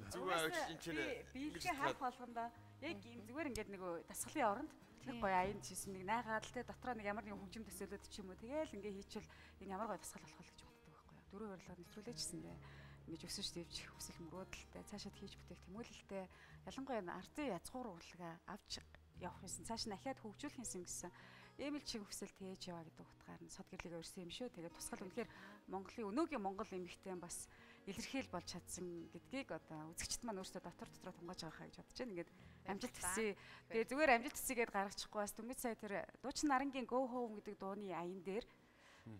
[SPEAKER 5] Зүгээр энэ чинь
[SPEAKER 2] биелгээ хаах болгонда яг юм зүгээр ингээд нөгөө дасгалын оронд нэг гоё аянд хийсэн нэг найгаад л те дотроо нэг ямар нэгэн хөгжим төсөөлөд ч юм уу тэгээл ингээд хийчихвэл энэ ямар гоё дасгал болох вэ гэж боддог байхгүй юу. Дөрөв урилга нэвтрүүлээчсэндээ ингэж өсөж дэвж хүсэл мөрөөдөлтэй цаашаад хийж бүтээх тэмүүлэлтэй ялангуяа ардын язгуур урлагаа авч явах юмсан цааш нь ахиад хөгжүүлэх юмсан гэсэн ийм л чиг хүсэл тээж яваа гэдэг утгаар нь сод гэрлийг өрсөн юм шүү. Тэгээд тусгал үнэхээр Монголын өнөөгийн Монгол эмэгтэй бас илэрхийл болж чадсан гэдгийг одоо үзэгчд маань өөрсдөө дотроо тунгааж байгаа хаа гэж бодож байна. Ингээд амжилт хүсье. Тэгээ зүгээр амжилт хүсье гэдээ гаргачихгүй бас дөнгөж сая тэр Дуучин Нарангийн Go Home гэдэг дууны аян дээр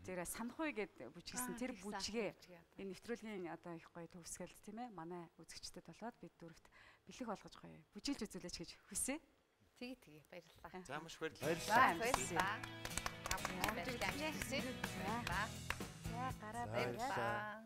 [SPEAKER 2] тэр санахуй гэд бүжгэлсэн тэр бүжгээ энэ нэвтрүүлгийн одоо их гоё төгсгөлд тийм ээ манай үзэгчдэд болоод бид дөрөвт бэлэг болгож гоё бүжиглж үзүүлээч гэж хүсье.
[SPEAKER 11] Тэгээ баярлалаа.
[SPEAKER 5] За маш баярлалаа.
[SPEAKER 11] Баярлалаа. За гараад баярлалаа.